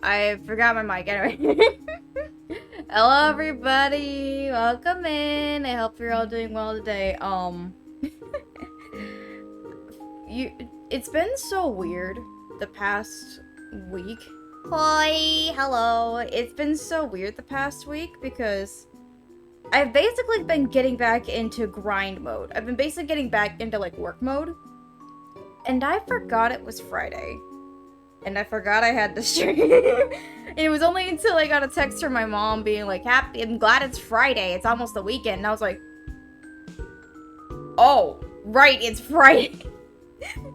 I forgot my mic anyway. Hello everybody, welcome in. I hope you're all doing well today. It's been so weird the past week. Hi, hello. It's been so weird the past week because I've basically been getting back into grind mode. I've been basically getting back into like work mode. And I forgot it was Friday. And I forgot I had to stream. And it was only until I got a text from my mom being like, "Happy, I'm glad it's Friday. It's almost the weekend." And I was like, oh, right, it's Friday.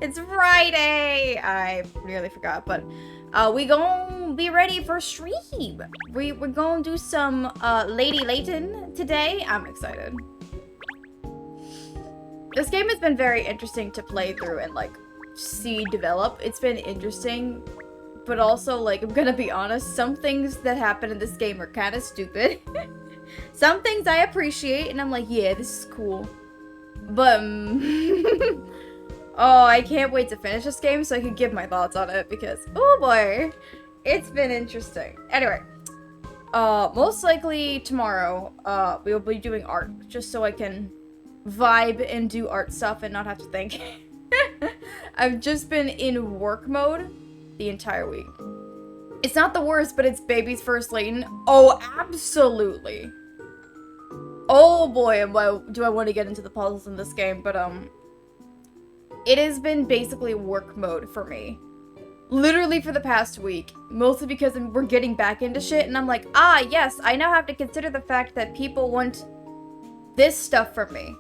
It's Friday. I nearly forgot, but we gonna be ready for stream. We're gonna do some Lady Layton today. I'm excited. This game has been very interesting to play through and like see develop. It's been interesting, but also like I'm gonna be honest, some things that happen in this game are kind of stupid. Some things I appreciate and I'm like, yeah, this is cool. But oh, I can't wait to finish this game so I can give my thoughts on it because oh boy, it's been interesting. Anyway, most likely tomorrow we will be doing art just so I can vibe and do art stuff and not have to think. I've just been in work mode the entire week. It's not the worst, but it's baby's first Layton. Oh, absolutely. Oh boy, do I want to get into the puzzles in this game, but it has been basically work mode for me. Literally for the past week. Mostly because we're getting back into shit, and I'm like, ah, yes, I now have to consider the fact that people want this stuff from me.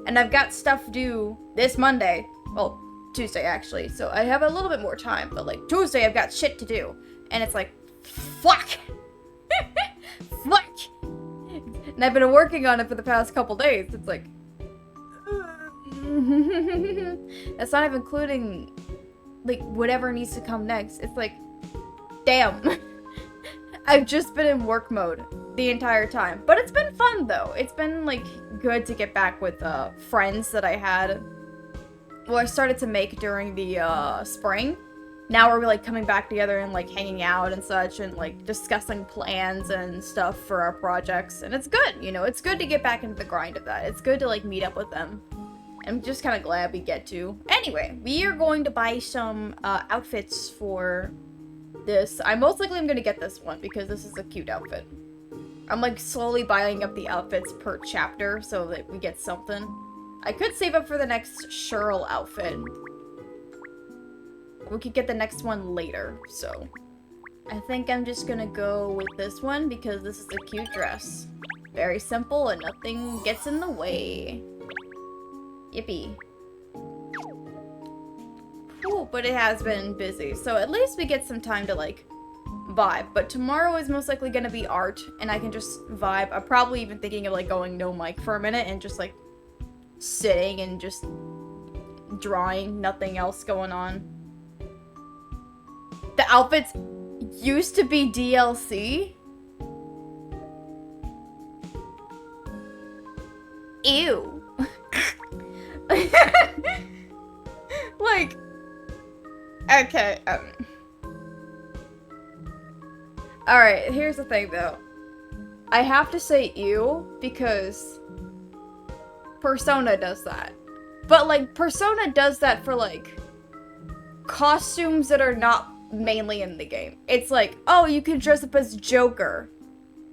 And I've got stuff due this Monday. Well, Tuesday, actually. So I have a little bit more time, but like Tuesday, I've got shit to do. And it's like, fuck! Fuck! And I've been working on it for the past couple days. It's like... That's not even including, like, whatever needs to come next. It's like, damn. I've just been in work mode the entire time. But it's been fun, though. It's been, like, good to get back with friends that I had. Well, I started to make during the spring. Now we're, like, coming back together and, like, hanging out and such and, like, discussing plans and stuff for our projects. And it's good, you know? It's good to get back into the grind of that. It's good to, like, meet up with them. I'm just kind of glad we get to. Anyway, we are going to buy some outfits for this. I most likely am going to get this one because this is a cute outfit. I'm like slowly buying up the outfits per chapter so that we get something. I could save up for the next Cheryl outfit. We could get the next one later, so. I think I'm just going to go with this one because this is a cute dress. Very simple and nothing gets in the way. Yippee. Cool, but it has been busy, so at least we get some time to, like, vibe. But tomorrow is most likely gonna be art, and I can just vibe. I'm probably even thinking of, like, going no mic for a minute and just, like, sitting and just drawing, nothing else going on. The outfits used to be DLC? Ew. Like, okay, alright, here's the thing though. I have to say ew because Persona does that. But like, Persona does that for like costumes that are not mainly in the game. It's like, oh, you can dress up as Joker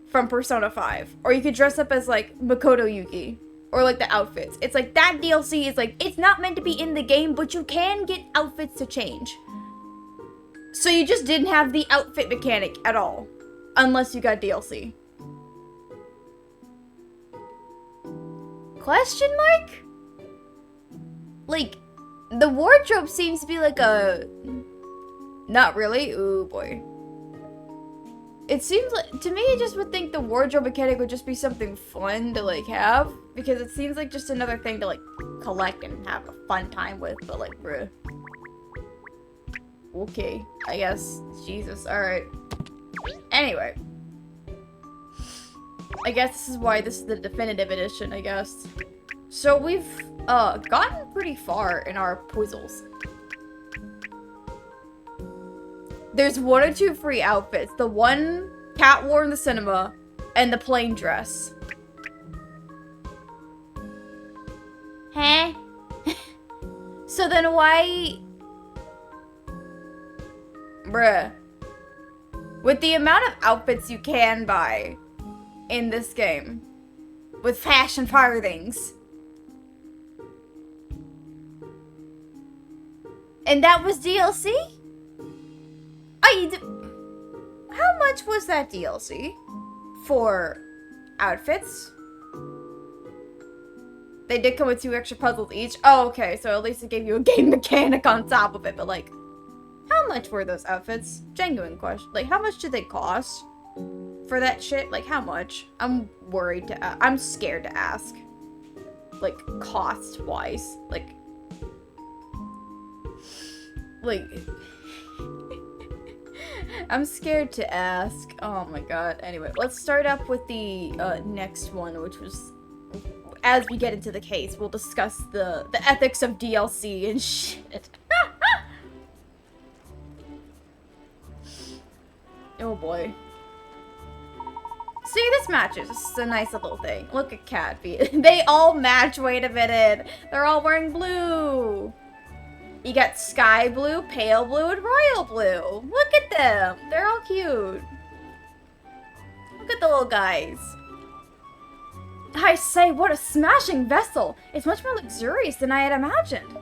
from Persona 5. Or you could dress up as like Makoto Yuki. Or, like, the outfits. It's like, that DLC is, like, it's not meant to be in the game, but you can get outfits to change. So you just didn't have the outfit mechanic at all. Unless you got DLC. Question mark? Like, the wardrobe seems to be, like, a... Not really? Ooh, boy. It seems like, to me, I just would think the wardrobe mechanic would just be something fun to, like, have. Because it seems like just another thing to, like, collect and have a fun time with. But, like, bruh. Okay, I guess. Jesus, alright. Anyway. I guess this is why this is the definitive edition, I guess. So we've, gotten pretty far in our puzzles. There's 1 or 2 free outfits. The one Cat wore in the cinema, and the plain dress. Huh? So then why... Bruh. With the amount of outfits you can buy in this game, with fashion farthings, and that was DLC? How much was that DLC for outfits? They did come with 2 extra puzzles each. Oh, okay, so at least it gave you a game mechanic on top of it, but like, how much were those outfits? Genuine question. Like, how much did they cost for that shit? Like, how much? I'm worried to I'm scared to ask. Like, cost-wise. Like... I'm scared to ask. Oh my god. Anyway, let's start up with the next one, which was... As we get into the case, we'll discuss the ethics of DLC and shit. Oh boy. See, this matches. This is a nice little thing. Look at Cat. They all match. Wait a minute. They're all wearing blue. You got sky blue, pale blue, and royal blue. Look at them. They're all cute. Look at the little guys. I say, what a smashing vessel. It's much more luxurious than I had imagined.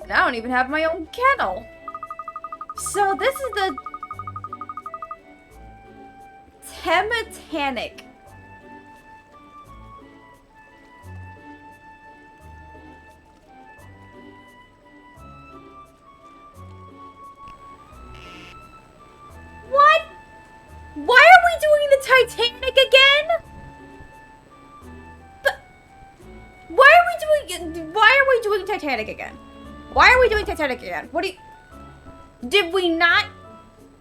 And I don't even have my own kennel. So this is the Thametanic. What? Why are we doing the Titanic again? But why are we doing Titanic again? Why are we doing Titanic again? What do you... Did we not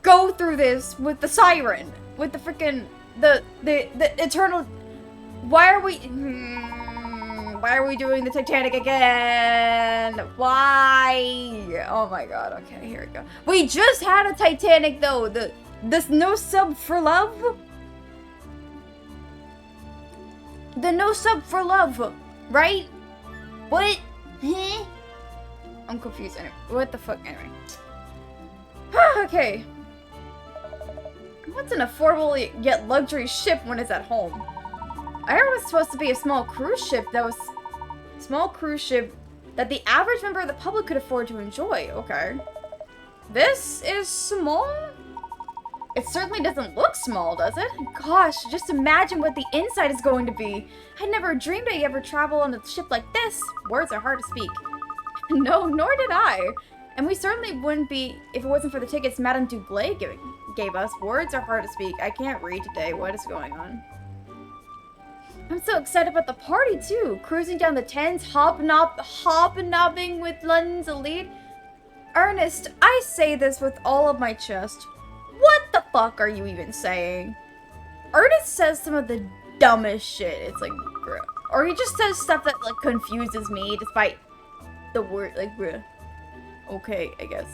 go through this with the siren? With the freaking the eternal... Why are we doing the Titanic again? Why? Oh my god, okay, here we go. We just had a Titanic though. This No Sub for Love? The No Sub for Love, right? What? Huh? I'm confused anyway. What the fuck? Anyway. Okay. What's an affordable yet luxury ship when it's at home? I heard it was supposed to be a small cruise ship that the average member of the public could afford to enjoy. Okay. This is small? It certainly doesn't look small, does it? Gosh, just imagine what the inside is going to be. I never dreamed I'd ever travel on a ship like this. Words are hard to speak. No, nor did I. And we certainly wouldn't be if it wasn't for the tickets Madame Dublé gave us. Words are hard to speak. I can't read today. What is going on? I'm so excited about the party, too. Cruising down the Thames, hobnobbing with London's elite. Ernest, I say this with all of my chest. What the fuck are you even saying? Ernest says some of the dumbest shit. It's like, bruh. Or he just says stuff that, like, confuses me despite the word, like, bruh. Okay, I guess.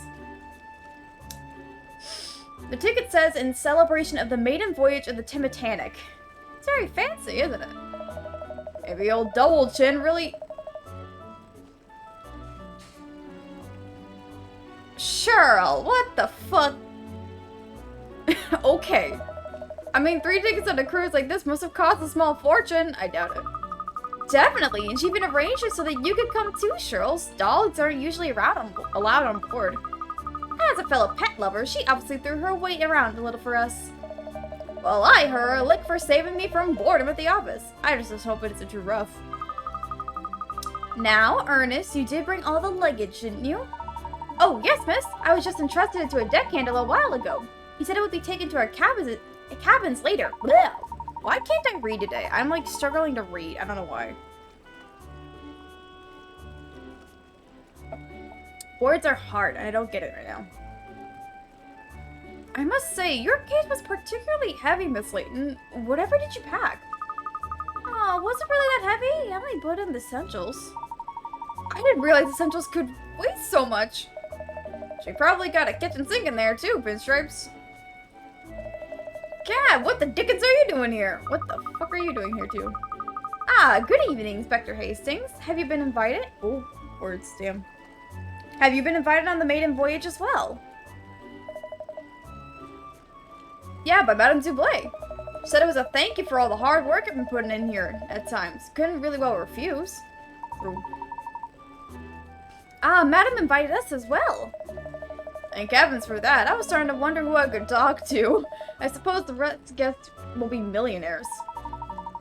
The ticket says, in celebration of the maiden voyage of the Thametanic. It's very fancy, isn't it? Maybe old Double Chin really... Cheryl, what the fuck? Okay. I mean, 3 tickets on a cruise like this must have cost a small fortune. I doubt it. Definitely, and she even arranged it so that you could come too, Cheryl. Dogs aren't usually allowed on board. As a fellow pet lover, she obviously threw her weight around a little for us. Well, I owe her a lick for saving me from boredom at the office. I just hope it isn't too rough. Now, Ernest, you did bring all the luggage, didn't you? Oh, yes, miss. I was just entrusted it to a deckhand a little while ago. He said it would be taken to our cabins later. Blah. Why can't I read today? I'm, like, struggling to read. I don't know why. Words are hard, and I don't get it right now. I must say, your case was particularly heavy, Miss Layton. Whatever did you pack? Oh, was it really that heavy? I only put in the essentials. I didn't realize essentials could weigh so much. She probably got a kitchen sink in there too, Pinstripes. God, what the dickens are you doing here? What the fuck are you doing here too? Ah, good evening, Inspector Hastings. Have you been invited? Oh, words, damn. Have you been invited on the maiden voyage as well? Yeah, by Madame Dublé. Said it was a thank you for all the hard work I've been putting in here at times. Couldn't really well refuse. Ooh. Ah, Madame invited us as well. Thank heavens for that. I was starting to wonder who I could talk to. I suppose the rest guests will be millionaires.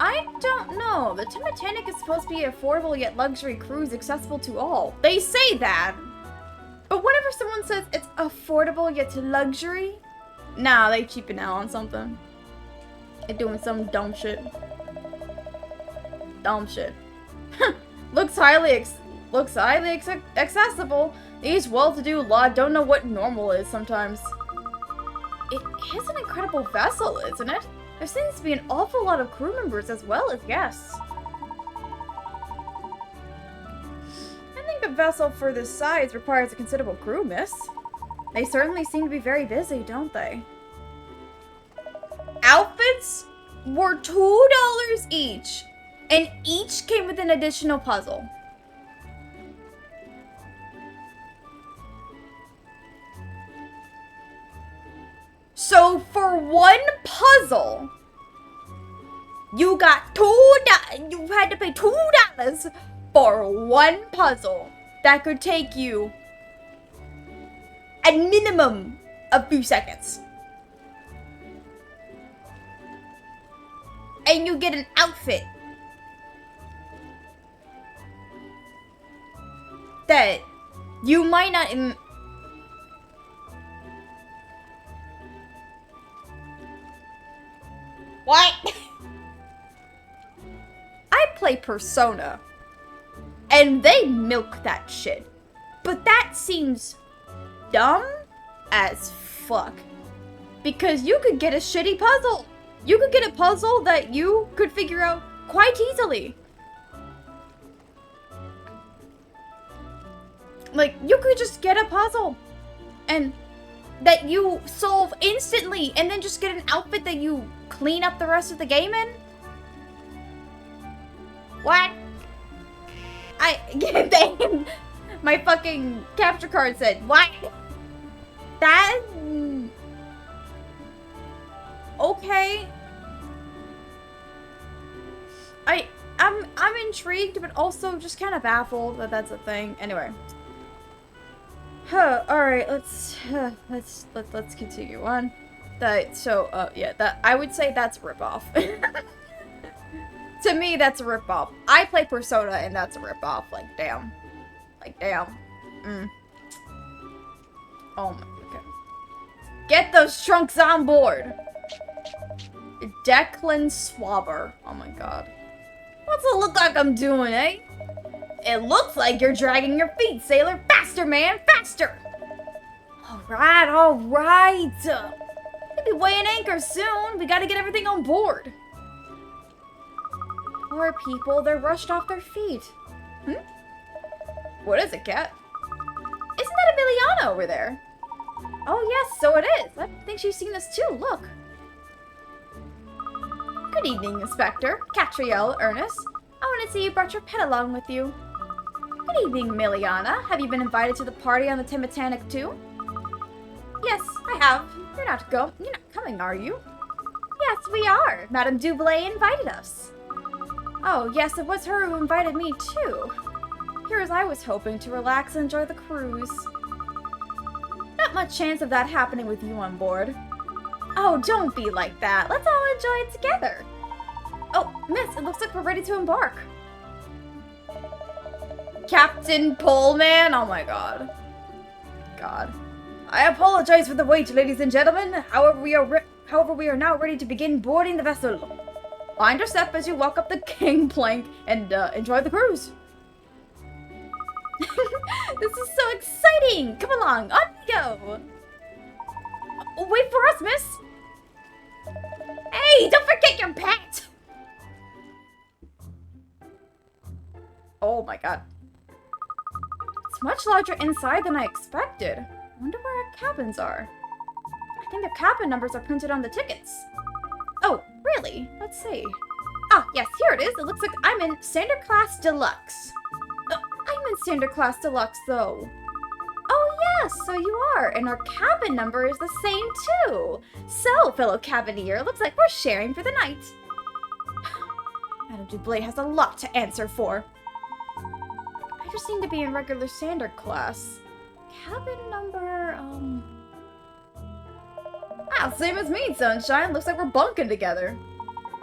I don't know. The Thametanic is supposed to be an affordable yet luxury cruise accessible to all. They say that. But whenever someone says it's affordable yet luxury, nah, they cheaping out on something. They're doing some dumb shit. Dumb shit. Looks highly accessible. These well-to-do lot don't know what normal is sometimes. It is an incredible vessel, isn't it? There seems to be an awful lot of crew members as well as guests. I think a vessel for this size requires a considerable crew, miss. They certainly seem to be very busy, don't they? Outfits were $2 each, and each came with an additional puzzle. So for one puzzle, you got you had to pay $2 for one puzzle that could take you at minimum a few seconds. And you get an outfit that you might not What? I play Persona, and they milk that shit. But that seems dumb as fuck. Because you could get a shitty puzzle. You could get a puzzle that you could figure out quite easily. Like, you could just get a puzzle and that you solve instantly and then just get an outfit that you clean up the rest of the game in? What? My fucking capture card said, what? That? Okay. I'm intrigued, but also just kind of baffled that that's a thing. Anyway. Alright, let's continue on. I would say that's a ripoff. To me, that's a ripoff. I play Persona, and that's a ripoff. Like, damn. Oh my, okay. Get those trunks on board! Declan Swabber. Oh my god. What's it look like I'm doing, eh? It looks like you're dragging your feet, sailor. Faster, man, faster! Alright. We'll be weighing anchor soon. We gotta get everything on board. Poor people, they're rushed off their feet. What is it, Cat? Isn't that Emiliana over there? Oh yes, so it is. I think she's seen us too, look. Good evening, Inspector. Katrielle, Ernest. I want to see you brought your pet along with you. Good evening, Millionaire. Have you been invited to the party on the Thametanic too? Yes, I have. You're not coming, are you? Yes, we are. Madame Dublé invited us. Oh, yes, it was her who invited me too. Here as I was hoping to relax and enjoy the cruise. Not much chance of that happening with you on board. Oh, don't be like that. Let's all enjoy it together. Oh, miss, it looks like we're ready to embark. Captain Pullman? Oh my god. God. I apologize for the wait, ladies and gentlemen. However, we are now ready to begin boarding the vessel. Mind your step as you walk up the gangplank and enjoy the cruise. This is so exciting! Come along, on we go! Wait for us, miss! Hey, don't forget your pet! Oh my god. It's much larger inside than I expected. I wonder where our cabins are. I think their cabin numbers are printed on the tickets. Oh, really? Let's see. Ah, yes, here it is. It looks like I'm in Standard Class Deluxe. I'm in Standard Class Deluxe, though. Oh, yes, so you are. And our cabin number is the same, too. So, fellow cabineer, looks like we're sharing for the night. Madame Dublé has a lot to answer for. I just seem to be in regular Standard Class. Cabin number, Ah, same as me, Sunshine. Looks like we're bunking together.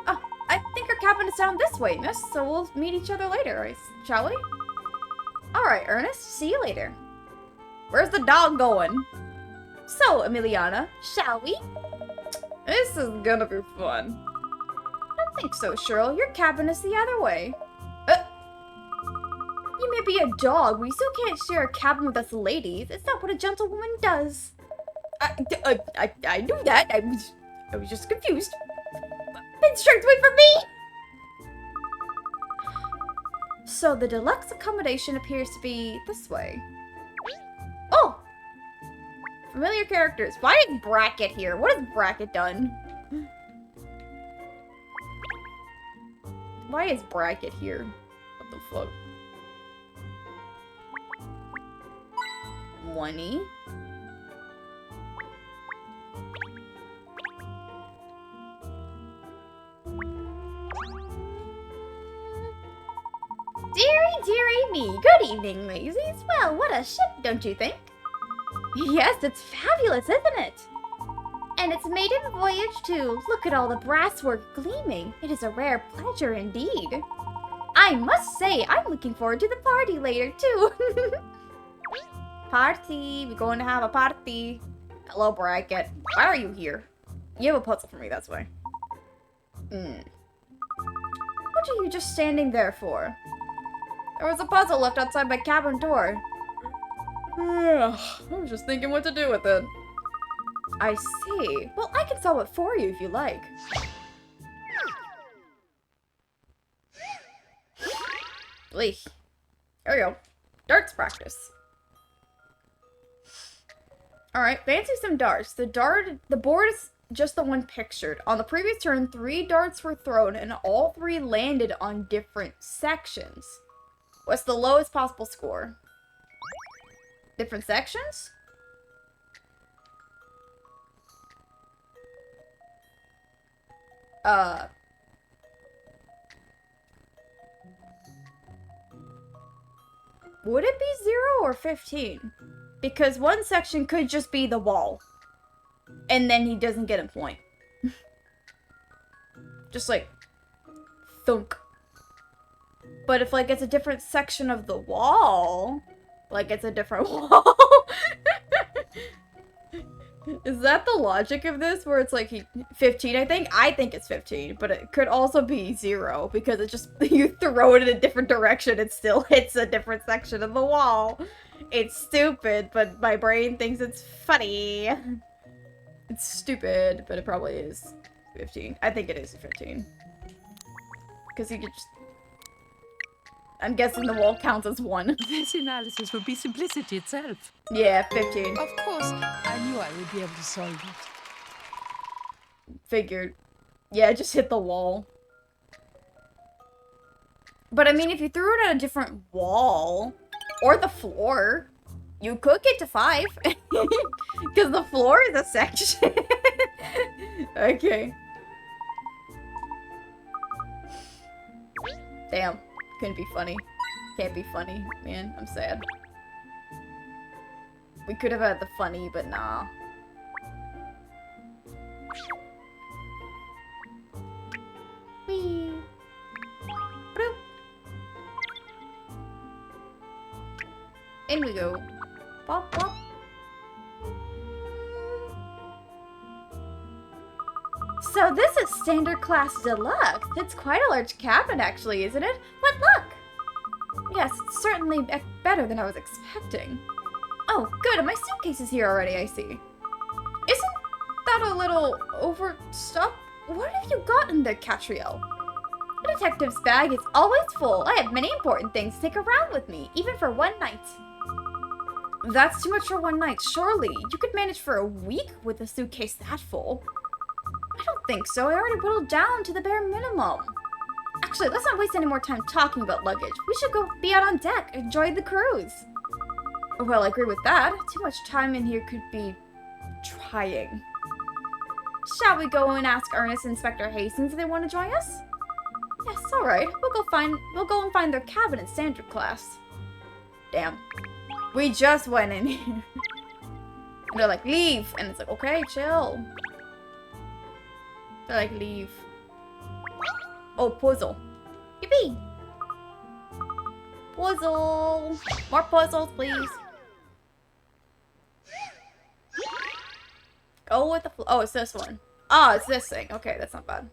Oh, I think our cabin is down this way, miss, so we'll meet each other later, shall we? Alright, Ernest, see you later. Where's the dog going? So, Emiliana, shall we? This is gonna be fun. I don't think so, Cheryl. Your cabin is the other way. You may be a dog, but you still can't share a cabin with us ladies. It's not what a gentlewoman does. I knew that. I was just confused. Pinstripes, wait for me! So the deluxe accommodation appears to be this way. Oh! Familiar characters. Why is Bracket here? What has Bracket done? Why is Bracket here? What the fuck? Money. Dearie me. Good evening, ladies. Well, what a ship, don't you think? Yes, it's fabulous, isn't it? And its maiden voyage, too. Look at all the brasswork gleaming. It is a rare pleasure indeed. I must say, I'm looking forward to the party later, too. Party. We're going to have a party. Hello, Bracket. Why are you here? You have a puzzle for me, that's why. What are you just standing there for? There was a puzzle left outside my cabin door. I was just thinking what to do with it. I see. Well, I can solve it for you if you like. There we go. Darts practice. Alright, fancy some darts. The board is just the one pictured. On the previous turn, 3 darts were thrown and all 3 landed on different sections. What's the lowest possible score? Different sections? Would it be 0 or 15? Because one section could just be the wall. And then he doesn't get a point. Just like, thunk. But if, like, it's a different section of the wall, like, it's a different wall. Is that the logic of this? Where it's, like, 15, I think? I think it's 15, but it could also be 0, because it just, you throw it in a different direction, it still hits a different section of the wall. It's stupid, but my brain thinks it's funny. It's stupid, but it probably is 15. I think it is 15. Because you could just... I'm guessing the wall counts as 1. This analysis would be simplicity itself. Yeah, 15. Of course, I knew I would be able to solve it. Figured. Yeah, just hit the wall. But I mean, if you threw it at a different wall, or the floor, you could get to 5. Because the floor is a section. Okay. Damn. Couldn't be funny. Can't be funny, man. I'm sad. We could have had the funny, but nah. Whee! Bloop. In we go. Bop, bop. So this is Standard Class Deluxe. It's quite a large cabin, actually, isn't it? What luck! Yes, it's certainly better than I was expecting. Oh, good, and my suitcase is here already, I see. Isn't that a little overstuffed? What have you got in there, Katrielle? The detective's bag is always full. I have many important things to take around with me, even for one night. That's too much for one night. Surely, you could manage for a week with a suitcase that full. I don't think so. I already whittled down to the bare minimum. Actually, let's not waste any more time talking about luggage. We should go be out on deck, enjoy the cruise. Well, I agree with that. Too much time in here could be trying. Shall we go and ask Ernest and Inspector Hastings if they want to join us? Yes, alright. We'll go and find their cabin in standard class. Damn. We just went in here. And they're like, leave. And it's like, okay, chill. They're like, leave. Oh, puzzle. Yippee! Puzzle! More puzzles, please. Go with the flow. Oh, it's this one. Oh, it's this thing. Okay, that's not bad.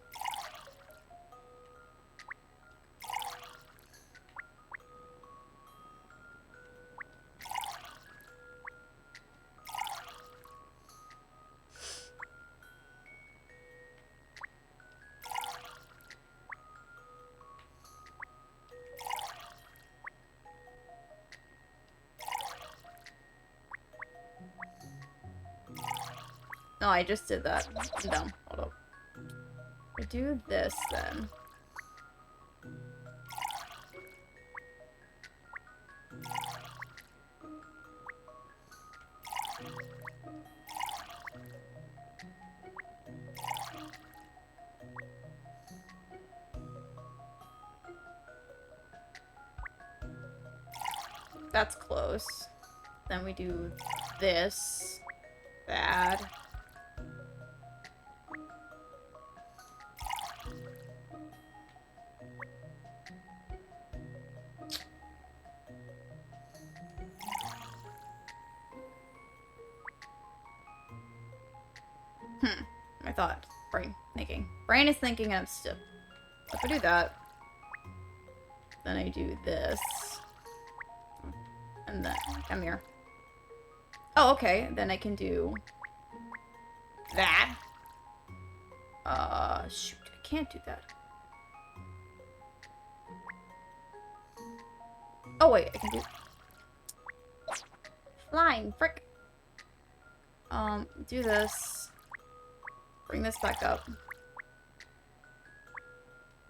No, I just did that. I'm dumb. Hold up. I do this then. That's close. Then we do this. Bad. My thought. Brain thinking. Brain is thinking and I'm still. If I do that, then I do this. And then, come here. Oh, okay. Then I can do that. Shoot. I can't do that. Oh, wait. I can do... Flying. Frick. Do this. Bring this back up.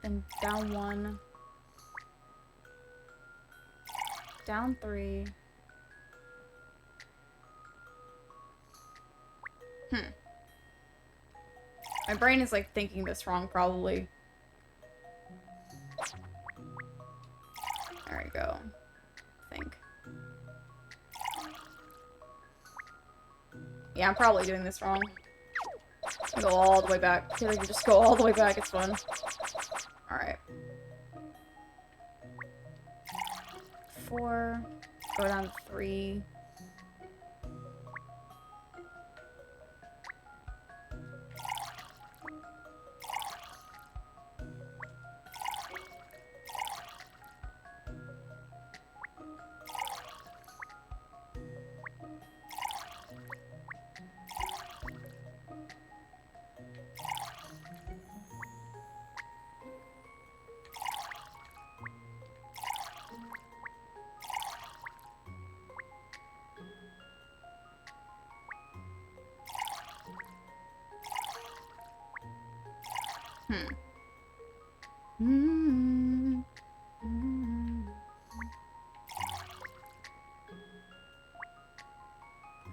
Then down 1. Down 3. My brain is like thinking this wrong, probably. There we go. Think. Yeah, I'm probably doing this wrong. Go all the way back. I feel like you just go all the way back, it's fun. Alright. 4. Go down to 3.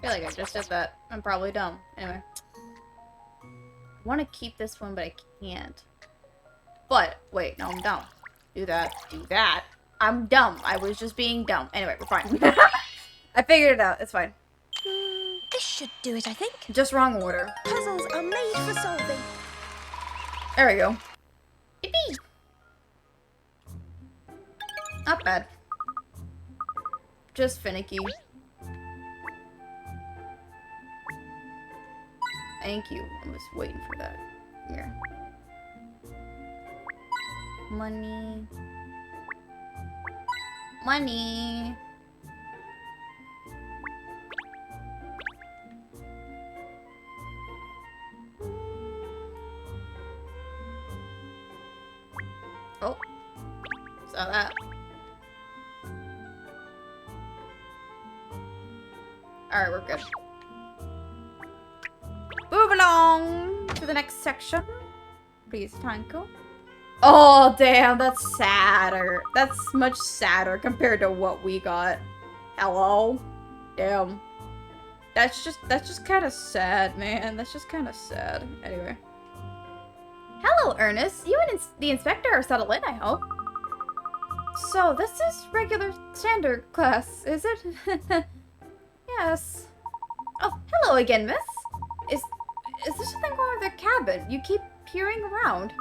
I feel like I just did that. I'm probably dumb. Anyway. I want to keep this one, but I can't. But, wait, no, I'm dumb. Do that. Do that. I'm dumb. I was just being dumb. Anyway, we're fine. I figured it out. It's fine. This should do it, I think. Just wrong order. Puzzles are made for solving. There we go. Yippee! Not bad. Just finicky. Thank you. I was waiting for that. Here. Money. Money. Oh. Saw that. Alright, we're good. Move along to the next section. Please, Tanko. Oh, damn, that's sadder. That's much sadder compared to what we got. Hello? Damn. That's just kind of sad, man. That's just kind of sad. Anyway. Hello, Ernest. You and the inspector are settled in, I hope. So, this is regular standard class, is it? Yes. Oh, hello again, miss. Is there something wrong with the cabin? You keep peering around.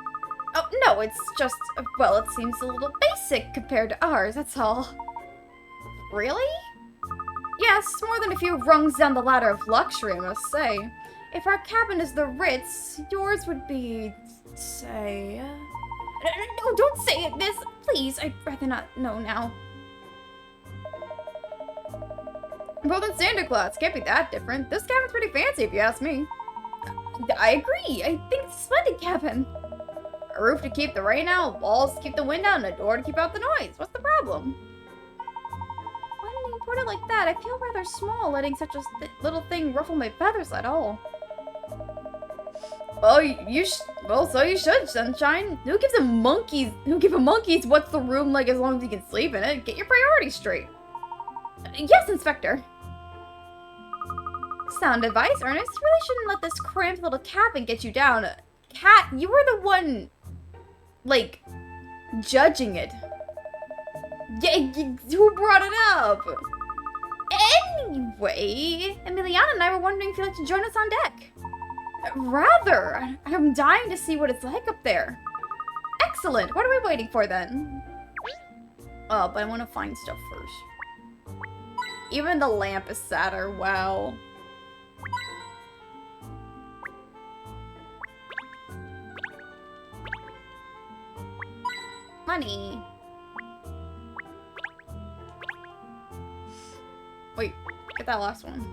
Oh, no, it's just, well, it seems a little basic compared to ours, that's all. Really? Yes, more than a few rungs down the ladder of luxury, I must say. If our cabin is the Ritz, yours would be, say... No, don't say it, miss! Please, I'd rather not know now. Well, then standard class can't be that different. This cabin's pretty fancy, if you ask me. I agree. I think it's a splendid cabin. A roof to keep the rain out, walls to keep the wind out, and a door to keep out the noise. What's the problem? Why didn't you put it like that? I feel rather small, letting such a little thing ruffle my feathers at all. Well, so you should, Sunshine. Who gives a monkeys what's the room like as long as you can sleep in it? Get your priorities straight. Yes, Inspector. Sound advice, Ernest. You really shouldn't let this cramped little cabin get you down. Cat, you were the one, like, judging it. Yeah, who brought it up? Anyway, Emiliana and I were wondering if you'd like to join us on deck. Rather. I'm dying to see what it's like up there. Excellent. What are we waiting for then? Oh, but I want to find stuff first. Even the lamp is sadder. Wow. Money. Wait, get that last one.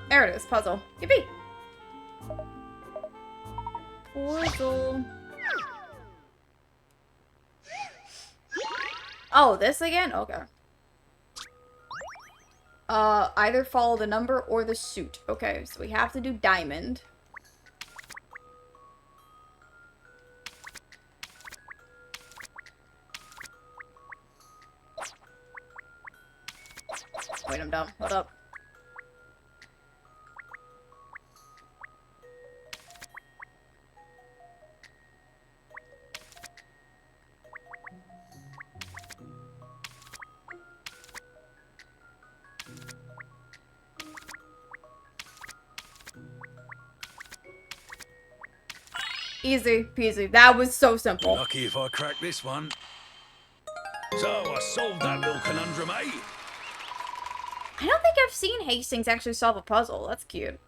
There it is, puzzle. Yippee! Puzzle. Oh, this again? Okay. Either follow the number or the suit. Okay, so we have to do diamond. Wait, I'm dumb. Hold up. Easy peasy. That was so simple. Lucky if I crack this one. So I solved that little conundrum, eh? I don't think I've seen Hastings actually solve a puzzle. That's cute.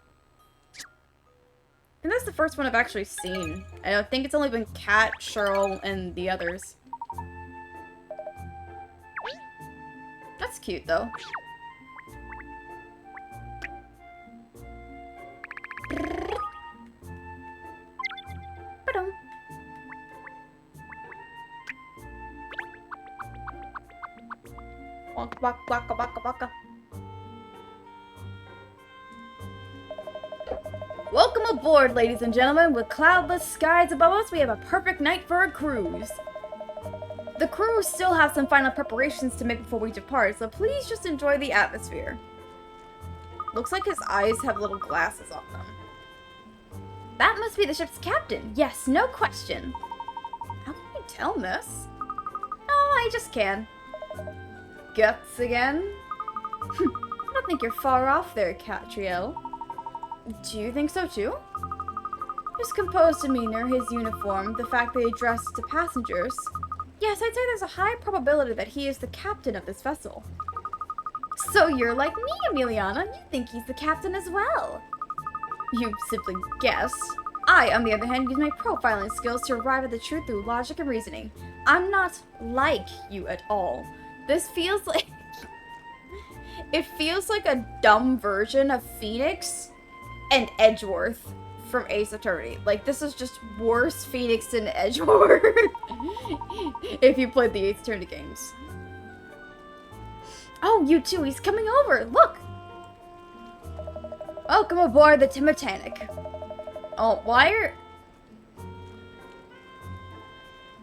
And that's the first one I've actually seen. I don't think it's only been Kat, Cheryl, and the others. That's cute, though. Waka waka waka waka waka. Welcome aboard, ladies and gentlemen. With cloudless skies above us, we have a perfect night for a cruise. The crew still have some final preparations to make before we depart, so please just enjoy the atmosphere. Looks like his eyes have little glasses on them. That must be the ship's captain. Yes, no question. How can you tell, miss? Oh, I just can. Guts again? I don't think you're far off there, Katrielle. Do you think so too? His composed demeanor, his uniform, the fact that he addresses to passengers. Yes, I'd say there's a high probability that he is the captain of this vessel. So you're like me, Emiliana. You think he's the captain as well. You simply guess. I, on the other hand, use my profiling skills to arrive at the truth through logic and reasoning. I'm not like you at all. This feels like... It feels like a dumb version of Phoenix and Edgeworth from Ace Attorney. Like, this is just worse Phoenix than Edgeworth. If you played the Ace Attorney games. Oh, you too. He's coming over. Look. Welcome aboard the Thametanic. Oh, why are...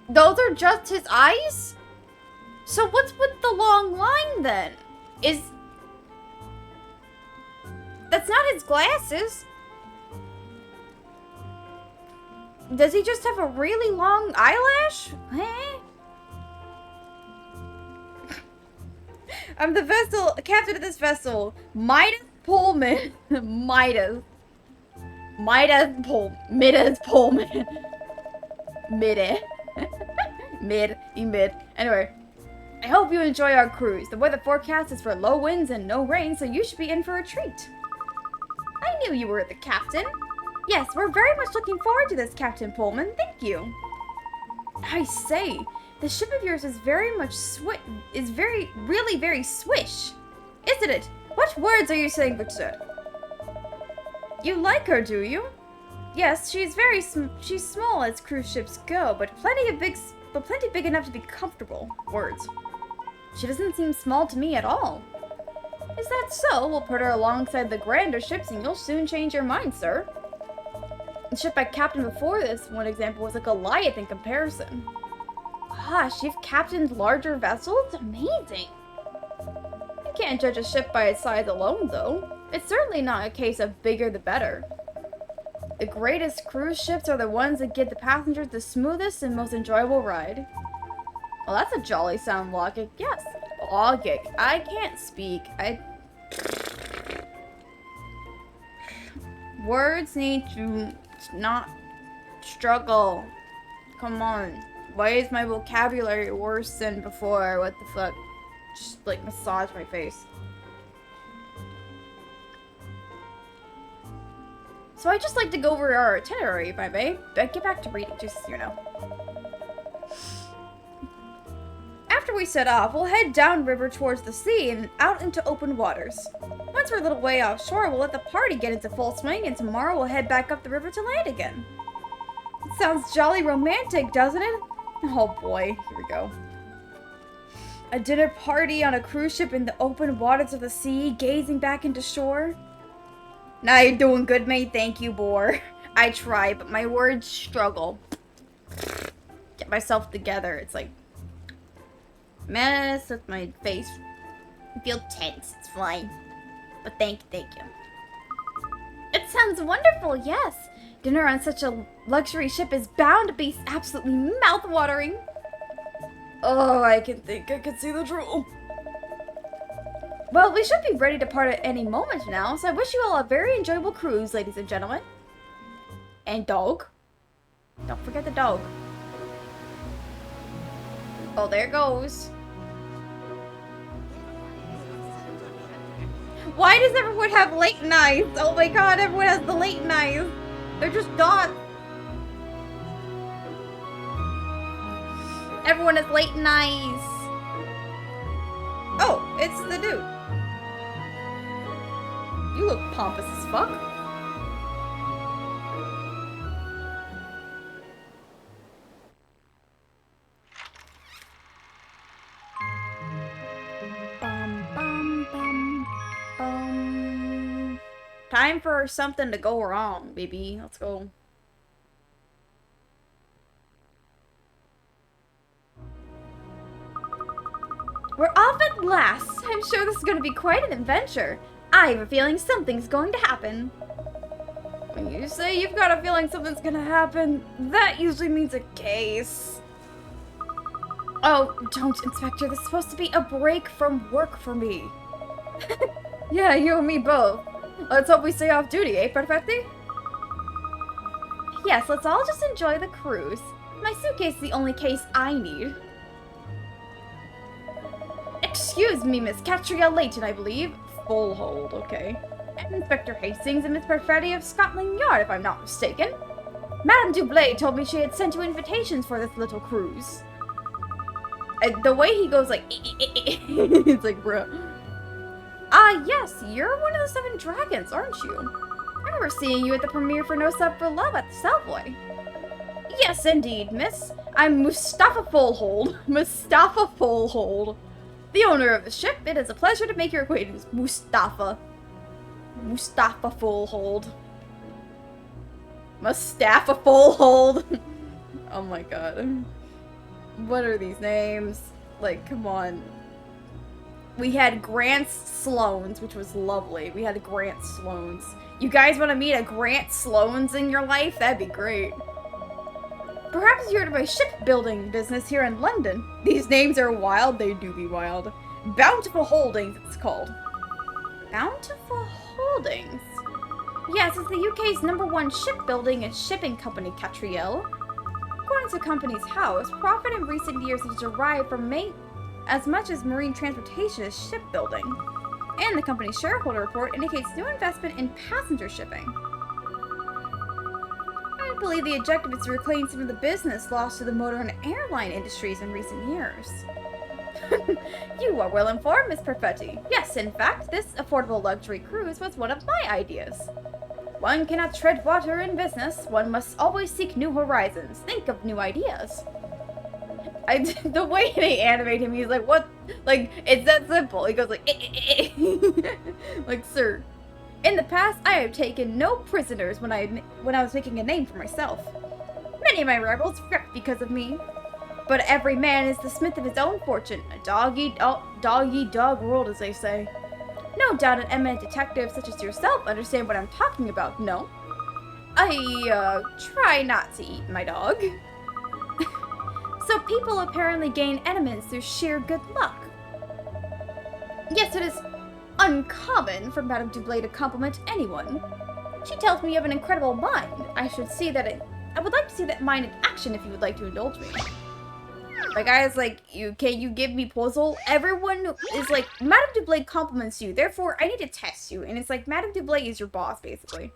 Those are just his eyes? So what's with the long line then? That's not his glasses. Does he just have a really long eyelash? Eh? I'm the captain of this vessel. Midas Pullman. Midas Pullman. Mid. Anyway, I hope you enjoy our cruise. The weather forecast is for low winds and no rain, so you should be in for a treat. I knew you were the captain. Yes, we're very much looking forward to this, Captain Pullman. Thank you. I say, the ship of yours is really very swish, isn't it? What words are you saying, Richard? You like her, do you? Yes, she's small as cruise ships go, but plenty big enough to be comfortable. Words. She doesn't seem small to me at all. Is that so? We'll put her alongside the grander ships and you'll soon change your mind, sir. The ship I captained before this, one example, was a Goliath in comparison. Gosh, you've captained larger vessels? Amazing! You can't judge a ship by its size alone, though. It's certainly not a case of bigger the better. The greatest cruise ships are the ones that give the passengers the smoothest and most enjoyable ride. Well, that's a jolly sound logic. Yes, logic. I can't speak. Words need to not struggle. Come on. Why is my vocabulary worse than before? What the fuck? Just, like, massage my face. So I just like to go over our itinerary, if I may. Get back to reading, just so you know. After we set off, we'll head downriver towards the sea and out into open waters. Once we're a little way offshore, we'll let the party get into full swing, and tomorrow we'll head back up the river to land again. It sounds jolly romantic, doesn't it? Oh boy, here we go. A dinner party on a cruise ship in the open waters of the sea, gazing back into shore. Now you're doing good, mate. Thank you, Boar. I try, but my words struggle. Get myself together. It's like... mess with my face. I feel tense. It's fine. But thank you. It sounds wonderful, yes. Dinner on such a luxury ship is bound to be absolutely mouth-watering. Oh, I can see the drool. Well, we should be ready to part at any moment now, so I wish you all a very enjoyable cruise, ladies and gentlemen. And dog. Don't forget the dog. Oh, there it goes. Why does everyone have latent eyes? Oh my god, everyone has the latent eyes. They're just dots. Everyone has latent eyes. Oh, it's the dude. You look pompous as fuck. Time for something to go wrong, baby. Let's go. We're off at last. I'm sure this is going to be quite an adventure. I have a feeling something's going to happen. When you say you've got a feeling something's going to happen, that usually means a case. Oh, don't, Inspector. This is supposed to be a break from work for me. Yeah, you and me both. Let's hope we stay off duty, eh, Perfetti? Yes, let's all just enjoy the cruise. My suitcase is the only case I need. Excuse me, Miss Katrielle Layton, I believe. Full hold, okay. And Inspector Hastings and Miss Perfetti of Scotland Yard, if I'm not mistaken. Madame Dublé told me she had sent you invitations for this little cruise. The way he goes like, it's like, bruh. Yes, you're one of the 7 dragons, aren't you? I remember seeing you at the premiere for No Stop for Love at the Savoy. Yes, indeed, miss. I'm Mustafa Fullhold. Mustafa Fullhold. The owner of the ship, it is a pleasure to make your acquaintance, Mustafa. Mustafa Fullhold. Mustafa Fullhold. Oh my god. What are these names? Like, come on. We had Grant Sloans, which was lovely. We had Grant Sloans. You guys want to meet a Grant Sloans in your life? That'd be great. Perhaps you heard of my shipbuilding business here in London. These names are wild. They do be wild. Bountiful Holdings, it's called. Bountiful Holdings? Yes, it's the UK's #1 shipbuilding and shipping company, Katrielle. According to the company's house, profit in recent years has derived from as much as marine transportation as shipbuilding. And the company's shareholder report indicates new investment in passenger shipping. I believe the objective is to reclaim some of the business lost to the motor and airline industries in recent years. You are well informed, Miss Perfetti. Yes, in fact, this affordable luxury cruise was one of my ideas. One cannot tread water in business. One must always seek new horizons. Think of new ideas. The way they animate him, he's like, what? Like, it's that simple. He goes like, like, sir. In the past, I have taken no prisoners when I was making a name for myself. Many of my rivals wrecked because of me. But every man is the smith of his own fortune. A dog-eat-dog world, as they say. No doubt an eminent detective such as yourself understand what I'm talking about, no? I, try not to eat my dog. So people apparently gain enemies through sheer good luck. Yes, it is uncommon for Madame Dublé to compliment anyone. She tells me you have an incredible mind. I would like to see that mind in action if you would like to indulge me. My guy is like, can you give me puzzle? Everyone is like, Madame Dublé compliments you, therefore I need to test you. And it's like, Madame Dublé is your boss, basically.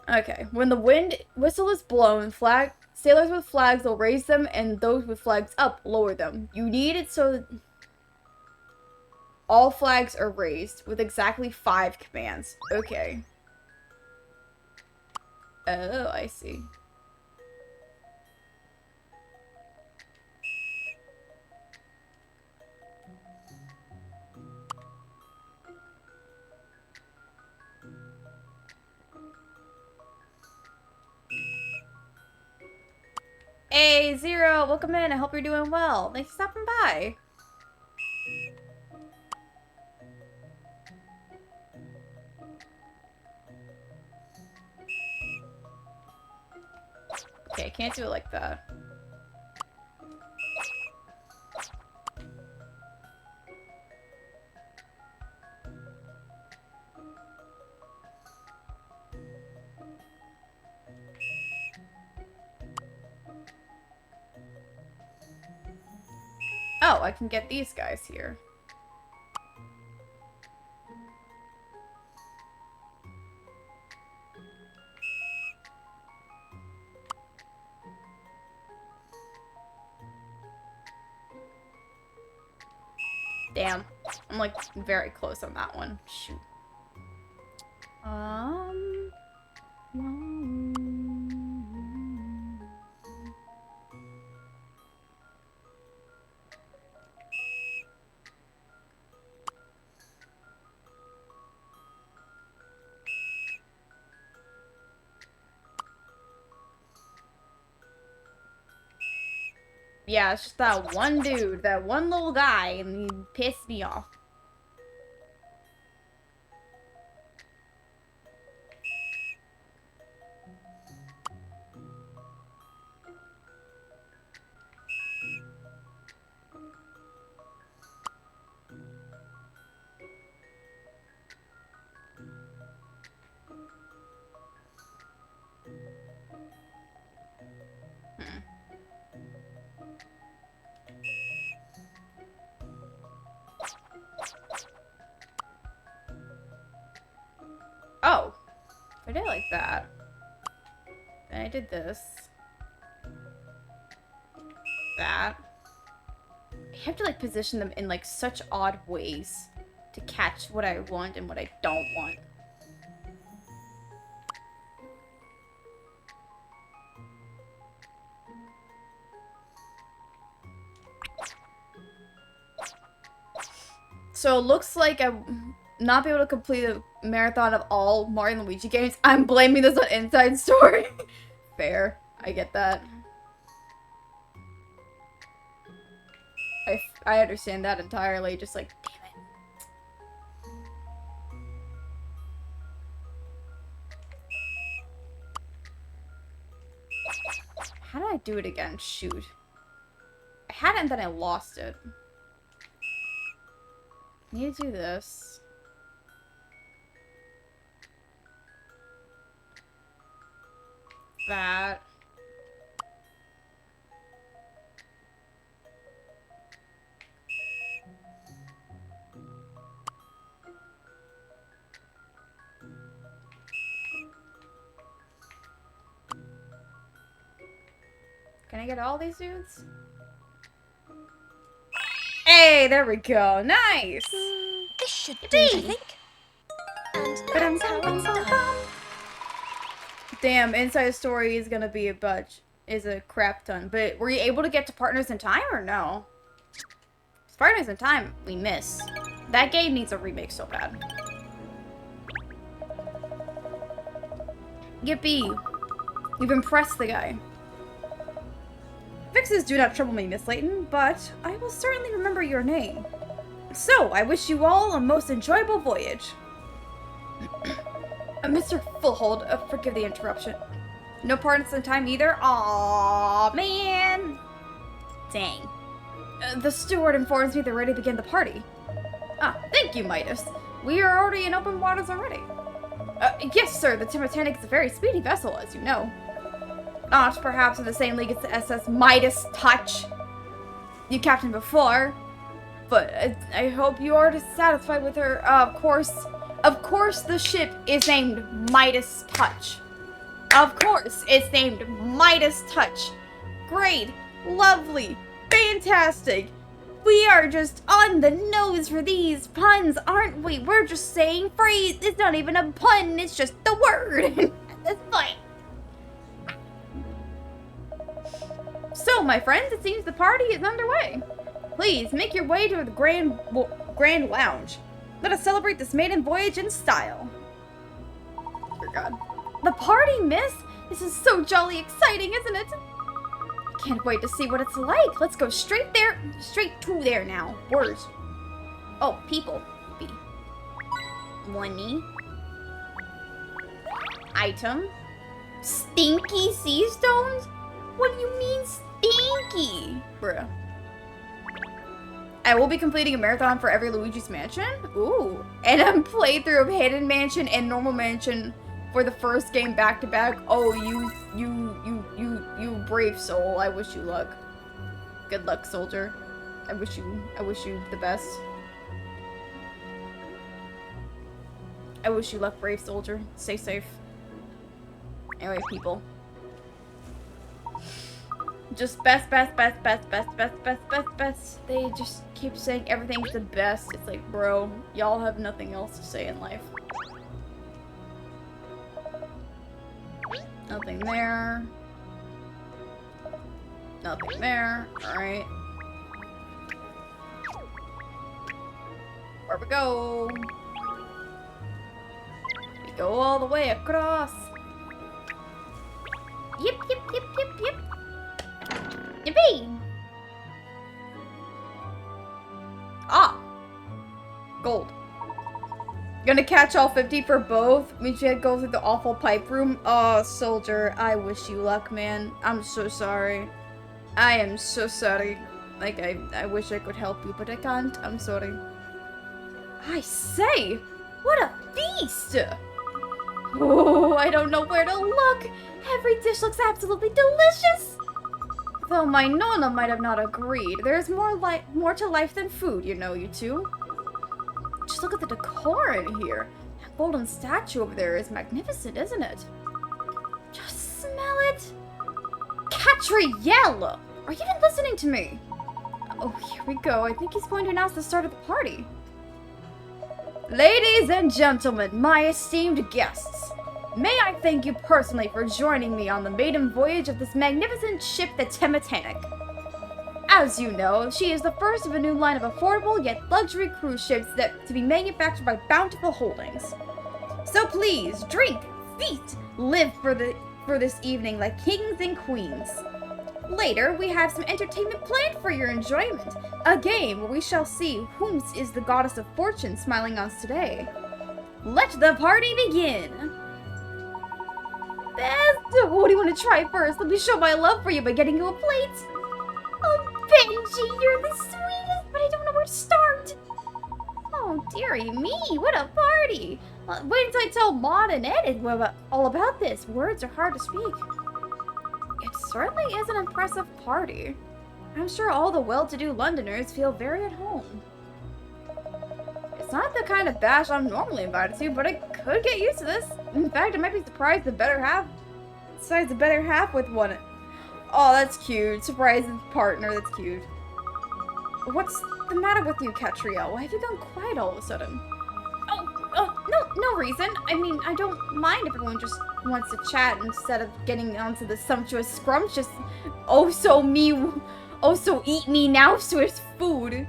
Okay, when the wind whistle is blown, sailors with flags will raise them, and those with flags up lower them. You need it so that all flags are raised with exactly 5 commands. Okay. Oh, I see. Hey, Zero, welcome in. I hope you're doing well. Thanks for stopping by. Okay, I can't do it like that. Oh, I can get these guys here. Damn. I'm like very close on that one. Shoot. Yeah, it's just that one dude, that one little guy, and he pissed me off. Oh, I did like that. Then I did this. That. I have to like position them in like such odd ways to catch what I want and what I don't want. So it looks like I'm not be able to complete a marathon of all Mario and Luigi games. I'm blaming this on Inside Story. Fair. I get that. I understand that entirely. Just like, damn it. How did I do it again? Shoot. I had it and then I lost it. I need to do this. That. Can I get all these dudes? Hey, there we go. Nice! This should do it, I think. And that's how it's done. Damn, Inside Story is gonna be is a crap ton. But were you able to get to Partners in Time or no? Partners in Time, we miss. That game needs a remake so bad. Yippee! You've impressed the guy. Fixes do not trouble me, Miss Layton, but I will certainly remember your name. So, I wish you all a most enjoyable voyage. Mr. Fullhold, forgive the interruption. No Partners in Time either? Aww, man! Dang. The steward informs me they're ready to begin the party. Ah, thank you, Midas. We are already in open waters already. Yes, sir, the Thametanic is a very speedy vessel, as you know. Not perhaps in the same league as the SS Midas Touch you captained before, but I hope you are satisfied with her. Of course, the ship is named Midas Touch. Of course, it's named Midas Touch. Great, lovely, fantastic. We are just on the nose for these puns, aren't we? We're just saying phrase. It's not even a pun, it's just the word at this point. So, my friends, it seems the party is underway. Please, make your way to the Grand Lounge. Let us celebrate this maiden voyage in style. Dear God. The party, miss? This is so jolly exciting, isn't it? Can't wait to see what it's like. Let's go straight to there now. Words. Oh, people. B. Money. Item. Stinky sea stones? What do you mean stinky? Bruh. I will be completing a marathon for every Luigi's Mansion. Ooh. And a playthrough of Hidden Mansion and Normal Mansion for the first game back to back. Oh, you brave soul. I wish you luck. Good luck, soldier. I wish you the best. I wish you luck, brave soldier. Stay safe. Anyway, people. Just best. They just keep saying everything's the best. It's like, bro, y'all have nothing else to say in life. Nothing there. Nothing there. Alright. Where we go? We go all the way across. Yep. Yippee! Ah! Gold. Gonna catch all 50 for both. We should go through the awful pipe room. Oh, soldier, I wish you luck, man. I'm so sorry. I am so sorry. Like, I wish I could help you, but I can't. I'm sorry. I say! What a feast! Oh, I don't know where to look. Every dish looks absolutely delicious. Though my Nonna might have not agreed. There's more to life than food, you know, you two. Just look at the decor in here. That golden statue over there is magnificent, isn't it? Just smell it. Katrielle! Are you even listening to me? Oh, here we go. I think he's going to announce the start of the party. Ladies and gentlemen, my esteemed guests. May I thank you personally for joining me on the maiden voyage of this magnificent ship, the Thametanic. As you know, she is the first of a new line of affordable yet luxury cruise ships that to be manufactured by Bountiful Holdings. So please, drink, feast, live for this evening like kings and queens. Later, we have some entertainment planned for your enjoyment. A game where we shall see whom is the goddess of fortune smiling on us today. Let the party begin! Beth, what do you want to try first? Let me show my love for you by getting you a plate. Oh, Benji, you're the sweetest, but I don't know where to start. Oh, dearie me, what a party! Wait until I tell Maud and Ed all about this. Words are hard to speak. It certainly is an impressive party. I'm sure all the well-to-do Londoners feel very at home. It's not the kind of bash I'm normally invited to, but I could get used to this. In fact, I might be surprised the better half with one. Oh, that's cute. Surprise partner, that's cute. What's the matter with you, Katrielle? Why have you gone quiet all of a sudden? No reason. I mean, I don't mind if everyone just wants to chat instead of getting onto the sumptuous, scrumptious, so eat me now Swiss food.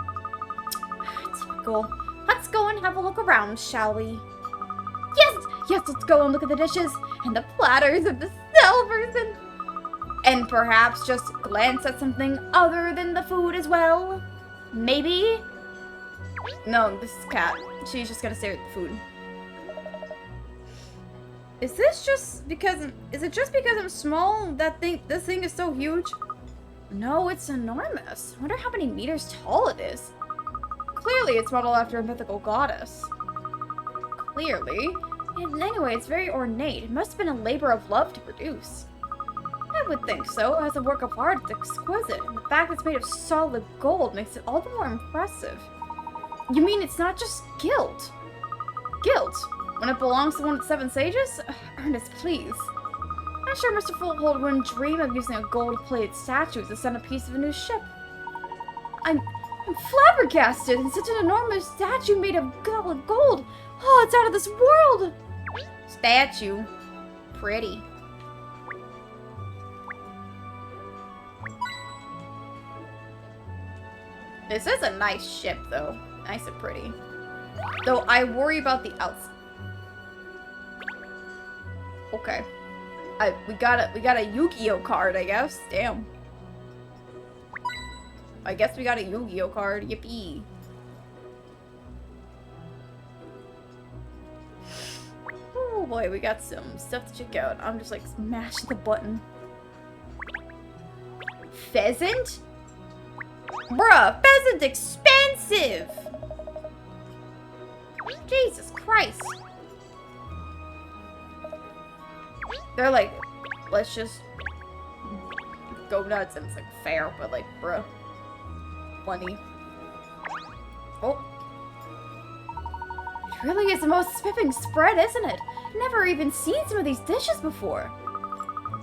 Typical. Let's go and have a look around, shall we? Yes, let's go and look at the dishes and the platters and the silvers and perhaps just glance at something other than the food as well. Maybe? No, this is Kat. She's just gonna stare at the food. Is it just because I'm small that this thing is so huge? No, it's enormous. I wonder how many meters tall it is. Clearly, it's modeled after a mythical goddess. Clearly. And anyway, it's very ornate. It must have been a labor of love to produce. I would think so. As a work of art, it's exquisite. And the fact it's made of solid gold makes it all the more impressive. You mean it's not just gilt? Gilt? When it belongs to one of the seven sages? Ernest, please. I'm sure Mr. Foothold wouldn't dream of using a gold-plated statue as the centerpiece of a new ship. I'm flabbergasted! And such an enormous statue made of solid gold! Oh, it's out of this world! Statue. Pretty. This is a nice ship, though. Nice and pretty. Though I worry about the outside. Okay. We got a Yu-Gi-Oh card, I guess. Damn. I guess we got a Yu-Gi-Oh card. Yippee. Oh boy, we got some stuff to check out. I'm just like smashing the button. Pheasant? Bruh, pheasant's expensive! Jesus Christ. They're like, let's just go nuts, and it's like fair, but like, bruh. Plenty. Oh. It really is the most spiffing spread, isn't it? Never even seen some of these dishes before.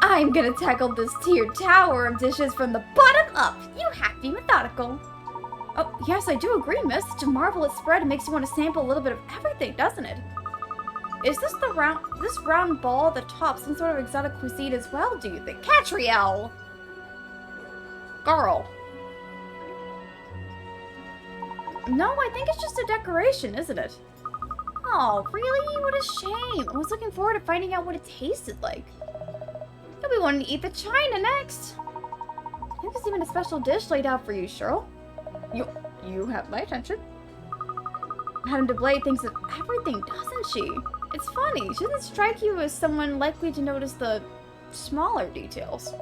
I'm gonna tackle this tiered tower of dishes from the bottom up. You have to be methodical. Oh, yes, I do agree, miss. Such a marvelous spread. It makes you want to sample a little bit of everything, doesn't it? Is this round ball at the top some sort of exotic cuisine as well, do you think? Katrielle! Girl. No, I think it's just a decoration, isn't it? Oh, really? What a shame. I was looking forward to finding out what it tasted like. You'll be wanting to eat the china next. I think there's even a special dish laid out for you, Cheryl. You have my attention. Madame DeBlay thinks of everything, doesn't she? It's funny. She doesn't strike you as someone likely to notice the smaller details.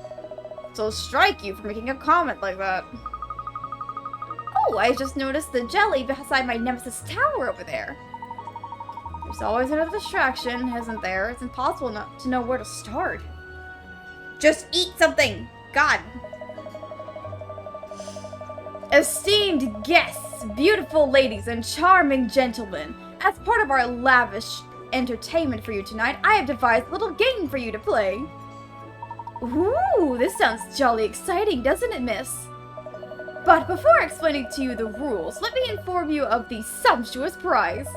So strike you for making a comment like that. Oh, I just noticed the jelly beside my Nemesis Tower over there. There's always another distraction, isn't there? It's impossible not to know where to start. Just eat something! God! Esteemed guests, beautiful ladies, and charming gentlemen, as part of our lavish entertainment for you tonight, I have devised a little game for you to play. Ooh, this sounds jolly exciting, doesn't it, miss? But before explaining to you the rules, let me inform you of the sumptuous prize.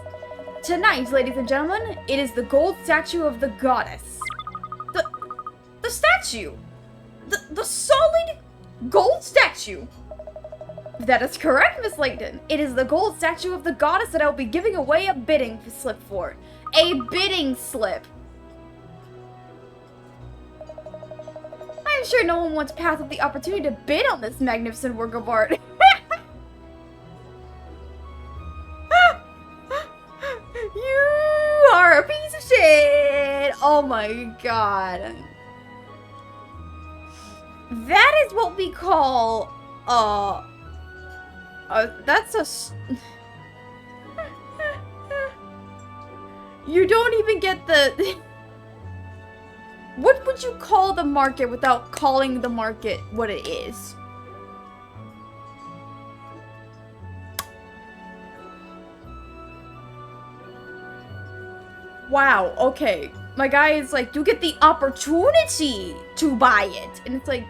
Tonight, ladies and gentlemen, it is the gold statue of the goddess. The statue! The solid gold statue! That is correct, Miss Layton. It is the gold statue of the goddess that I will be giving away a bidding slip for. A bidding slip. I am sure no one wants to pass up the opportunity to bid on this magnificent work of art. You are a piece of shit! Oh my god. That is what we call, that's a... You don't even get the... What would you call the market without calling the market what it is? Wow, okay. My guy is like, you get the opportunity to buy it. And it's like...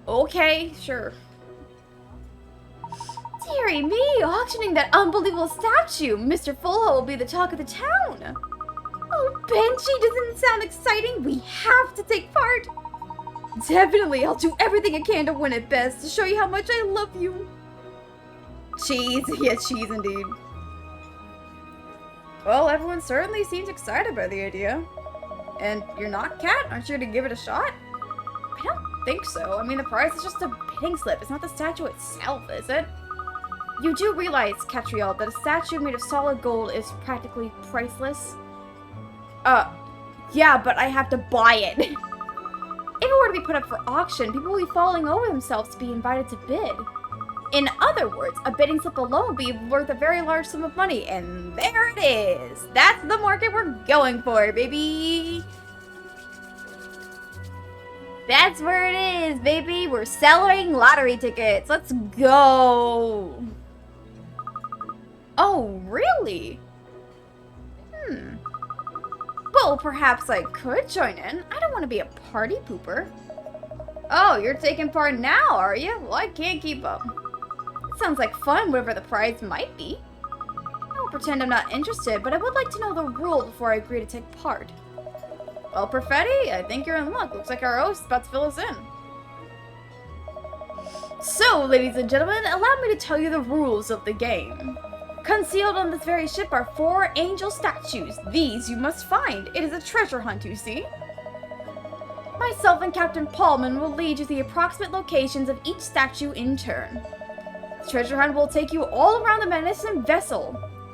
Okay, sure. Dearie me, auctioning that unbelievable statue. Mr. Fullho will be the talk of the town. Oh, Benji, doesn't it sound exciting? We have to take part. Definitely, I'll do everything I can to win it best, to show you how much I love you. Cheese, yeah, cheese indeed. Well, everyone certainly seems excited by the idea. And you're not, Cat? Aren't you gonna give it a shot? I don't think so. I mean, the prize is just a bidding slip. It's not the statue itself, is it? You do realize, Katrielle, that a statue made of solid gold is practically priceless? Yeah, but I have to buy it. If it were to be put up for auction, people will be falling over themselves to be invited to bid. In other words, a bidding slip alone would be worth a very large sum of money, and there it is! That's the market we're going for, baby! That's where it is, baby! We're selling lottery tickets! Let's go! Oh, really? Well, perhaps I could join in. I don't want to be a party pooper. Oh, you're taking part now, are you? Well, I can't keep up. Sounds like fun, whatever the prize might be. I won't pretend I'm not interested, but I would like to know the rule before I agree to take part. Well, Perfetti, I think you're in luck. Looks like our host is about to fill us in. So, ladies and gentlemen, allow me to tell you the rules of the game. Concealed on this very ship are 4 angel statues. These you must find. It is a treasure hunt, you see. Myself and Captain Paulman will lead you to the approximate locations of each statue in turn. The treasure hunt will take you all around the magnificent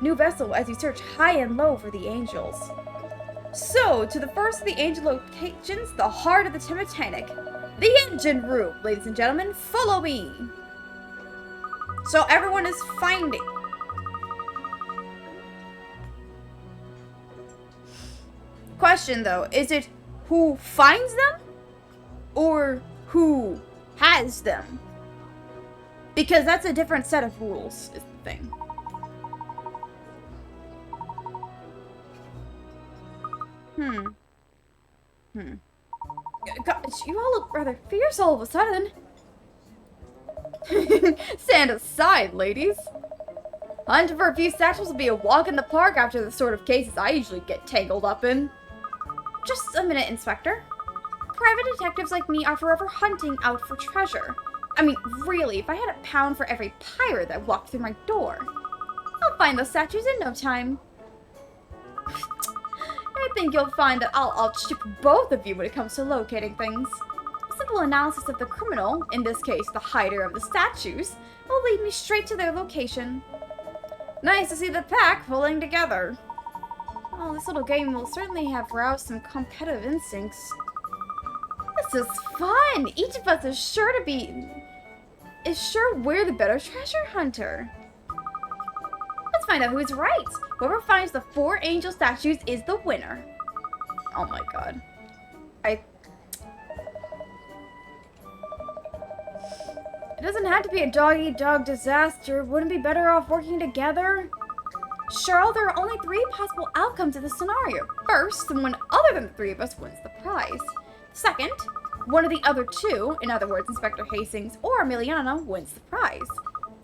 new vessel, as you search high and low for the angels. So, to the first of the angel locations, the heart of the Thametanic, the engine room. Ladies and gentlemen, follow me. So everyone is finding. Question though, is it who finds them or who has them? Because that's a different set of rules, is the thing. Gosh, you all look rather fierce all of a sudden. Stand aside, ladies. Hunting for a few statues will be a walk in the park after the sort of cases I usually get tangled up in. Just a minute, Inspector. Private detectives like me are forever hunting out for treasure. I mean, really, if I had a pound for every pirate that walked through my door, I'll find those statues in no time. I think you'll find that I'll outstrip both of you when it comes to locating things. A simple analysis of the criminal, in this case the hider of the statues, will lead me straight to their location. Nice to see the pack pulling together. Oh, this little game will certainly have roused some competitive instincts. This is fun! Each of us is sure we're the better treasure hunter. Let's find out who's right. Whoever finds the 4 angel statues is the winner. Oh my god. It doesn't have to be a dog-eat-dog disaster. Wouldn't it be better off working together? Cheryl, there are only 3 possible outcomes of this scenario. First, someone other than the 3 of us wins the prize. Second, one of the other 2, in other words, Inspector Hastings or Emiliana, wins the prize.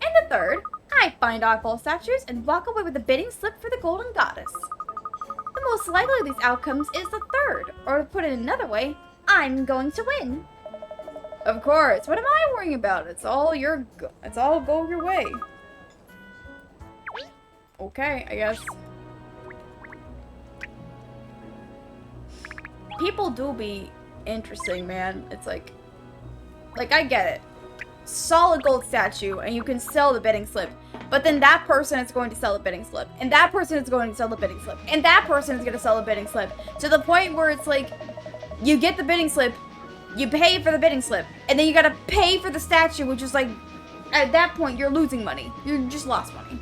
And the third, I find all statues and walk away with a bidding slip for the Golden Goddess. The most likely of these outcomes is the third, or to put it another way, I'm going to win. Of course. What am I worrying about? It's all go your way. Okay, I guess. People do be interesting, man. It's like I get it. Solid gold statue, and you can sell the bidding slip. But then that person is going to sell the bidding slip. And that person is going to sell the bidding slip. And that person is going to sell the bidding slip. To the point where it's like, you get the bidding slip, you pay for the bidding slip, and then you gotta pay for the statue, which is like, at that point, you're losing money. You just lost money.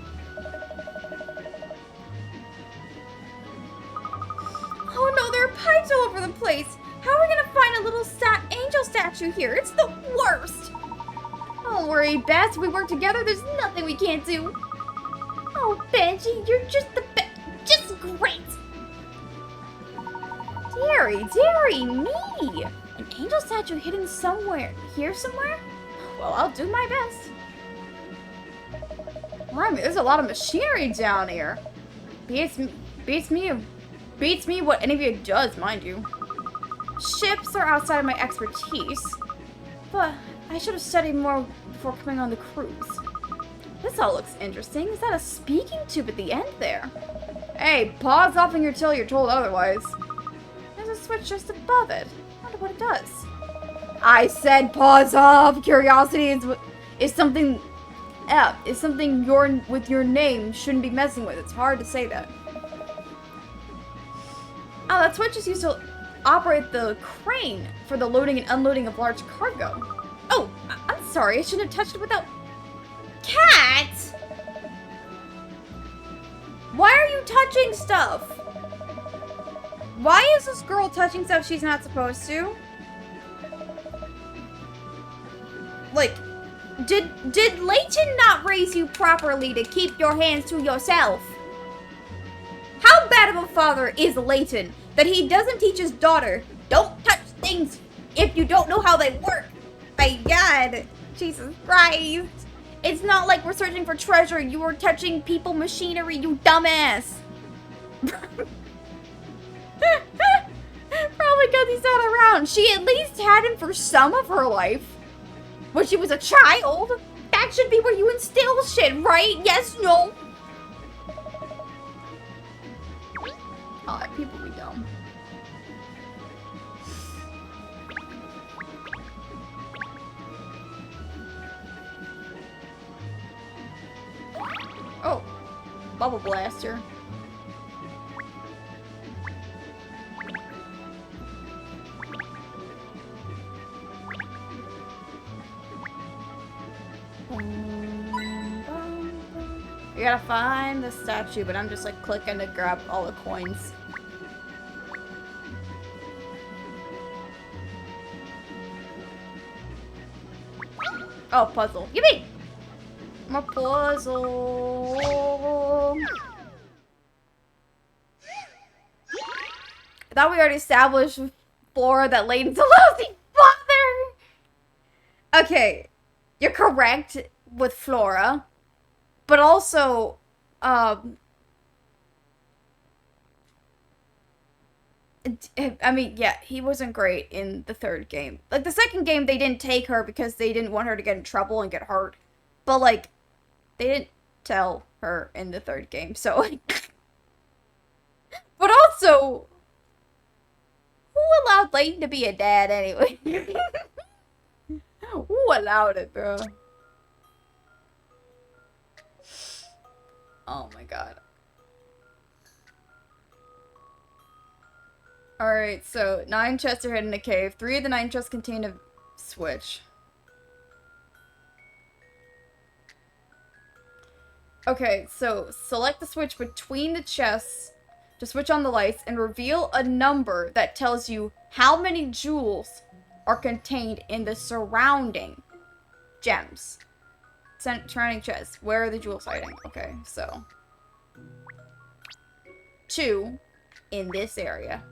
Oh no, there are pipes all over the place. How are we gonna find a little angel statue here? It's the worst. Don't worry, Bess. We work together. There's nothing we can't do. Oh, Benji, you're just the best. Just great. Dearie me. An angel statue hidden somewhere. Here somewhere? Well, I'll do my best. Right, there's a lot of machinery down here. Beats me what any of you does, mind you. Ships are outside of my expertise, but I should have studied more before coming on the cruise. This all looks interesting. Is that a speaking tube at the end there? Hey, pause off in your till you're told otherwise. There's a switch just above it. I wonder what it does. I said pause off. Curiosity is something with your name shouldn't be messing with. It's hard to say that. Oh, that switch is used to operate the crane for the loading and unloading of large cargo. Oh, I'm sorry. I shouldn't have touched it without... Cat! Why are you touching stuff? Why is this girl touching stuff she's not supposed to? Like, did Layton not raise you properly to keep your hands to yourself? How bad of a father is Layton that he doesn't teach his daughter, don't touch things if you don't know how they work? My God, Jesus Christ. It's not like we're searching for treasure. You were touching people machinery, you dumbass. Probably because he's not around. She at least had him for some of her life. When she was a child. That should be where you instill shit, right? Yes, no. Oh, people be dumb. Oh, bubble blaster. You gotta find the statue, but I'm just like clicking to grab all the coins. Oh, puzzle. Yippee! More puzzle. I thought we already established with Flora that Layton's a lousy father. Okay, you're correct with Flora, but also, I mean, yeah, he wasn't great in the third game. Like, the second game, they didn't take her because they didn't want her to get in trouble and get hurt. But, like, they didn't tell her in the third game, so, like... But also, who allowed Layton to be a dad, anyway? Who allowed it, bro? Oh my god. Alright, so 9 chests are hidden in a cave. 3 of the 9 chests contain a switch. Okay, so select the switch between the chests to switch on the lights and reveal a number that tells you how many jewels are contained in the surrounding gems. Surrounding chests. Where are the jewels hiding? Okay, so 2 in this area.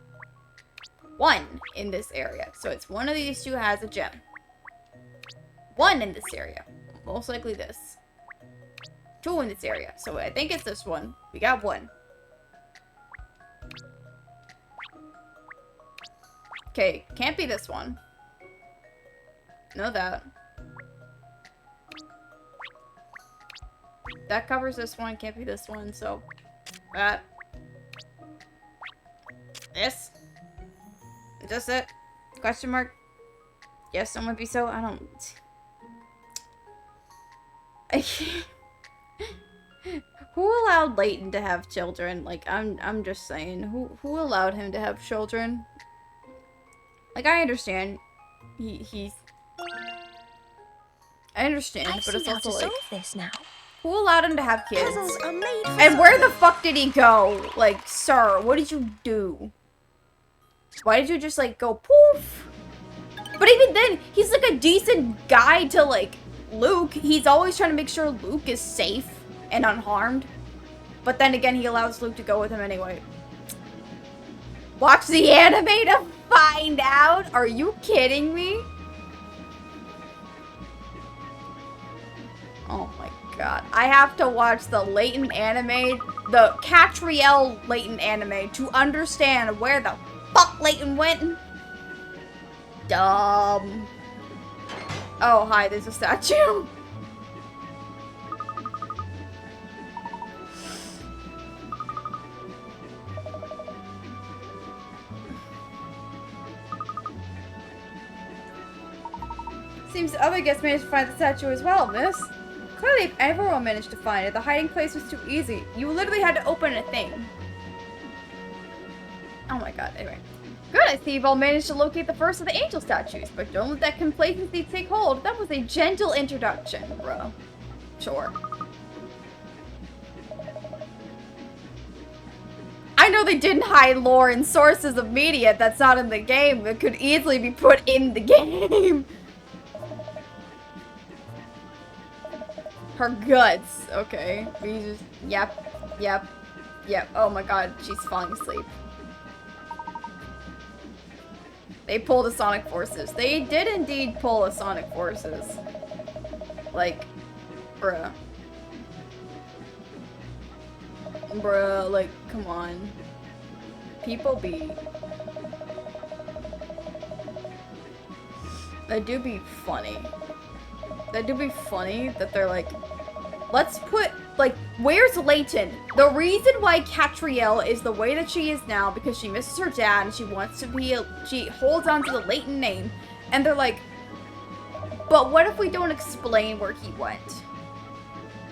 1 in this area. So it's one of these 2 has a gem. 1 in this area. Most likely this. 2 in this area. So I think it's this one. We got 1. Okay, can't be this one. Know that. That covers this one, can't be this one, so... That. This. Is this it? Question mark? Yes, someone be so. I don't. Who allowed Leighton to have children? Like, I'm just saying. Who allowed him to have children? Like, I understand. He's. I understand, but it's also like. Solve this now. Who allowed him to have kids? Puzzles are made for And where the fuck did he go? Like, sir, what did you do? Why did you just, like, go poof? But even then, he's, like, a decent guy to, like, Luke. He's always trying to make sure Luke is safe and unharmed. But then again, he allows Luke to go with him anyway. Watch the anime to find out? Are you kidding me? Oh my god. I have to watch the Leighton anime, the Katrielle Leighton anime, to understand where the fuck Leighton went. Dumb. Oh, hi, there's a statue. Seems the other guests managed to find the statue as well, miss. Clearly, if everyone managed to find it, the hiding place was too easy. You literally had to open a thing. Oh my god, anyway. Good, I see you've all managed to locate the first of the angel statues, but don't let that complacency take hold. That was a gentle introduction, bro. Sure. I know they didn't hide lore and sources of media that's not in the game that could easily be put in the game. Her guts. Okay. We just... Yep. Oh my god, she's falling asleep. They pulled a Sonic Forces. They did indeed pull a Sonic Forces. Like, bruh. Bruh, like, come on. People be... That do be funny. That do be funny that they're like, let's put, like, where's Leighton? The reason why Katrielle is the way that she is now because she misses her dad and she wants to be, she holds on to the Leighton name. And they're like, but what if we don't explain where he went?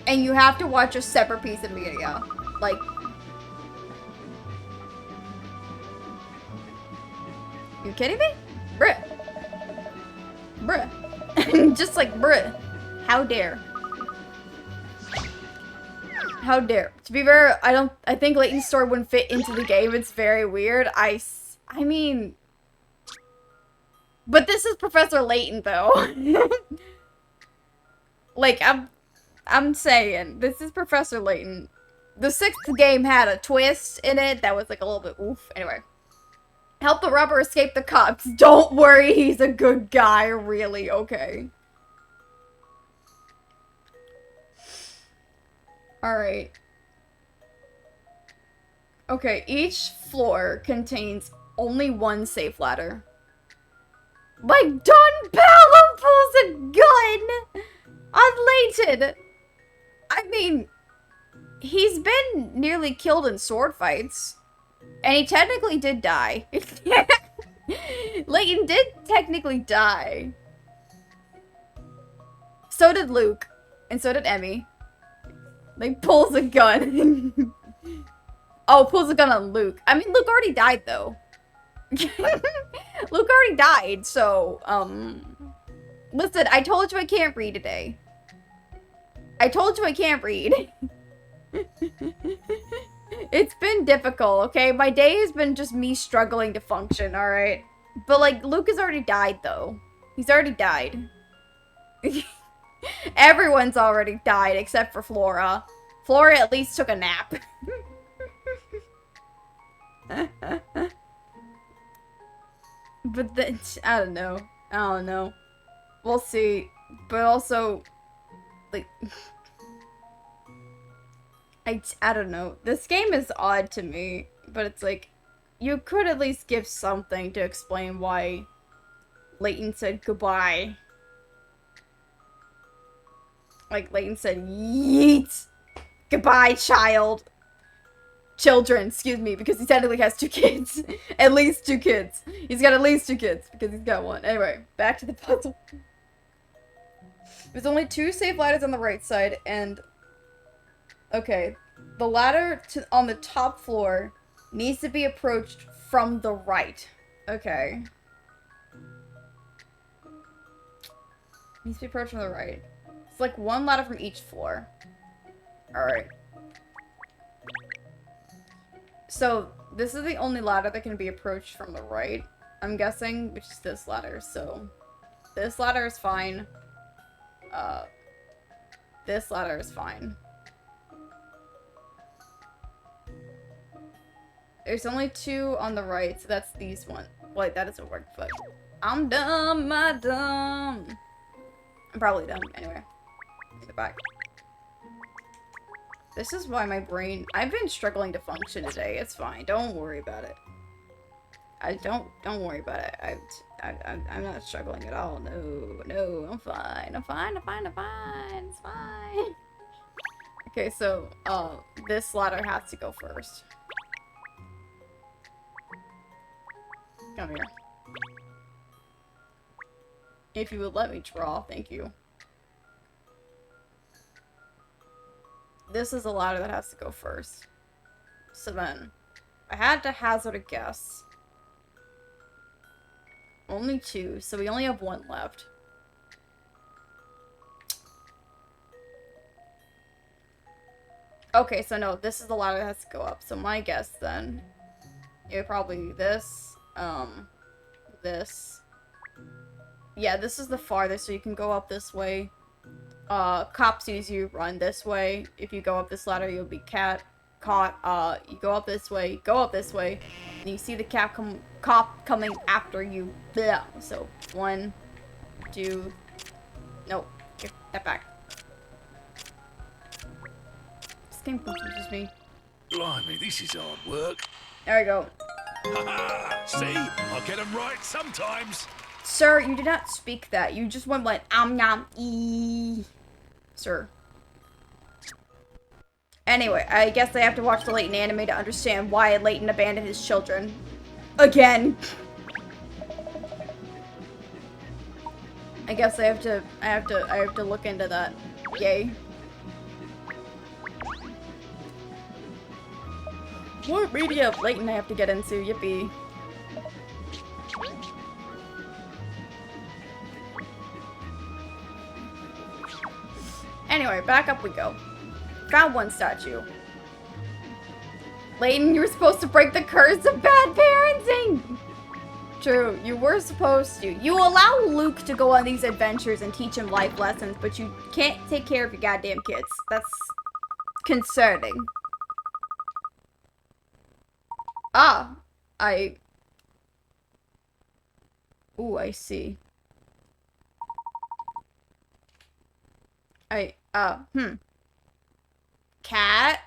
And you have to watch a separate piece of media. Like, you kidding me? Bruh. Just like, bruh. How dare. How dare. To be fair, I think Leighton's story wouldn't fit into the game. It's very weird. I mean... But this is Professor Layton, though. Like, I'm saying, this is Professor Layton. The 6th game had a twist in it that was, like, a little bit oof. Anyway. Help the rubber escape the cops. Don't worry, he's a good guy, really. Okay. Alright. Okay, each floor contains only one safe ladder. Like, Don Pelham pulls a gun on Leighton! I mean, he's been nearly killed in sword fights. And he technically did die. Leighton did technically die. So did Luke. And so did Emmy. Like, pulls a gun. Oh, pulls a gun on Luke. I mean, Luke already died, though. Luke already died, so, listen, I told you I can't read today. I told you I can't read. It's been difficult, okay? My day has been just me struggling to function, alright? But, like, Luke has already died, though. He's already died. Everyone's already died, except for Flora. Flora at least took a nap. But then, I don't know. We'll see. But also, like... I don't know. This game is odd to me, but it's like, you could at least give something to explain why Layton said goodbye. Like, Layton said, yeet! Goodbye, child! Children, excuse me, because he technically has 2 kids. At least 2 kids. He's got at least 2 kids, because he's got 1. Anyway, back to the puzzle. There's only 2 safe ladders on the right side, and... Okay. The ladder on the top floor needs to be approached from the right. Okay. Needs to be approached from the right. It's like 1 ladder from each floor. Alright. So, this is the only ladder that can be approached from the right, I'm guessing, which is this ladder, so... This ladder is fine. This ladder is fine. There's only 2 on the right, so that's these one. Wait, that doesn't work, but... I'm dumb, I'm dumb! I'm probably dumb, anyway. Get back. This is why my brain... I've been struggling to function today. It's fine. Don't worry about it. Don't worry about it. I'm not struggling at all. No, I'm fine. I'm fine. It's fine. Okay, so, this ladder has to go first. Come here. If you would let me draw, thank you. This is a ladder that has to go first. So then, I had to hazard a guess. Only 2, so we only have 1 left. Okay, so no, this is the ladder that has to go up. So my guess then, it would probably this, this. Yeah, this is the farthest, so you can go up this way. Cop sees you, run this way. If you go up this ladder, you'll be caught. You go up this way, and you see the cop coming after you. Blah. So, 1, 2, nope, get that back. This game confuses me. Blimey, this is hard work. There we go. Ha-ha! See? I get them right sometimes. Sir, you did not speak that. You just went like, nom, sir. Anyway, I guess I have to watch the Layton anime to understand why Layton abandoned his children. Again. I guess I have to look into that. Yay. More media of Layton I have to get into, yippee. Anyway, back up we go. Found 1 statue. Layton, you were supposed to break the curse of bad parenting! True, you were supposed to. You allow Luke to go on these adventures and teach him life lessons, but you can't take care of your goddamn kids. That's concerning. Ah, ooh, I see. Cat?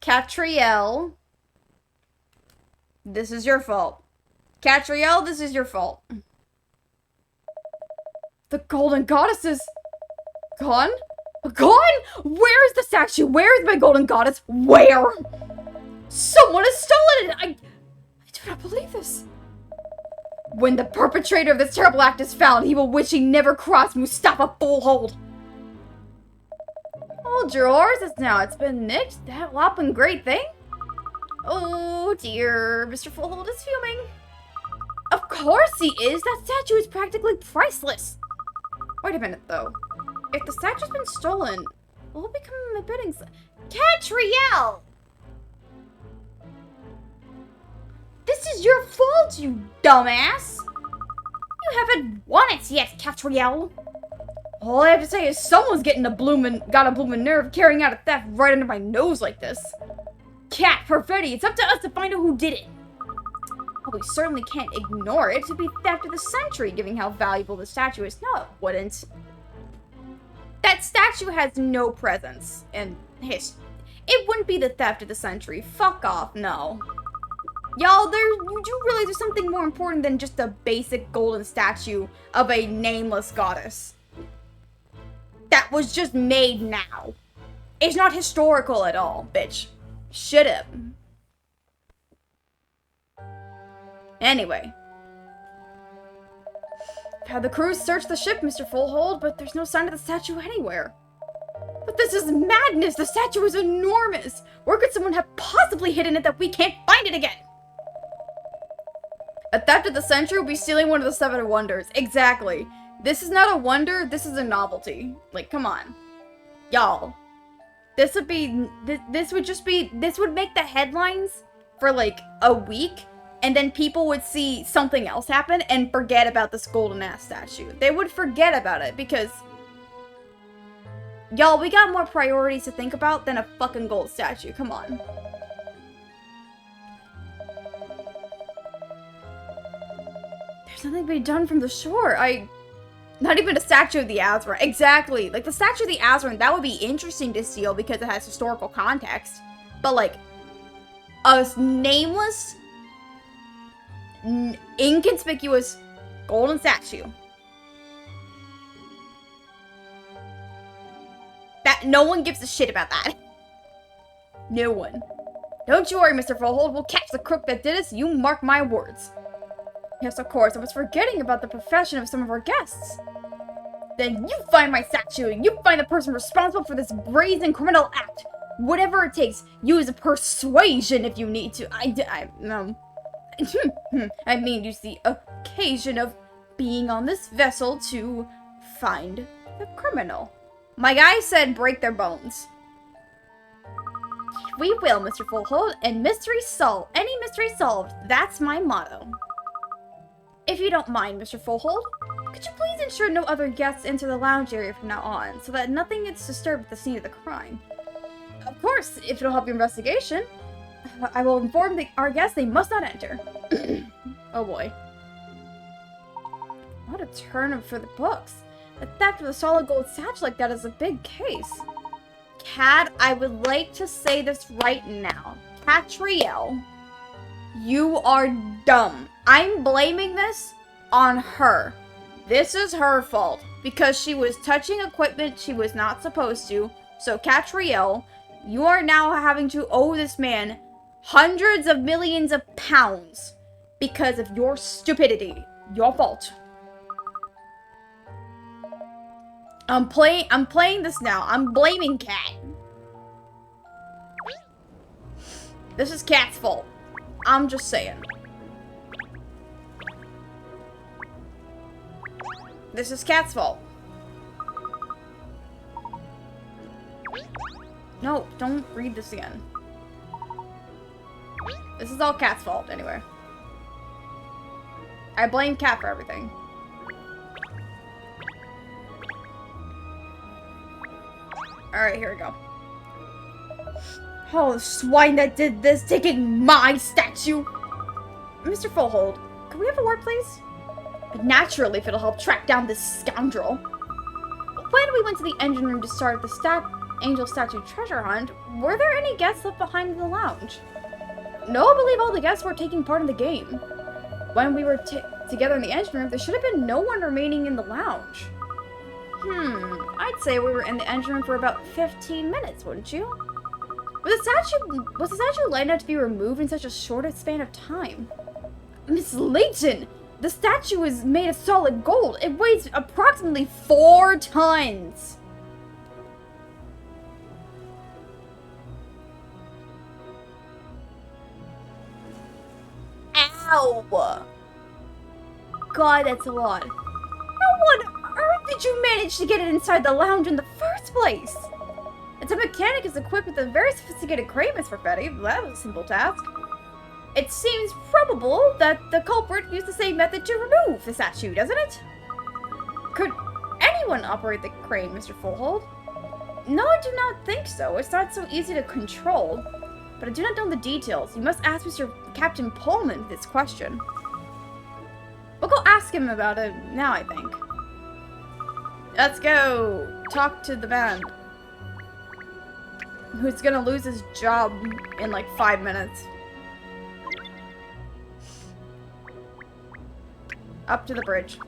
Katrielle? This is your fault. Katrielle, this is your fault. The golden goddess is gone? Gone? Where is the statue? Where is my golden goddess? Where? Someone has stolen it! I do not believe this. When the perpetrator of this terrible act is found, he will wish he never crossed Mustafa Fullhold. Hold your horses now. It's been nicked. That whopping great thing. Oh dear, Mr. Fullhold is fuming. Of course he is. That statue is practically priceless. Wait a minute, though. If the statue's been stolen, what will become of my bidding? Katrielle! This is your fault, you dumbass! You haven't won it yet, Katrielle. All I have to say is someone's got a bloomin' nerve carrying out a theft right under my nose like this. Cat, Perfetti, it's up to us to find out who did it. Well, we certainly can't ignore it. It'd be theft of the century, given how valuable the statue is. No, it wouldn't. That statue has no presence in history. It wouldn't be the theft of the century. Fuck off, no. Y'all, you do realize there's something more important than just a basic golden statue of a nameless goddess. That was just made now. It's not historical at all, bitch. Shut up. Anyway. I've had the crew search the ship, Mr. Fullhold, but there's no sign of the statue anywhere. But this is madness! The statue is enormous! Where could someone have possibly hidden it that we can't find it again? A theft of the century will be stealing one of the 7 wonders. Exactly. This is not a wonder, this is a novelty. Like, come on. Y'all. This would be, this would make the headlines for like a week, and then people would see something else happen and forget about this golden ass statue. They would forget about it because, y'all, we got more priorities to think about than a fucking gold statue. Come on. There's nothing to be done from the shore. Not even a statue of the Azran. Exactly. Like, the statue of the Azran, that would be interesting to steal because it has historical context. But, like, a nameless, inconspicuous golden statue. That no one gives a shit about that. No one. Don't you worry, Mr. Fullhold. We'll catch the crook that did this. You mark my words. Yes, of course. I was forgetting about the profession of some of our guests. Then you find my statue, and you find the person responsible for this brazen criminal act. Whatever it takes, use persuasion if you need to. I mean, use the occasion of being on this vessel to find the criminal. My guy said break their bones. We will, Mr. Fullhold, and mystery solved. Any mystery solved. That's my motto. If you don't mind, Mr. Fullhold, could you please ensure no other guests enter the lounge area from now on, so that nothing gets disturbed at the scene of the crime? Of course, if it'll help your investigation, I will inform our guests they must not enter. Oh boy. What a turn for the books. The theft of a solid gold statue like that is a big case. Cat, I would like to say this right now. Katrielle, you are dumb. I'm blaming this on her. This is her fault because she was touching equipment she was not supposed to. So Katrielle, you are now having to owe this man hundreds of millions of pounds because of your stupidity. Your fault. I'm playing this now. I'm blaming Cat. This is Cat's fault. I'm just saying. This is Cat's fault. No, don't read this again. This is all Cat's fault, anyway. I blame Cat for everything. Alright, here we go. Oh, the swine that did this, taking my statue! Mr. Fullhold, can we have a word, please? Naturally, if it'll help track down this scoundrel. When we went to the engine room to start the angel statue treasure hunt, were there any guests left behind in the lounge? No, I believe all the guests were taking part in the game. When we were together in the engine room, there should have been no one remaining in the lounge. I'd say we were in the engine room for about 15 minutes, wouldn't you? Was the statue light enough to be removed in such a short span of time? Miss Layton! The statue is made of solid gold. It weighs approximately 4 tons. Ow! God, that's a lot. How on earth did you manage to get it inside the lounge in the first place? The Thametanic is equipped with a very sophisticated crane, Miss Perfetti. That was a simple task. It seems probable that the culprit used the same method to remove the statue, doesn't it? Could anyone operate the crane, Mr. Fullhold? No, I do not think so. It's not so easy to control. But I do not know the details. You must ask Mr. Captain Pullman this question. We'll go ask him about it now, I think. Let's go. talk to the man who's gonna lose his job in like 5 minutes. Up to the bridge.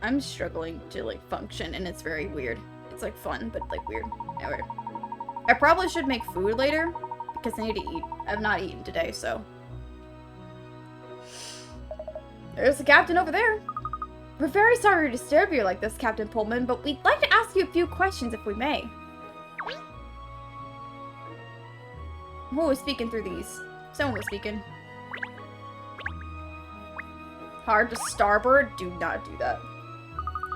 I'm struggling to like function and it's very weird. It's like fun, but like weird. Anyway. I probably should make food later because I need to eat. I've not eaten today, so. There's the captain over there. We're very sorry to disturb you like this, Captain Pullman, but we'd like to ask you a few questions if we may. Who was speaking through these? Someone was speaking. Hard to starboard? Do not do that.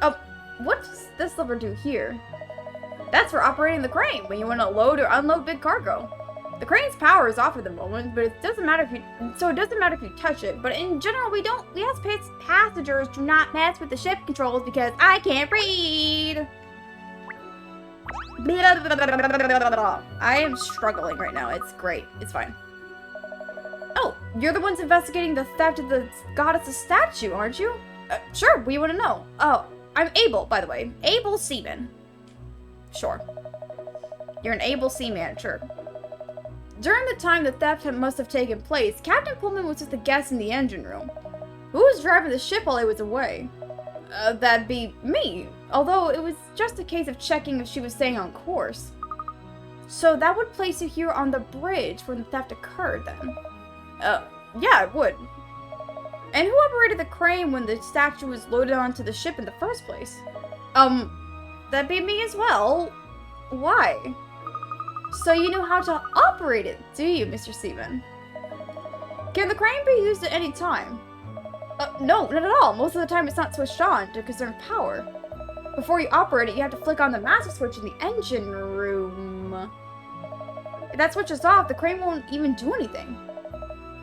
Oh, what does this lever do here? That's for operating the crane when you want to load or unload big cargo. The crane's power is off at the moment, but it doesn't matter if you touch it. But in general, we ask passengers do not mess with the ship controls because I can't read. I am struggling right now. It's great. It's fine. Oh, you're the ones investigating the theft of the goddess's statue, aren't you? Sure, what do you want to know? Oh, I'm able, by the way. Able seaman. Sure. You're an able seaman, sure. During the time the theft must have taken place, Captain Pullman was just a guest in the engine room. Who was driving the ship while he was away? That'd be me, although it was just a case of checking if she was staying on course. So that would place you here on the bridge when the theft occurred, then? Yeah, it would. And who operated the crane when the statue was loaded onto the ship in the first place? That'd be me as well. Why? So you know how to operate it, do you, Mr. Seaman? Can the crane be used at any time? No, not at all. Most of the time it's not switched on to conserve power. Before you operate it, you have to flick on the master switch in the engine room. If that switch is off, the crane won't even do anything.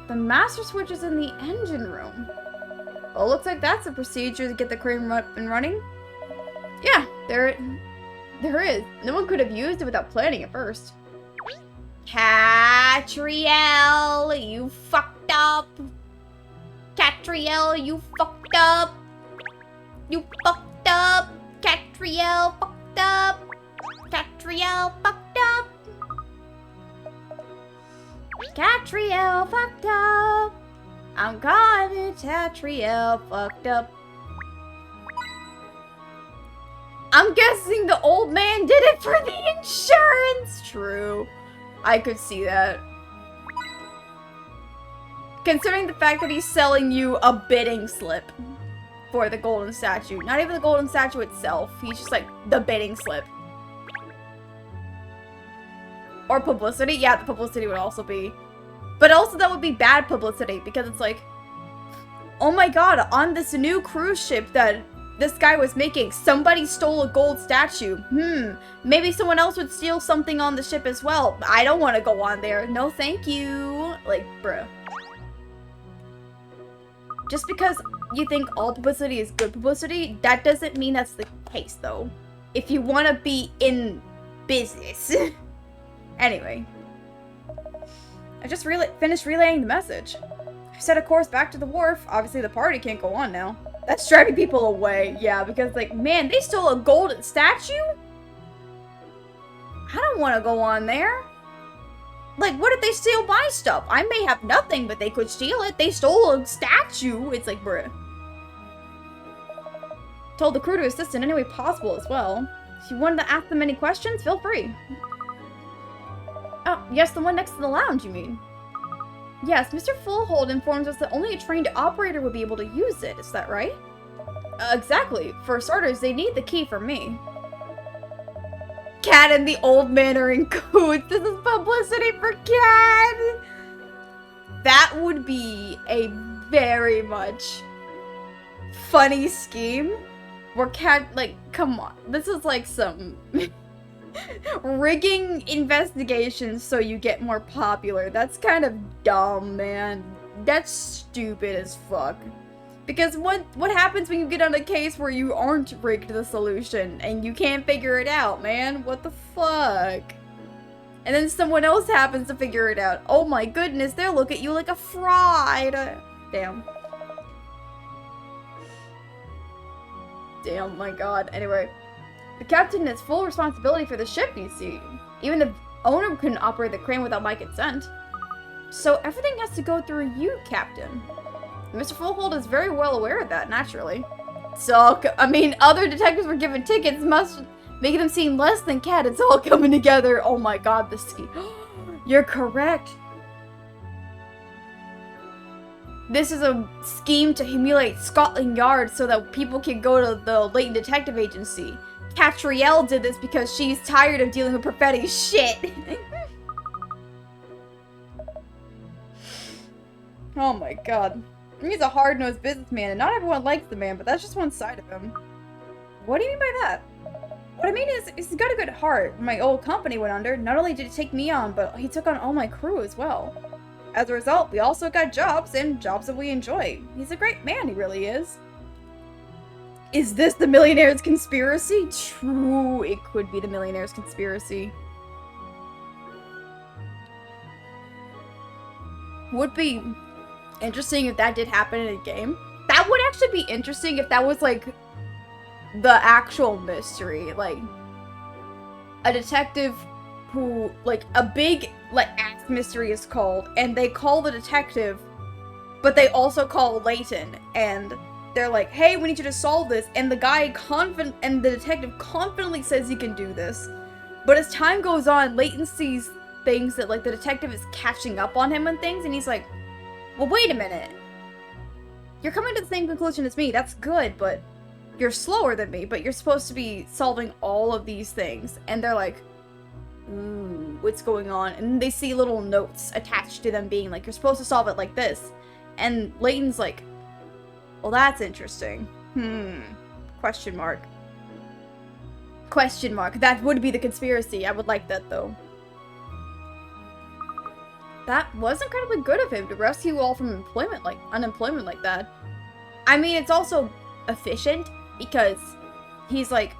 The master switch is in the engine room. Well, looks like that's a procedure to get the crane up and running. Yeah, there is. No one could have used it without planning it first. Katrielle, you fucked up. Katrielle, you fucked up. You fucked up. Katrielle fucked up. Katrielle fucked up. Katrielle fucked up. I'm calling it Katrielle fucked up. I'm guessing the old man did it for the insurance. True. I could see that. Considering the fact that he's selling you a bidding slip for the golden statue. Not even the golden statue itself. He's just like the bidding slip. Or publicity. Yeah, the publicity would also be. But also that would be bad publicity because it's like, oh my god, on this new cruise ship that this guy was making, somebody stole a gold statue. Maybe someone else would steal something on the ship as well. I don't want to go on there. No, thank you. Like, bruh. Just because you think all publicity is good publicity, that doesn't mean that's the case, though. If you want to be in business. Anyway. I just finished relaying the message. I set a course back to the wharf. Obviously, the party can't go on now. That's driving people away. Yeah, because, like, man, they stole a golden statue? I don't want to go on there. Like, what if they steal my stuff? I may have nothing, but they could steal it. They stole a statue. It's like, bruh. Told the crew to assist in any way possible as well. If you wanted to ask them any questions, feel free. Oh, yes, the one next to the lounge, you mean? Yes, Mr. Fullhold informs us that only a trained operator would be able to use it. Is that right? Exactly. For starters, they need the key from me. Cat and the old man are in cahoots. This is publicity for Cat. That would be a very much funny scheme. Where Cat, like, come on. This is like some rigging investigations so you get more popular. That's kind of dumb, man. That's stupid as fuck. Because what happens when you get on a case where you aren't rigged the solution and you can't figure it out, man? What the fuck? And then someone else happens to figure it out. Oh my goodness, they'll look at you like a fraud. Damn. Damn, my god. Anyway, the captain has full responsibility for the ship, you see. Even the owner couldn't operate the crane without my consent. So everything has to go through you, Captain. Mr. Fullhold is very well aware of that, naturally. So, I mean, other detectives were given tickets, must make them seem less than Cat. It's all coming together. Oh my god, the scheme. You're correct. This is a scheme to emulate Scotland Yard so that people can go to the latent detective agency. Katrielle did this because she's tired of dealing with prophetic shit. Oh my god. He's a hard-nosed businessman, and not everyone likes the man, but that's just one side of him. What do you mean by that? What I mean is, he's got a good heart. When my old company went under, not only did he take me on, but he took on all my crew as well. As a result, we also got jobs, and jobs that we enjoy. He's a great man, he really is. Is this the Millionaire's conspiracy? True, it could be the Millionaire's conspiracy. Would be interesting if that did happen in a game. That would actually be interesting if that was, like, the actual mystery. Like, a detective who, like, a big, like, ass mystery is called, and they call the detective, but they also call Leighton, and they're like, hey, we need you to solve this, and the detective confidently says he can do this. But as time goes on, Leighton sees things that, like, the detective is catching up on him and things, and he's like, well, wait a minute. You're coming to the same conclusion as me, that's good, but you're slower than me, but you're supposed to be solving all of these things. And they're like, ooh, what's going on? And they see little notes attached to them being like, you're supposed to solve it like this. And Leighton's like, well, that's interesting. Question mark. Question mark. That would be the conspiracy. I would like that, though. That was incredibly good of him to rescue you all from unemployment like that. I mean, it's also efficient because he's like,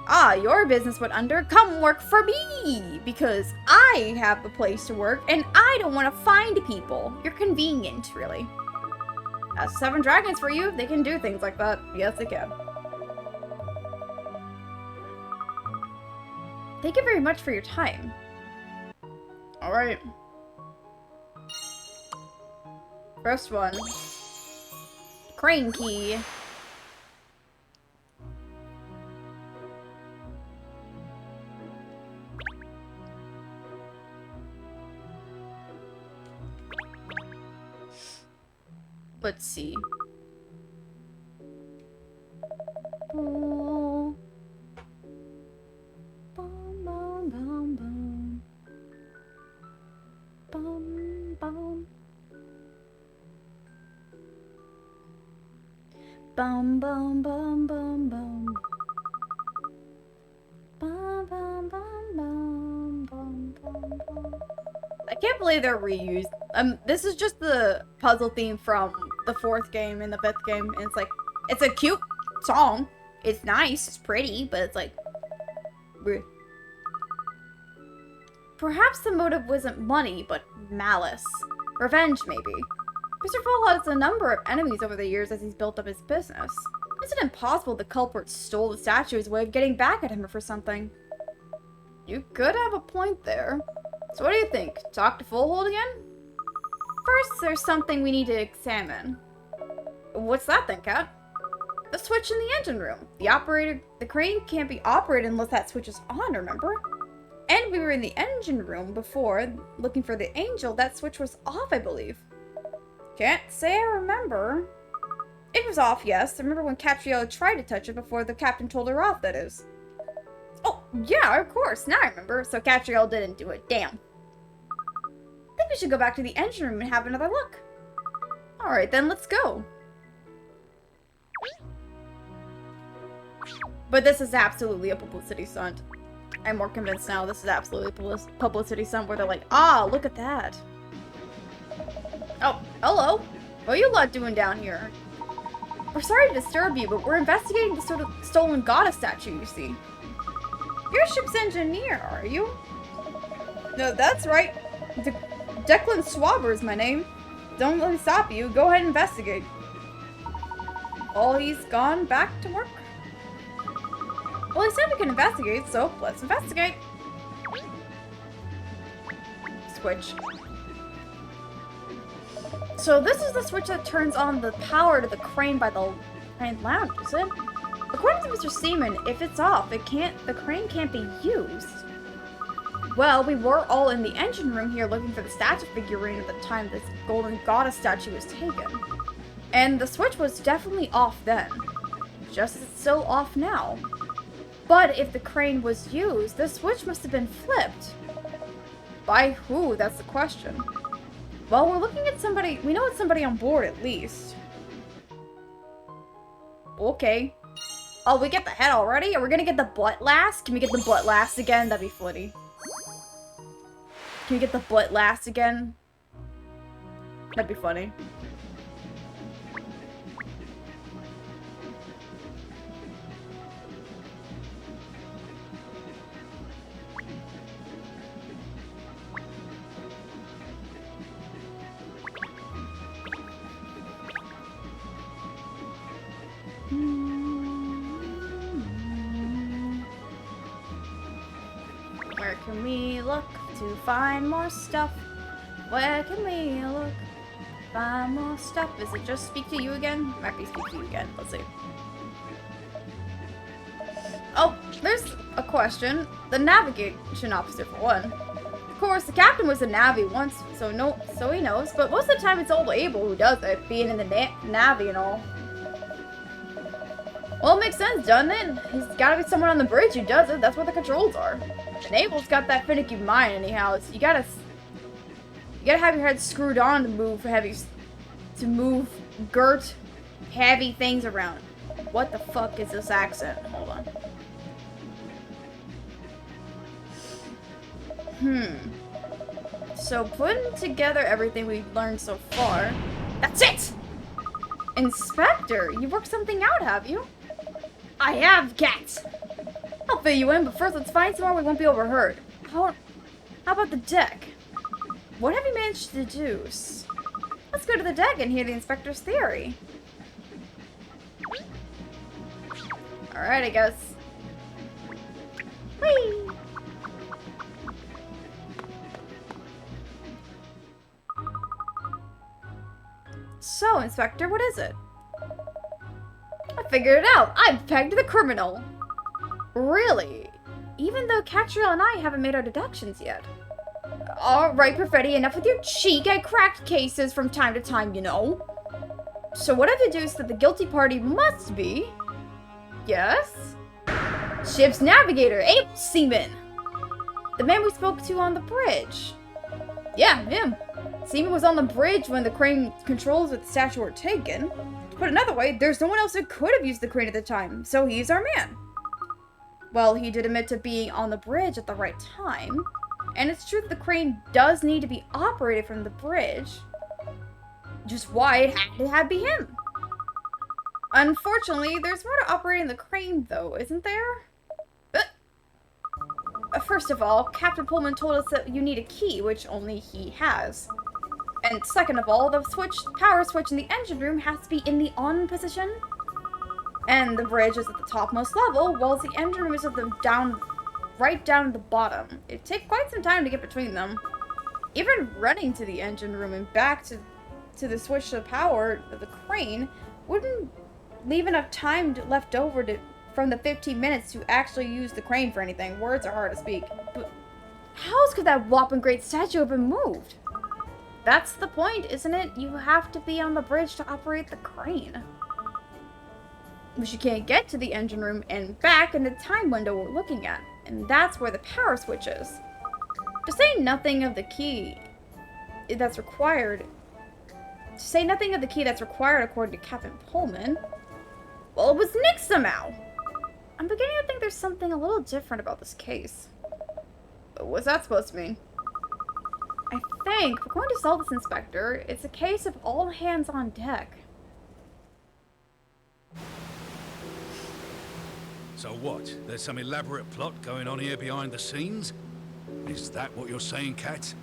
ah, your business went under, come work for me because I have the place to work and I don't want to find people. You're convenient, really. That's 7 dragons for you. They can do things like that. Yes, they can. Thank you very much for your time. Alright. First one. Crane key. Let's see. Oh. Bum, bum, bum, bum. Bum, bum. Bum, bum, bum, bum, bum. Bum, bum, bum, bum, bum, bum, bum. I can't believe they're reused. This is just the puzzle theme from the 4th game and the 5th game, and it's like, it's a cute song. It's nice, it's pretty, but it's like, bleh. Perhaps the motive wasn't money, but malice. Revenge, maybe. Mr. Full has a number of enemies over the years as he's built up his business. Is it impossible the culprit stole the statue as a way of getting back at him for something? You could have a point there. So what do you think? Talk to Fullhold again? First, there's something we need to examine. What's that then, Cat? The switch in the engine room. The crane can't be operated unless that switch is on, remember? And we were in the engine room before, looking for the angel. That switch was off, I believe. Can't say I remember. It was off, yes. I remember when Katrielle tried to touch it before the captain told her off, that is. Oh, yeah, of course. Now I remember. So Katrielle didn't do it. Damn. I think we should go back to the engine room and have another look. Alright, then let's go. But this is absolutely a publicity stunt. I'm more convinced now this is absolutely a publicity stunt where they're like, ah, look at that. Oh, hello. What are you lot doing down here? We're sorry to disturb you, but we're investigating the sort of stolen goddess statue, you see. You're a ship's engineer, are you? No, that's right. Declan Swabber is my name. Don't let me stop you. Go ahead and investigate. Oh, he's gone back to work? he said we can investigate, so let's investigate. Switch. So this is the switch that turns on the power to the crane by the crane lounge, is it? According to Mr. Seaman, if it's off, the crane can't be used. Well, we were all in the engine room here looking for the statue figurine at the time this golden goddess statue was taken. And the switch was definitely off then, just as it's still off now. But if the crane was used, the switch must have been flipped. By who? That's the question. Well, we're looking at somebody, we know it's somebody on board at least. Okay. Oh, we get the head already? Are we gonna get the butt last? Can we get the butt last again? That'd be flitty. Can we get the butt last again? That'd be funny. Where can we look to find more stuff? Where can we look? Find more stuff. Is it just speak to you again? Might be speak to you again. Let's see. Oh, there's a question. The navigation officer for one. Of course, the captain was a navvy once, so he knows. But most of the time, it's old Abel who does it, being in the navvy and all. Well, it makes sense, doesn't it? He's gotta be someone on the bridge who does it. That's where the controls are. And Abel's got that finicky mind, anyhow. It's, you gotta have your head screwed on to move girt, heavy things around. What the fuck is this accent? Hold on. So putting together everything we've learned so far. That's it! Inspector, you worked something out, have you? I have, Cat! I'll fill you in, but first let's find somewhere we won't be overheard. How about the deck? What have you managed to deduce? Let's go to the deck and hear the inspector's theory. Alright, I guess. Whee! So, Inspector, what is it? I figured it out! I've pegged the criminal! Really? Even though Katrielle and I haven't made our deductions yet. Alright, Perfetti, enough with your cheek. I cracked cases from time to time, you know. So what I've deduced that the guilty party must be... Yes? Ship's navigator, Abel Seaman. The man we spoke to on the bridge. Yeah, him. Seaman was on the bridge when the crane controls with the statue were taken. To put another way, there's no one else who could have used the crane at the time, so he's our man. Well, he did admit to being on the bridge at the right time. And it's true that the crane does need to be operated from the bridge. Just why it had to be him. Unfortunately, there's more to operating the crane, though, isn't there? First of all, Captain Pullman told us that you need a key, which only he has. And second of all, the power switch in the engine room has to be in the on position. And the bridge is at the topmost level, while the engine room is at the right down at the bottom. It'd take quite some time to get between them. Even running to the engine room and back to the switch to power of the crane wouldn't leave enough time left over from the 15 minutes to actually use the crane for anything. Words are hard to speak. But how else could that whopping great statue have been moved? That's the point, isn't it? You have to be on the bridge to operate the crane. Which you can't get to the engine room and back in the time window we're looking at. And that's where the power switch is. To say nothing of the key that's required... according to Captain Pullman... Well, it was Nick somehow! I'm beginning to think there's something a little different about this case. But what's that supposed to mean? I think we're going to solve this, Inspector. It's a case of all hands on deck. So what? There's some elaborate plot going on here behind the scenes? Is that what you're saying, Kat?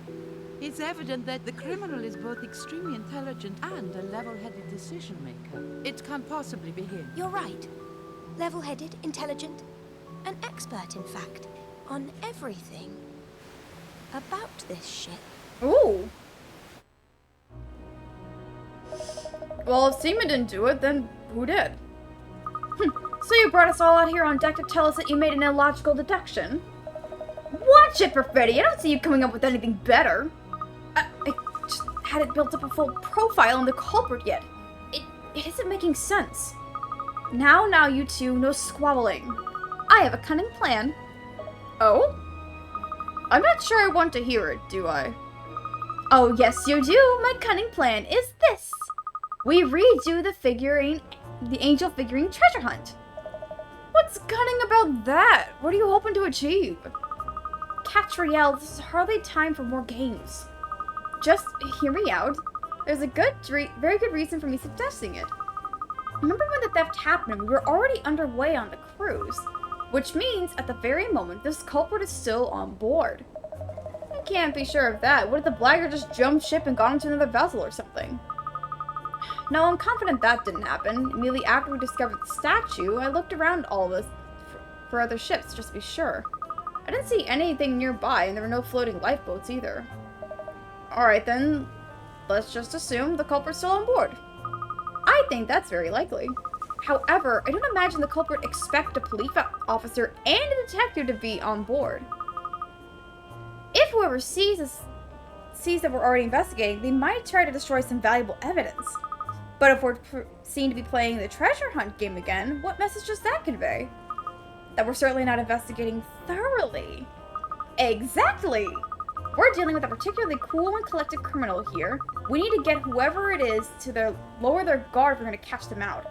It's evident that the criminal is both extremely intelligent and a level-headed decision-maker. It can't possibly be him. You're right. Level-headed, intelligent, An expert, in fact, on everything about this ship. Ooh. Well, if Seaman didn't do it, then who did? So you brought us all out here on deck to tell us that you made an illogical deduction? Watch it, Perfetti! I don't see you coming up with anything better. I just hadn't built up a full profile on the culprit yet. It isn't making sense. Now, you two, no squabbling. I have a cunning plan. Oh? I'm not sure I want to hear it, do I? Oh, yes, you do. My cunning plan is this. We redo the angel figurine treasure hunt. What's cunning about that? What are you hoping to achieve? Katrielle, this is hardly time for more games. Just hear me out. There's a very good reason for me suggesting it. Remember when the theft happened, we were already underway on the cruise. Which means, at the very moment, this culprit is still on board. I can't be sure of that. What if the blackguard just jumped ship and got into another vessel or something? No, I'm confident that didn't happen. Immediately after we discovered the statue, I looked around all of us for other ships, just to be sure. I didn't see anything nearby, and there were no floating lifeboats either. Alright then, let's just assume the culprit's still on board. I think that's very likely. However, I don't imagine the culprit expect a police officer and a detective to be on board. If whoever sees that we're already investigating, they might try to destroy some valuable evidence. But if we're seen to be playing the treasure hunt game again, what message does that convey? That we're certainly not investigating thoroughly. Exactly! We're dealing with a particularly cool and collected criminal here. We need to get whoever it is to lower their guard if we're going to catch them out.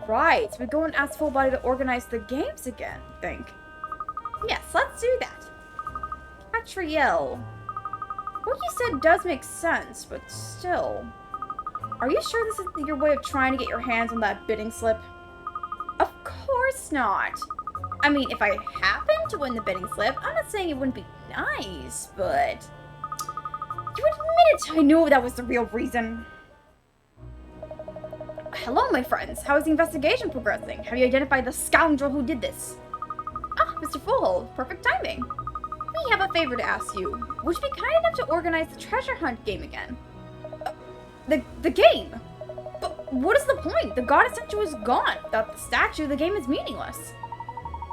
Right, we go and ask Full Body to organize the games again, I think. Yes, let's do that. Katrielle. What you said does make sense, but still. Are you sure this is your way of trying to get your hands on that bidding slip? Of course not. I mean, if I happen to win the bidding slip, I'm not saying it wouldn't be nice, but... You admit it! I knew that was the real reason. Hello, my friends. How is the investigation progressing? Have you identified the scoundrel who did this? Ah, Mr. Fullhold. Perfect timing. We have a favor to ask you. Would you be kind enough to organize the treasure hunt game again? The game? But what is the point? The goddess statue is gone. Without the statue, the game is meaningless.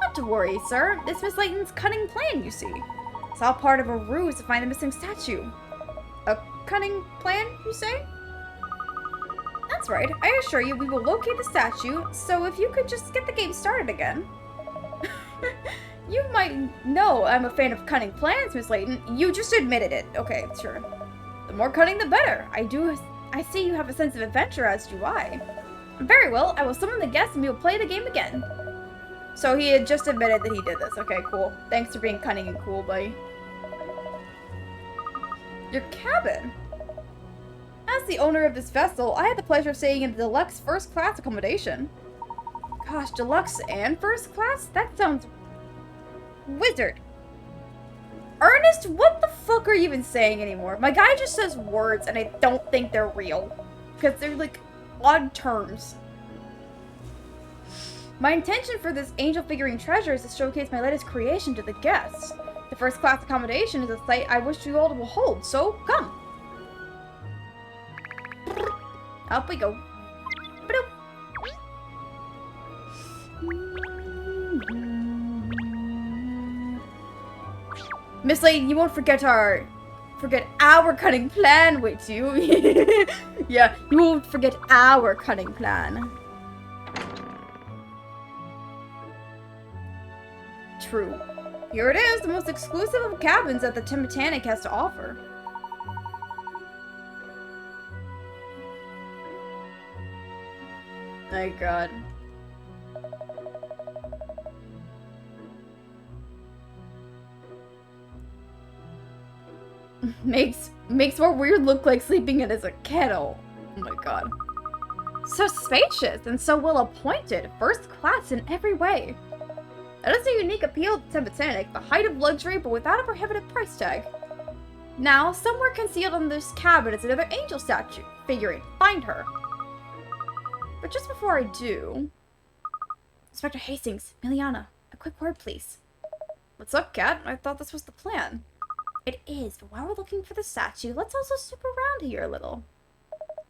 Not to worry, sir. This Miss Layton's cunning plan, you see. It's all part of a ruse to find the missing statue. A cunning plan, you say? That's right. I assure you we will locate the statue, so if you could just get the game started again. You might know I'm a fan of cunning plans, Miss Layton. You just admitted it. Okay, sure. The more cunning, the better. I see you have a sense of adventure, as do I. Very well, I will summon the guests and we will play the game again. So he had just admitted that he did this. Okay, cool. Thanks for being cunning and cool, buddy. Your cabin? As the owner of this vessel, I had the pleasure of staying in the deluxe first-class accommodation. Gosh, deluxe and first class? That sounds... wizard. Ernest, what the fuck are you even saying anymore? My guy just says words and I don't think they're real. Because they're like odd terms. My intention for this angel figurine treasure is to showcase my latest creation to the guests. The first class accommodation is a sight I wish you all to behold, so come. Up we go. Ba-doop. Miss Layton, you won't forget our cunning plan, wait you? Yeah, you won't forget our cunning plan. True. Here it is, the most exclusive of cabins that the Thametanic has to offer. My god. Makes more weird look like sleeping in as a kettle. Oh my god. So spacious and so well appointed, first class in every way. That is a unique appeal to Thametanic, the height of luxury but without a prohibitive price tag. Now, somewhere concealed in this cabin is another angel statue figurine. Find her. But just before I do... Inspector Hastings, Miliana, a quick word, please. What's up, Cat? I thought this was the plan. It is, but while we're looking for the statue, let's also snoop around here a little.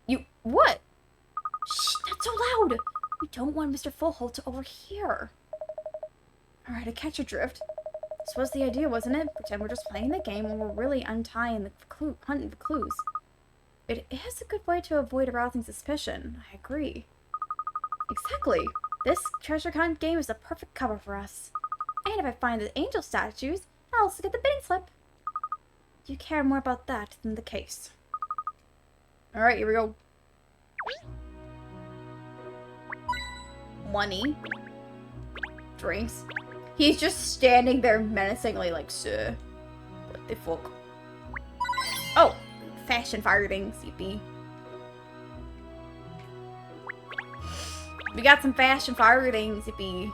You... what? Shh, not so loud! We don't want Mr. Fullholt to overhear. Alright, I catch your drift. This was the idea, wasn't it? Pretend we're just playing the game when we're really hunting the clues. It is a good way to avoid arousing suspicion. I agree. Exactly. This treasure hunt game is the perfect cover for us. And if I find the angel statues, I'll also get the bidding slip. You care more about that than the case. Alright, here we go. Money. Drinks. He's just standing there menacingly like, sir, what the fuck? Oh, fashion fire things, yippee. We got some fashion fire things, yippee.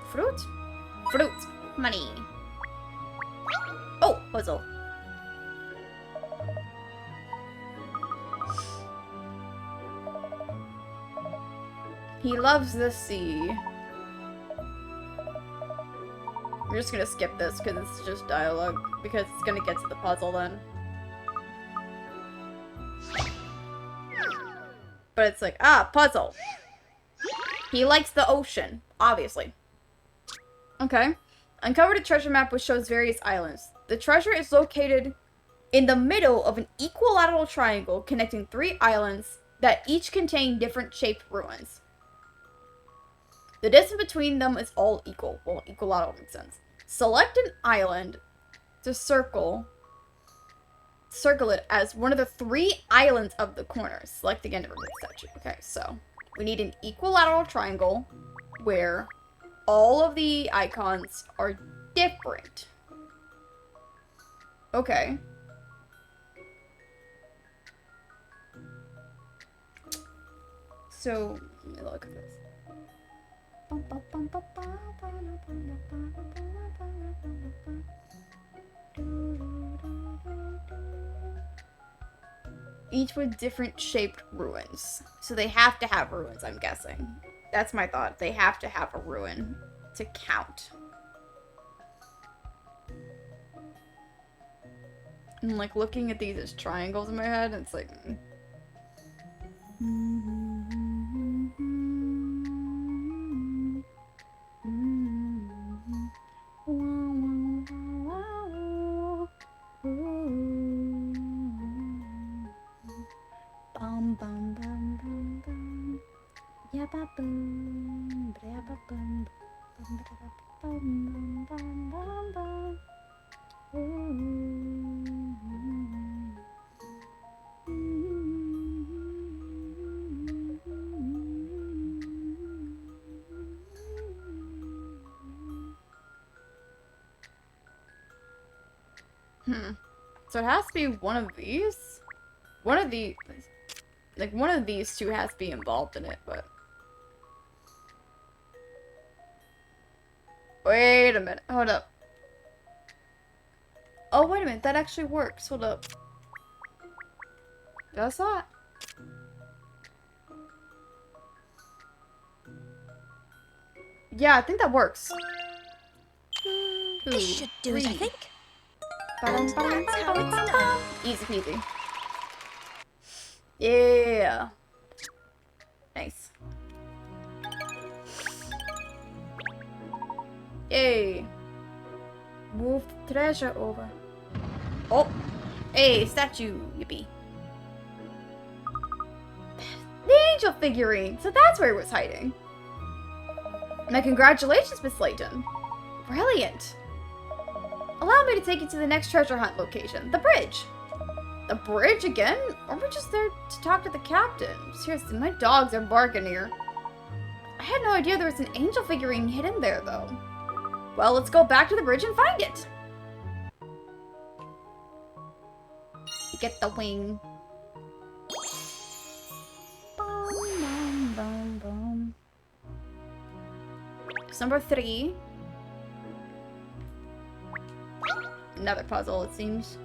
Fruit? Fruit. Money. Oh, puzzle. He loves the sea. We're just gonna skip this because it's just dialogue. Because it's gonna get to the puzzle then. But it's like, ah, puzzle. He likes the ocean, obviously. Okay. Uncovered a treasure map which shows various islands. The treasure is located in the middle of an equilateral triangle connecting 3 islands that each contain different shaped ruins. The distance between them is all equal. Well, equilateral makes sense. Select an island to circle it as one of the 3 islands of the corners. Select again to remove the statue. Okay, so we need an equilateral triangle where all of the icons are different. Okay. So, let me look at this. Each with different shaped ruins. So they have to have ruins, I'm guessing. That's my thought. They have to have a ruin to count. And like looking at these as triangles in my head, it's like... So it has to be one of these? One of the... like, one of these two has to be involved in it, but... Wait a minute. Hold up. Oh, wait a minute. That actually works. Hold up. Does that? Yeah, I think that works. This should do it, I think. And that's how it's done. Easy peasy. Yeah. Nice. Yay. Move the treasure over. Oh. Hey, statue. Yippee. The angel figurine. So that's where it was hiding. My congratulations, Miss Layton. Brilliant. Allow me to take you to the next treasure hunt location. The bridge. The bridge again? Or we're just there to talk to the captain? Seriously, my dogs are barking here. I had no idea there was an angel figurine hidden there, though. Well, let's go back to the bridge and find it. Get the wing. Boom, boom, boom, boom. It's number 3. Another puzzle, it seems.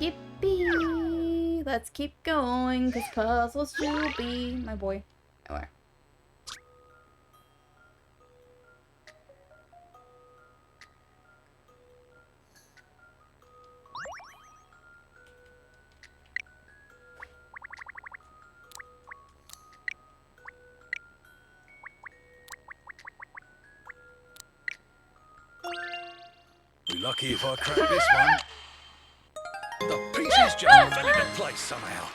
Yippee! boy. Let's keep going, cause puzzles will be my boy. Anyway. Be lucky if I crack this one. The pieces just fell into place somehow.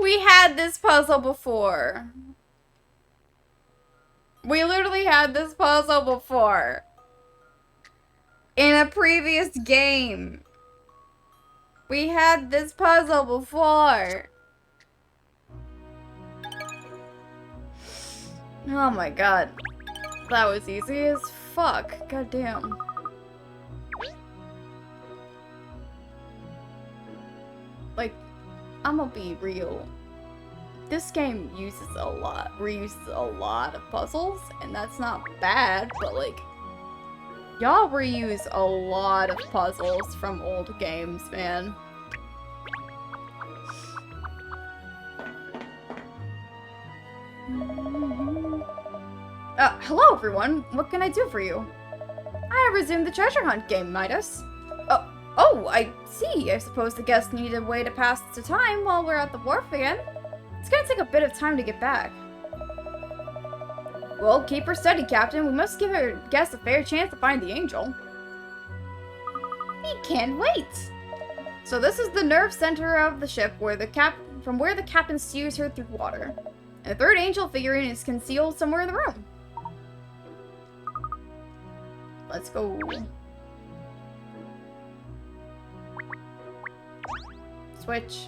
We had this puzzle before. We literally had this puzzle before. In a previous game. We had this puzzle before. Oh my god. That was easy as fuck. God damn. Like, I'm gonna be real. This game reuses a lot of puzzles, and that's not bad, but like, y'all reuse a lot of puzzles from old games, man. Hello everyone, what can I do for you? I resumed the treasure hunt game, Midas. Oh, I see. I suppose the guests need a way to pass the time while we're at the wharf again. It's gonna take a bit of time to get back. Well, keep her steady, Captain. We must give our guests a fair chance to find the angel. We can't wait. So this is the nerve center of the ship from where the captain steers her through water. And the third angel figurine is concealed somewhere in the room. Let's go. Switch.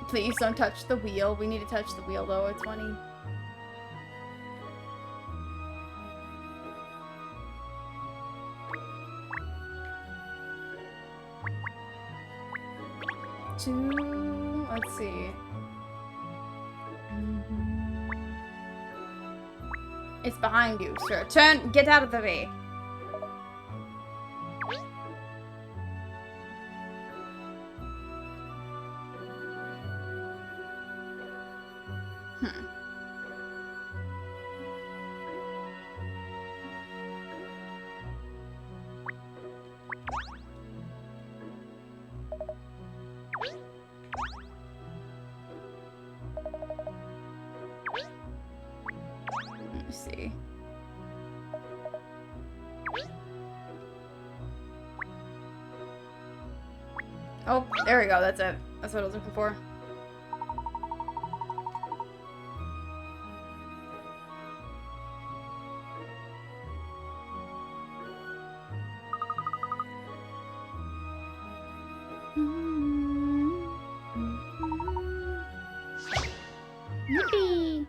Please don't touch the wheel. We need to touch the wheel though, it's funny. Let's see. It's behind you, sir. Get out of the way. See. Oh, there we go. That's it. That's what I was looking for. Yippee!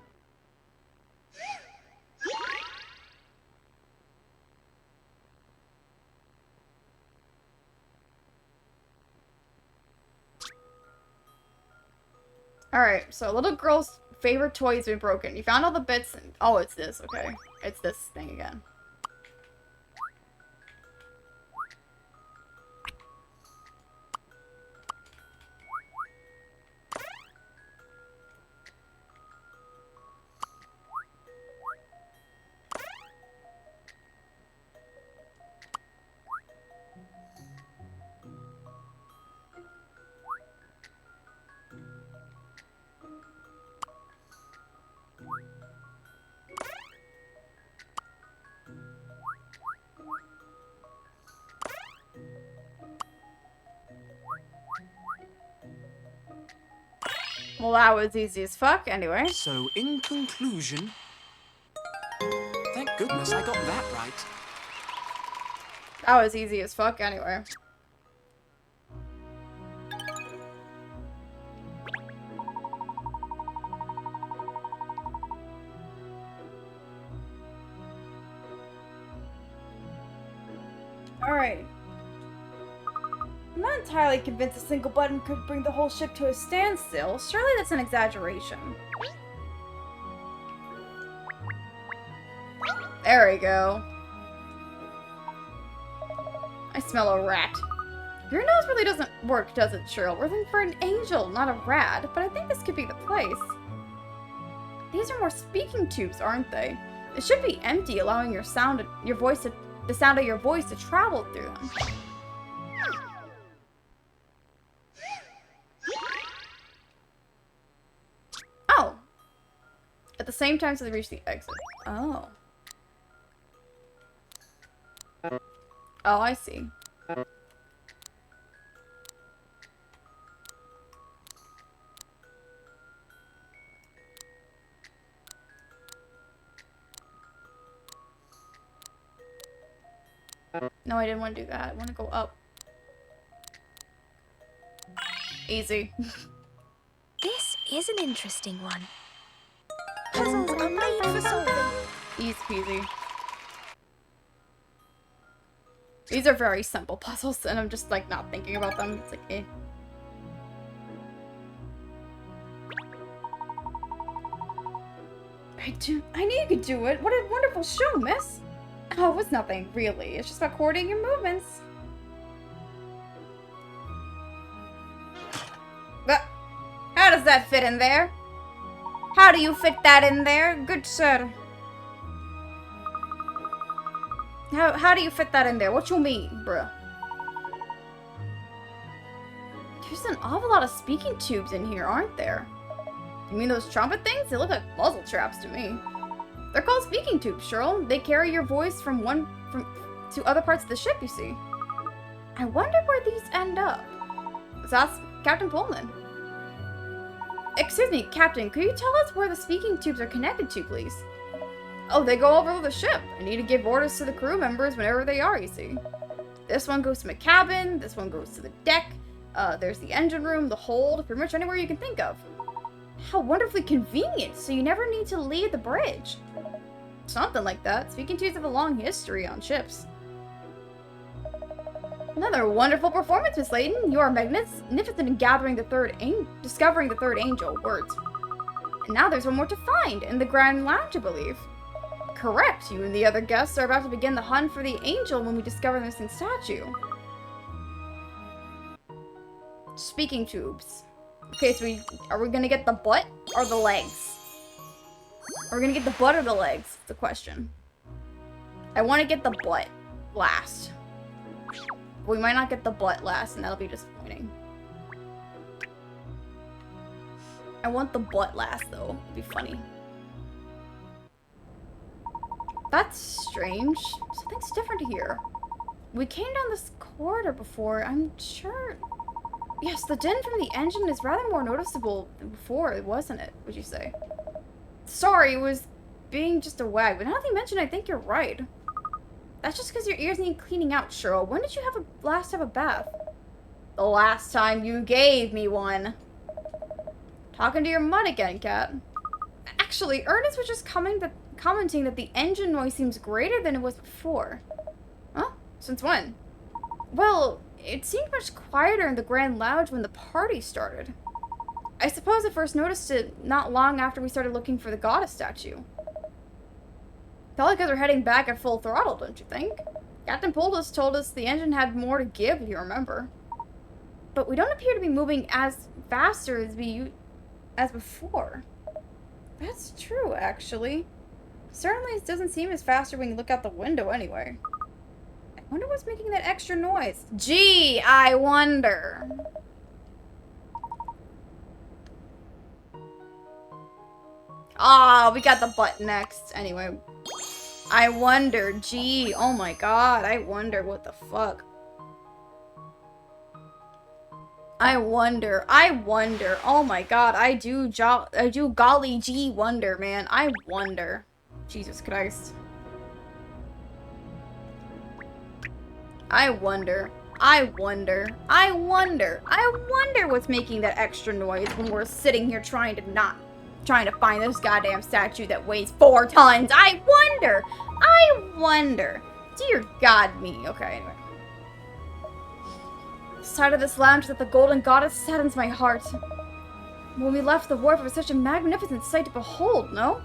Alright, so little girl's favorite toy's been broken. You found all the bits and... Oh, it's this, okay. It's this thing again. Well, that was easy as fuck, anyway. So, in conclusion... Thank goodness I got that right. That was easy as fuck, anyway. Alright. I'm not entirely convinced a single button could bring the whole ship to a standstill. Surely that's an exaggeration. There we go. I smell a rat. Your nose really doesn't work, does it, Cheryl? We're looking for an angel, not a rat. But I think this could be the place. These are more speaking tubes, aren't they? It should be empty, allowing the sound of your voice to travel through them. Oh. At the same time, so they reach the exit. Oh. Oh, I see. No, I didn't want to do that. I want to go up. Easy. This is an interesting one. Puzzles are made for solving. Easy peasy. These are very simple puzzles, and I'm just, like, not thinking about them. It's like, eh. I knew you could do it. What a wonderful show, miss. Oh, it was nothing, really. It's just about coordinating your movements. But how does that fit in there? How do you fit that in there, good sir? How do you fit that in there? What you mean, bruh? There's an awful lot of speaking tubes in here, aren't there? You mean those trumpet things? They look like muzzle traps to me. They're called speaking tubes, Cheryl. They carry your voice from to other parts of the ship, you see. I wonder where these end up. Let's ask Captain Pullman. Excuse me, Captain, could you tell us where the speaking tubes are connected to, please? Oh, they go all over the ship. I need to give orders to the crew members whenever they are, you see. This one goes to my cabin, this one goes to the deck, there's the engine room, the hold, pretty much anywhere you can think of. How wonderfully convenient, so you never need to leave the bridge. Something like that. Speaking tubes have a long history on ships. Another wonderful performance, Miss Layton. You are magnificent in discovering the third angel. Words. And now there's one more to find, in the Grand Lounge, I believe. Correct. You and the other guests are about to begin the hunt for the angel when we discover the missing statue. Speaking tubes. Okay, so are we gonna get the butt or the legs? Are we gonna get the butt or the legs? That's the question. I want to get the butt last. We might not get the butt last, and that'll be disappointing. I want the butt last, though. It'd be funny. That's strange. Something's different here. We came down this corridor before, I'm sure. Yes, the din from the engine is rather more noticeable than before, wasn't it? Would you say? Sorry, it was being just a wag, but now that you mention it, I think you're right. That's just because your ears need cleaning out, Cheryl. When did you last have a bath? The last time you gave me one. Talking to your mud again, Cat. Actually, Ernest was just commenting that the engine noise seems greater than it was before. Huh? Since when? Well, it seemed much quieter in the Grand Lounge when the party started. I suppose I first noticed it not long after we started looking for the goddess statue. Felt like us were heading back at full throttle, don't you think? Captain Poldus told us the engine had more to give, if you remember. But we don't appear to be moving as faster as before. That's true, actually. Certainly it doesn't seem as faster when you look out the window anyway. I wonder what's making that extra noise. Gee, I wonder. Ah, we got the butt next. Anyway. I wonder. Gee, oh my god. I wonder what the fuck. I wonder. Oh my god. I do golly gee wonder, man. I wonder. Jesus Christ. I wonder what's making that extra noise when we're sitting here trying to find this goddamn statue that weighs 4 tons. I wonder. Dear God me. Okay, anyway. The sight of this lounge that the golden goddess saddens my heart. When we left the wharf, it was such a magnificent sight to behold, no?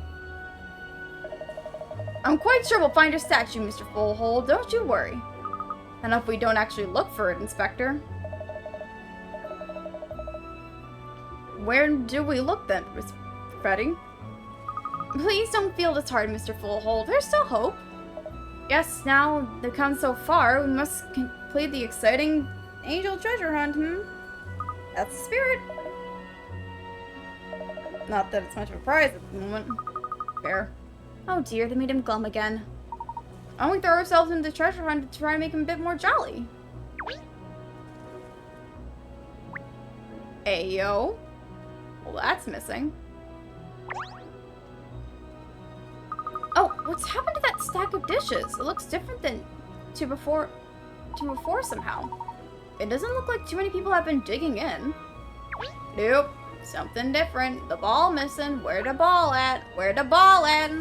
I'm quite sure we'll find your statue, Mr. Fullhole. Don't you worry. Enough we don't actually look for it, Inspector. Where do we look then, Miss Freddy? Please don't feel disheartened, Mr. Fullhole. There's still hope. Yes, now they've come so far, we must complete the exciting angel treasure hunt, That's the spirit. Not that it's much of a prize at the moment. Fair. Oh dear, they made him glum again. Why don't we throw ourselves into the treasure hunt to try and make him a bit more jolly? Ayo. Well, that's missing. Oh, what's happened to that stack of dishes? It looks different than to before somehow. It doesn't look like too many people have been digging in. Nope. Something different. The ball missing. Where the ball at? Where the ball at?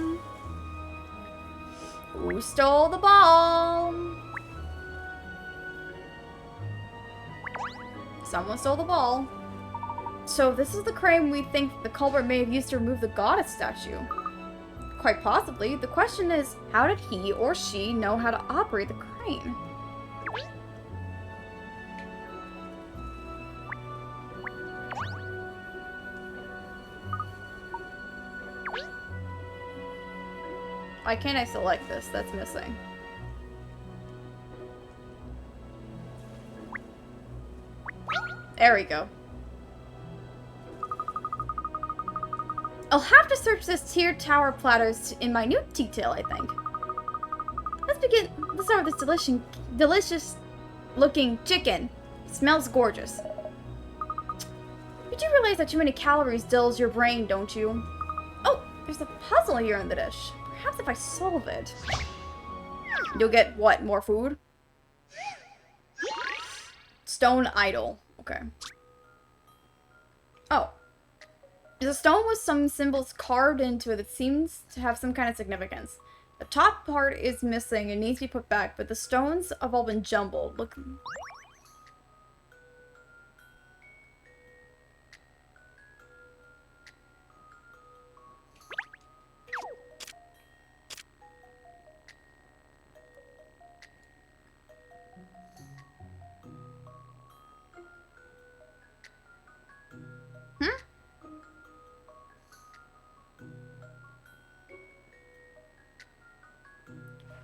Who stole the ball? Someone stole the ball. So this is the crane we think the culprit may have used to remove the goddess statue. Quite possibly. The question is, how did he or she know how to operate the crane? Why can't I select this? That's missing. There we go. I'll have to search this tiered tower platters in minute detail, I think. Let's start with this delicious looking chicken. It smells gorgeous. You do realize that too many calories dulls your brain, don't you? Oh, there's a puzzle here in the dish. Perhaps if I solve it, you'll get what? More food? Stone idol. Okay. Oh. There's a stone with some symbols carved into it that seems to have some kind of significance. The top part is missing and needs to be put back, but the stones have all been jumbled. Look.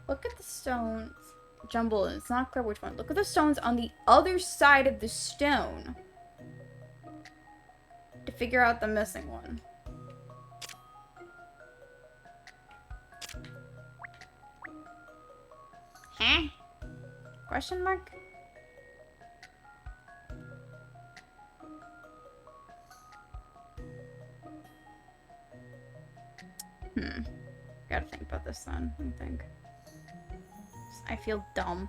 Look at the stones. Jumbled. It's not clear which one. Look at the stones on the other side of the stone. To figure out the missing one. Huh? Question mark? Gotta think about this then, I think. I feel dumb.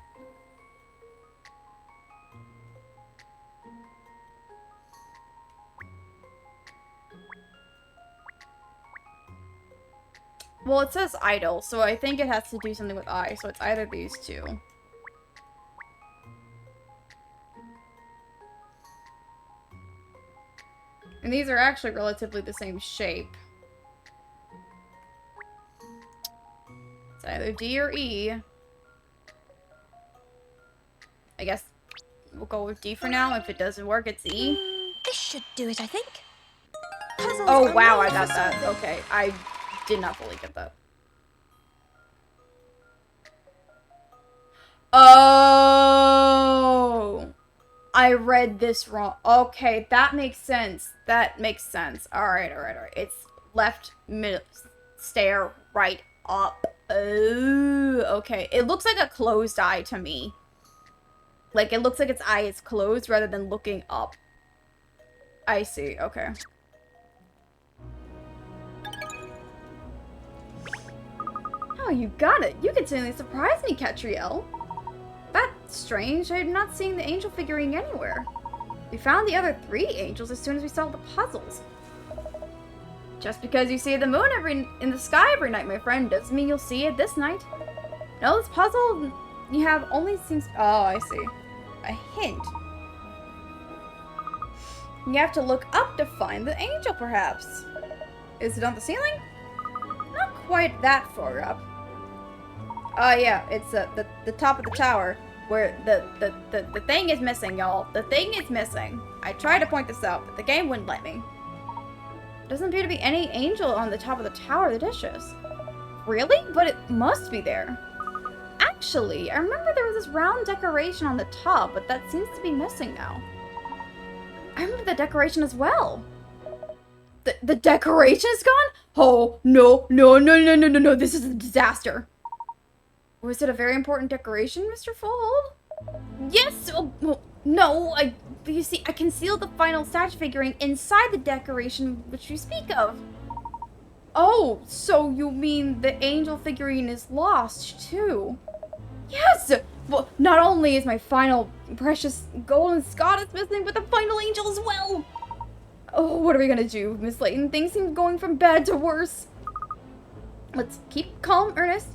Well, it says idol, so I think it has to do something with I, so it's either these two. And these are actually relatively the same shape. It's either D or E. I guess we'll go with D for now. If it doesn't work, it's E. This should do it, I think. Puzzles Oh, wow, are I got for that. solving. Okay, I did not fully get that. Oh! I read this wrong. Okay, that makes sense. That makes sense. Alright, alright, alright. It's left, middle, stare, right, up. Oh, okay. It looks like a closed eye to me. Like, it looks like its eye is closed rather than looking up. I see, okay. Oh, you got it. You continually surprise me, Katrielle. That's strange. I'm not seeing the angel figurine anywhere. We found the other 3 angels as soon as we solved the puzzles. Just because you see the moon in the sky every night, my friend, doesn't mean you'll see it this night. No, this puzzle you have only seems... Oh, I see. A hint. You have to look up to find the angel, perhaps. Is it on the ceiling? Not quite that far up. Yeah, it's the top of the tower where the thing is missing, y'all. The thing is missing. I tried to point this out, but the game wouldn't let me. Doesn't appear to be any angel on the top of the tower of the dishes. Really? But it must be there. Actually, I remember there was this round decoration on the top, but that seems to be missing now. I remember the decoration as well. The decoration is gone? Oh, no, this is a disaster. Was it a very important decoration, Mr. Fullhold? Yes! Oh, no, you see, I concealed the final statue figurine inside the decoration which you speak of. Oh, so you mean the angel figurine is lost, too? Yes! Well, not only is my final precious golden goddess missing, but the final angel as well! Oh, what are we gonna do, Miss Layton? Things seem going from bad to worse. Let's keep calm, Ernest.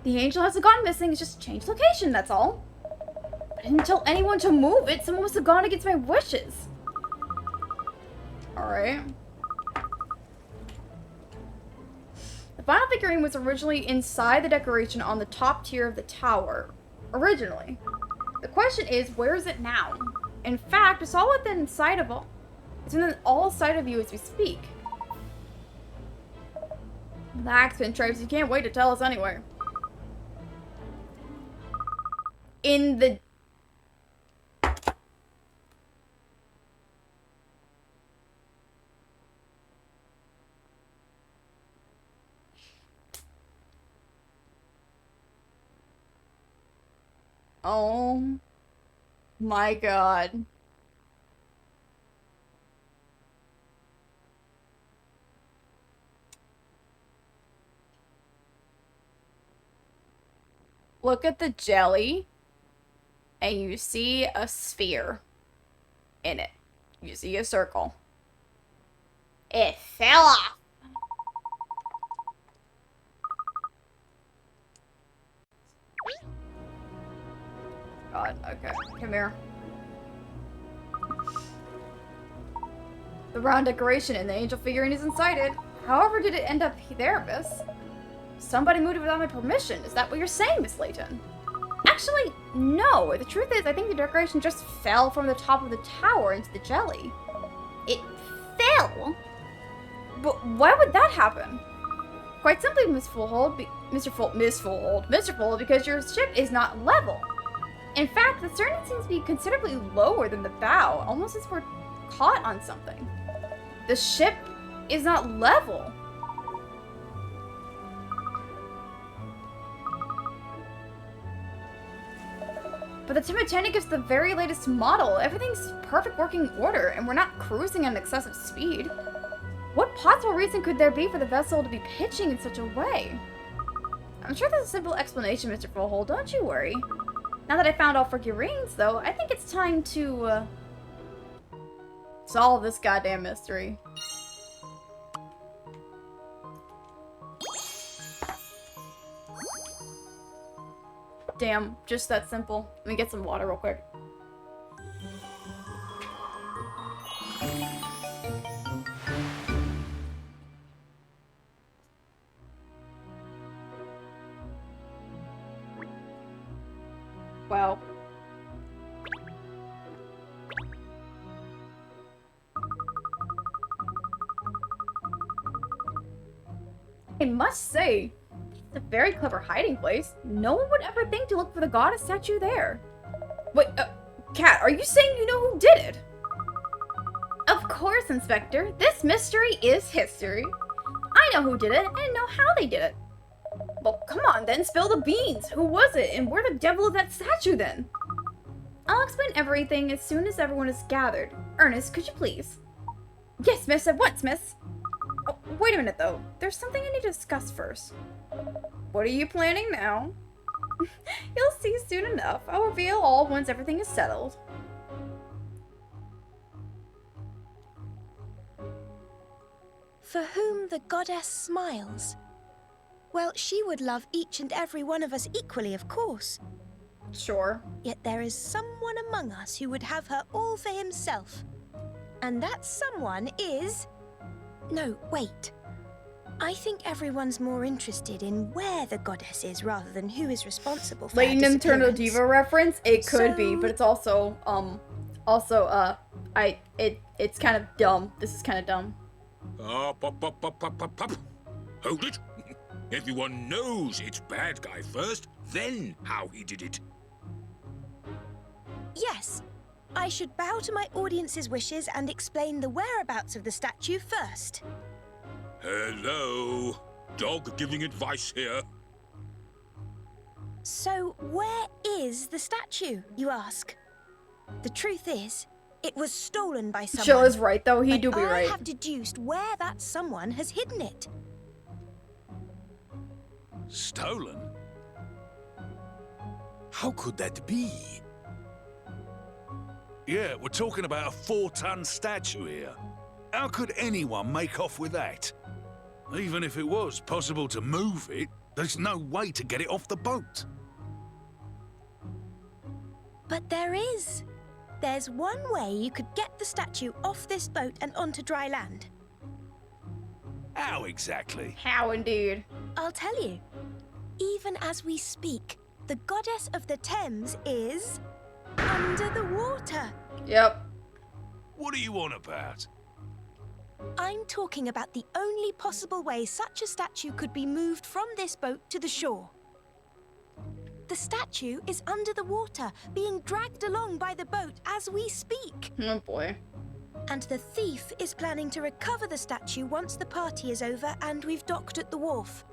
The angel hasn't gone missing, it's just changed location, that's all. I didn't tell anyone to move it, someone must have gone against my wishes. Alright. The final figurine was originally inside the decoration on the top tier of the tower. Originally. The question is, where is it now? In fact, it's all within sight of all. It's within all sight of you as we speak. Relax, Pinstripes, you can't wait to tell us anyway. In the... Oh my god. Look at the jelly, and you see a sphere in it. You see a circle. It fell off. God, okay. Come here. The round decoration and the angel figurine is inside it. However did it end up there, Miss? Somebody moved it without my permission. Is that what you're saying, Miss Layton? Actually, no. The truth is, I think the decoration just fell from the top of the tower into the jelly. It fell? But why would that happen? Quite simply, Miss Fullhold, Mr. Fullhold, because your ship is not level. In fact, the stern seems to be considerably lower than the bow, almost as if we're caught on something. The ship is not level. But the Thametanic is the very latest model. Everything's perfect working order, and we're not cruising at an excessive speed. What possible reason could there be for the vessel to be pitching in such a way? I'm sure there's a simple explanation, Mr. Fullhold, don't you worry. Now that I found all figurines, though, I think it's time to, solve this goddamn mystery. Damn, just that simple. Let me get some water real quick. Wow. I must say, it's a very clever hiding place. No one would ever think to look for the goddess statue there. Wait, Kat, are you saying you know who did it? Of course, Inspector. This mystery is history. I know who did it, and know how they did it. Well, come on then, spill the beans. Who was it, and where the devil is that statue then? I'll explain everything as soon as everyone is gathered. Ernest, could you please? Yes, miss, at once, miss. Oh, wait a minute, though. There's something I need to discuss first. What are you planning now? You'll see soon enough. I'll reveal all once everything is settled. For whom the goddess smiles. Well, she would love each and every one of us equally, of course. Sure. Yet there is someone among us who would have her all for himself. And that someone is... No, wait. I think everyone's more interested in where the goddess is rather than who is responsible for her Leighton Internal disappearance. Diva reference? It could be, So- but it's also, it's kind of dumb. This is kind of dumb. Up. Hold it. Everyone knows it's bad guy first, then how he did it. Yes, I should bow to my audience's wishes and explain the whereabouts of the statue first. Hello. Dog giving advice here. So, where is the statue, you ask? The truth is, it was stolen by someone. Chill is right, though. He but do be I right. have deduced where that someone has hidden it. Stolen? How could that be? Yeah, we're talking about a 4-ton statue here. How could anyone make off with that? Even if it was possible to move it, there's no way to get it off the boat. But there is. There's one way you could get the statue off this boat and onto dry land. How exactly? How indeed. I'll tell you. Even as we speak, the goddess of the Thames is under the water. Yep. What are you on about? I'm talking about the only possible way such a statue could be moved from this boat to the shore. The statue is under the water, being dragged along by the boat as we speak. Oh boy. And the thief is planning to recover the statue once the party is over and we've docked at the wharf.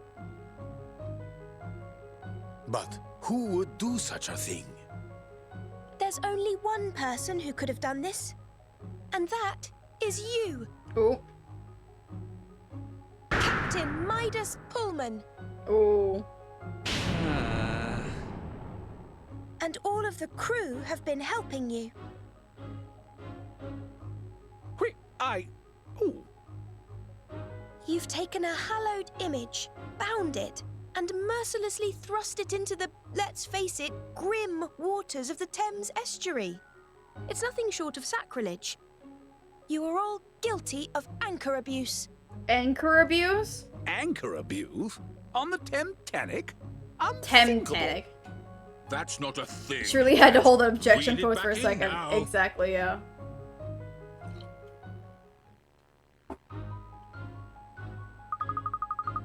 But who would do such a thing? There's only one person who could have done this, and that is you, Ooh. Captain Midas Pullman. Ooh. And all of the crew have been helping you. Ooh. You've taken a hallowed image, bound it, and mercilessly thrust it into the, let's face it, grim waters of the Thames estuary. It's nothing short of sacrilege. You are all guilty of anchor abuse. Anchor abuse? Anchor abuse? On the Thametanic? Thametanic. That's not a thing. Surely had to hold an objection Reel it pose for a back in second. now. Exactly, yeah.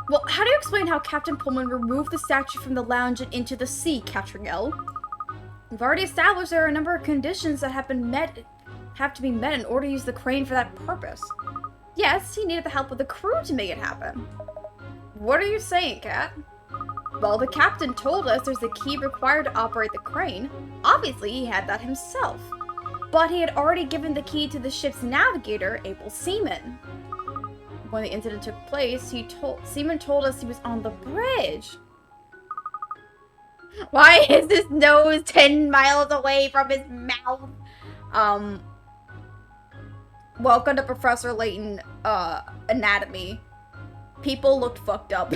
Well, how do you explain how Captain Pullman removed the statue from the lounge and into the sea, Katrielle? We've already established there are a number of conditions that have to be met in order to use the crane for that purpose. Yes, he needed the help of the crew to make it happen. What are you saying, Kat? Well, the captain told us there's a key required to operate the crane. Obviously, he had that himself. But he had already given the key to the ship's navigator, Able Seaman. When the incident took place, Seaman told us he was on the bridge. Why is his nose 10 miles away from his mouth? Welcome to Professor Layton, anatomy. People looked fucked up.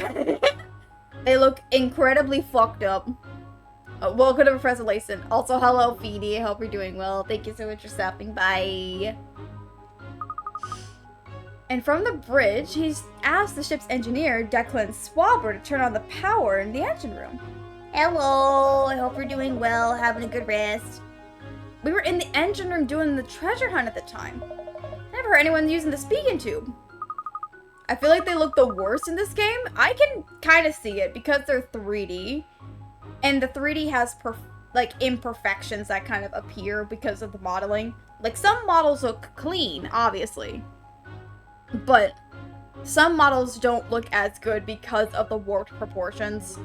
They look incredibly fucked up. Welcome to Professor Layton. Also, hello, Feedy. I hope you're doing well. Thank you so much for stopping by. And from the bridge, he's asked the ship's engineer, Declan Swabber, to turn on the power in the engine room. Hello, I hope you're doing well, having a good rest. We were in the engine room doing the treasure hunt at the time. Never heard anyone using the speaking tube. I feel like they look the worst in this game. I can kind of see it because they're 3D. And the 3D has imperfections that kind of appear because of the modeling. Like, some models look clean, obviously. But some models don't look as good because of the warped proportions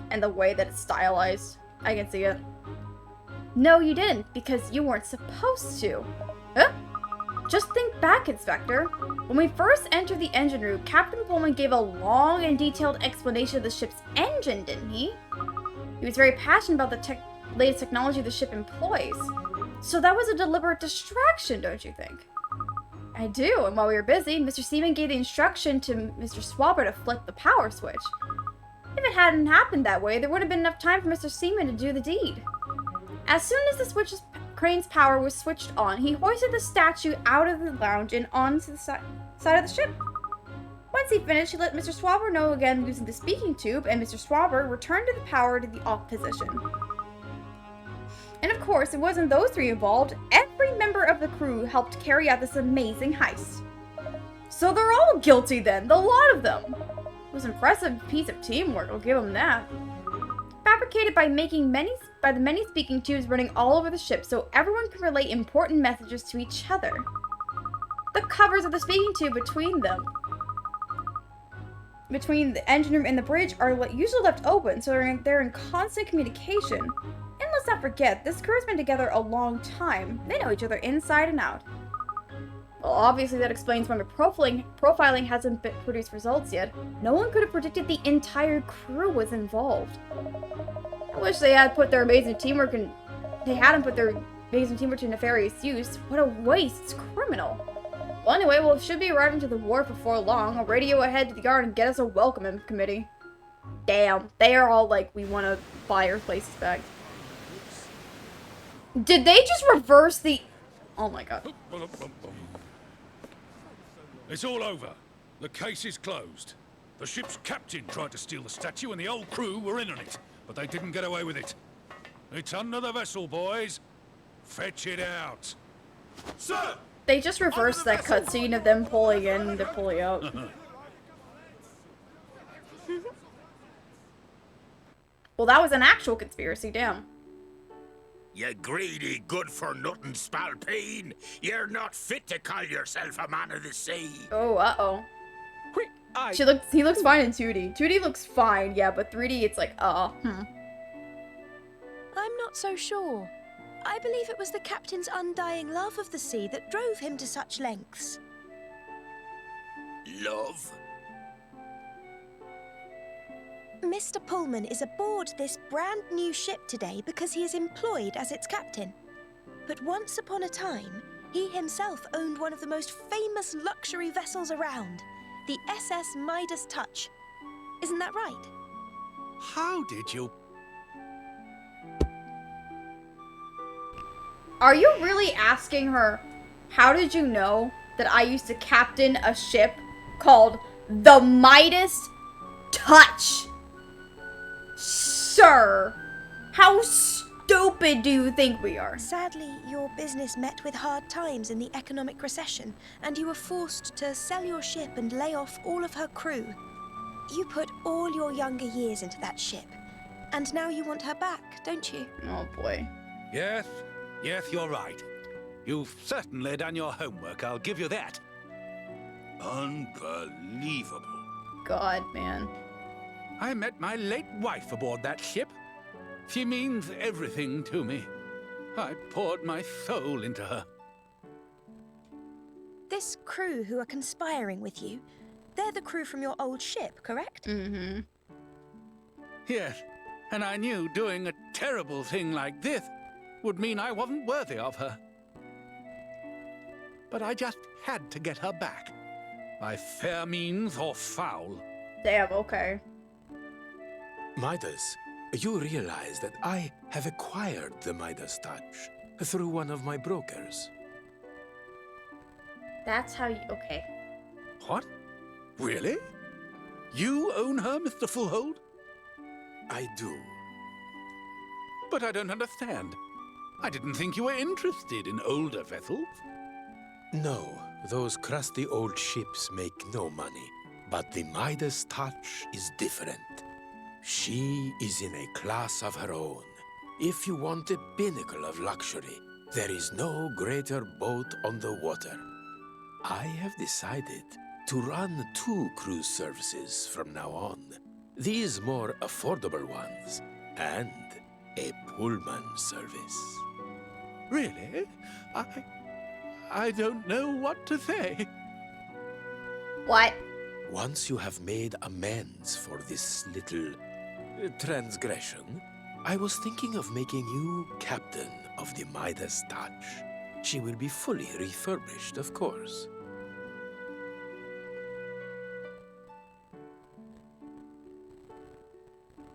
and the way that it's stylized. I can see it. No, you didn't, because you weren't supposed to. Huh? Just think back, Inspector. When we first entered the engine room, Captain Pullman gave a long and detailed explanation of the ship's engine, didn't he? He was very passionate about the latest technology the ship employs. So that was a deliberate distraction, don't you think? I do, and while we were busy, Mr. Seaman gave the instruction to Mr. Swabber to flick the power switch. If it hadn't happened that way, there would have been enough time for Mr. Seaman to do the deed. As soon as the crane's power was switched on, he hoisted the statue out of the lounge and onto the side of the ship. When Once he finished, he let Mr. Swabber know again using the speaking tube, and Mr. Swabber returned to the power to the off position. And of course, it wasn't those three involved. Every member of the crew helped carry out this amazing heist. So they're all guilty then, the lot of them. It was an impressive piece of teamwork, I'll give them that. Fabricated by the many speaking tubes running all over the ship so everyone could relay important messages to each other. The covers of the speaking tube between the engine room and the bridge are usually left open, so they're in constant communication. And let's not forget, this crew has been together a long time. They know each other inside and out. Well, obviously that explains why my profiling hasn't produced results yet. No one could have predicted the entire crew was involved. I wish they had put their amazing teamwork to nefarious use. What a waste, it's criminal. Well, anyway, we should be arriving to the wharf before long. I'll radio ahead to the yard and get us a welcome committee. Damn, they are all like, we want to buy our places back. Did they just reverse the... Oh my god. It's all over. The case is closed. The ship's captain tried to steal the statue and the whole crew were in on it, but they didn't get away with it. It's under the vessel, boys. Fetch it out. Sir! They just reversed that cutscene of them pulling in and pulling out. Well, that was an actual conspiracy, damn. You greedy, good-for-nothing spalpeen. You're not fit to call yourself a man of the sea. Oh, uh-oh. Quick, He looks fine in 2D. 2D looks fine, yeah, but 3D, it's like, I'm not so sure. I believe it was the captain's undying love of the sea that drove him to such lengths. Love? Mr. Pullman is aboard this brand new ship today because he is employed as its captain. But once upon a time, he himself owned one of the most famous luxury vessels around, the SS Midas Touch. Isn't that right? How did you... Are you really asking her, how did you know that I used to captain a ship called the Midas Touch? Sir, how stupid do you think we are? Sadly, your business met with hard times in the economic recession, and you were forced to sell your ship and lay off all of her crew. You put all your younger years into that ship, and now you want her back, don't you? Oh boy. Yes, you're right. You've certainly done your homework, I'll give you that. Unbelievable. God, man. I met my late wife aboard that ship. She means everything to me. I poured my soul into her. This crew who are conspiring with you, they're the crew from your old ship, correct? Mm-hmm. Yes, and I knew doing a terrible thing like this would mean I wasn't worthy of her. But I just had to get her back. By fair means or foul. Damn, okay. Midas, you realize that I have acquired the Midas Touch through one of my brokers. That's how you... Okay. What? Really? You own her, Mr. Fullhold? I do. But I don't understand. I didn't think you were interested in older vessels. No, those crusty old ships make no money. But the Midas Touch is different. She is in a class of her own. If you want a pinnacle of luxury, there is no greater boat on the water. I have decided to run 2 cruise services from now on. These more affordable ones, and a Pullman service. Really? I don't know what to say. What? Once you have made amends for this little transgression, I was thinking of making you captain of the Midas Touch. She will be fully refurbished, of course.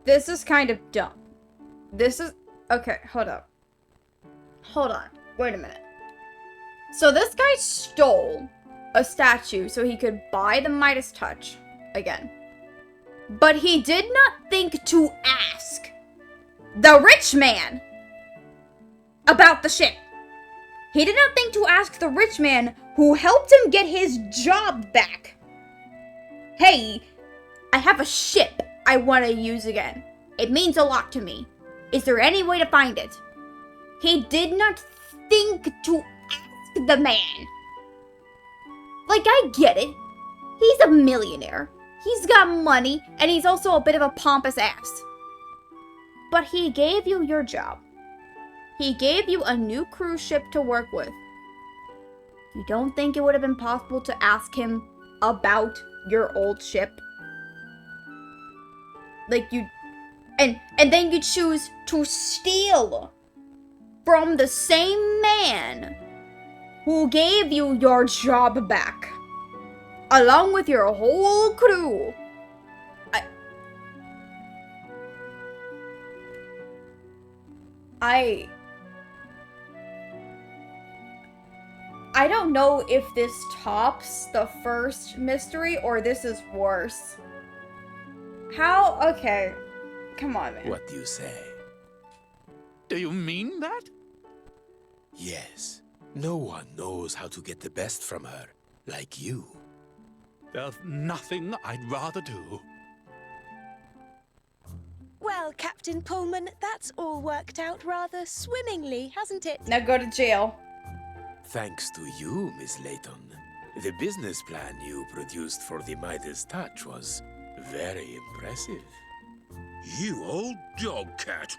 This is kind of dumb. This is... Okay, hold up. Hold on. Wait a minute. So this guy stole a statue so he could buy the Midas Touch. again. But he did not think to ask the rich man about the ship. He did not think to ask the rich man who helped him get his job back. Hey, I have a ship I want to use again. It means a lot to me. Is there any way to find it? He did not think to ask the man. Like, I get it. He's a millionaire. He's got money, and he's also a bit of a pompous ass. But he gave you your job. He gave you a new cruise ship to work with. You don't think it would have been possible to ask him about your old ship? Like, you... And then you choose to steal from the same man who gave you your job back, along with your whole crew. I don't know if this tops the first mystery or this is worse. How? Okay. Come on, man. What do you say? Do you mean that? Yes. No one knows how to get the best from her, like you. There's nothing I'd rather do. Well, Captain Pullman, that's all worked out rather swimmingly, hasn't it? Now go to jail. Thanks to you, Miss Layton. The business plan you produced for the Midas Touch was very impressive. You old dog cat.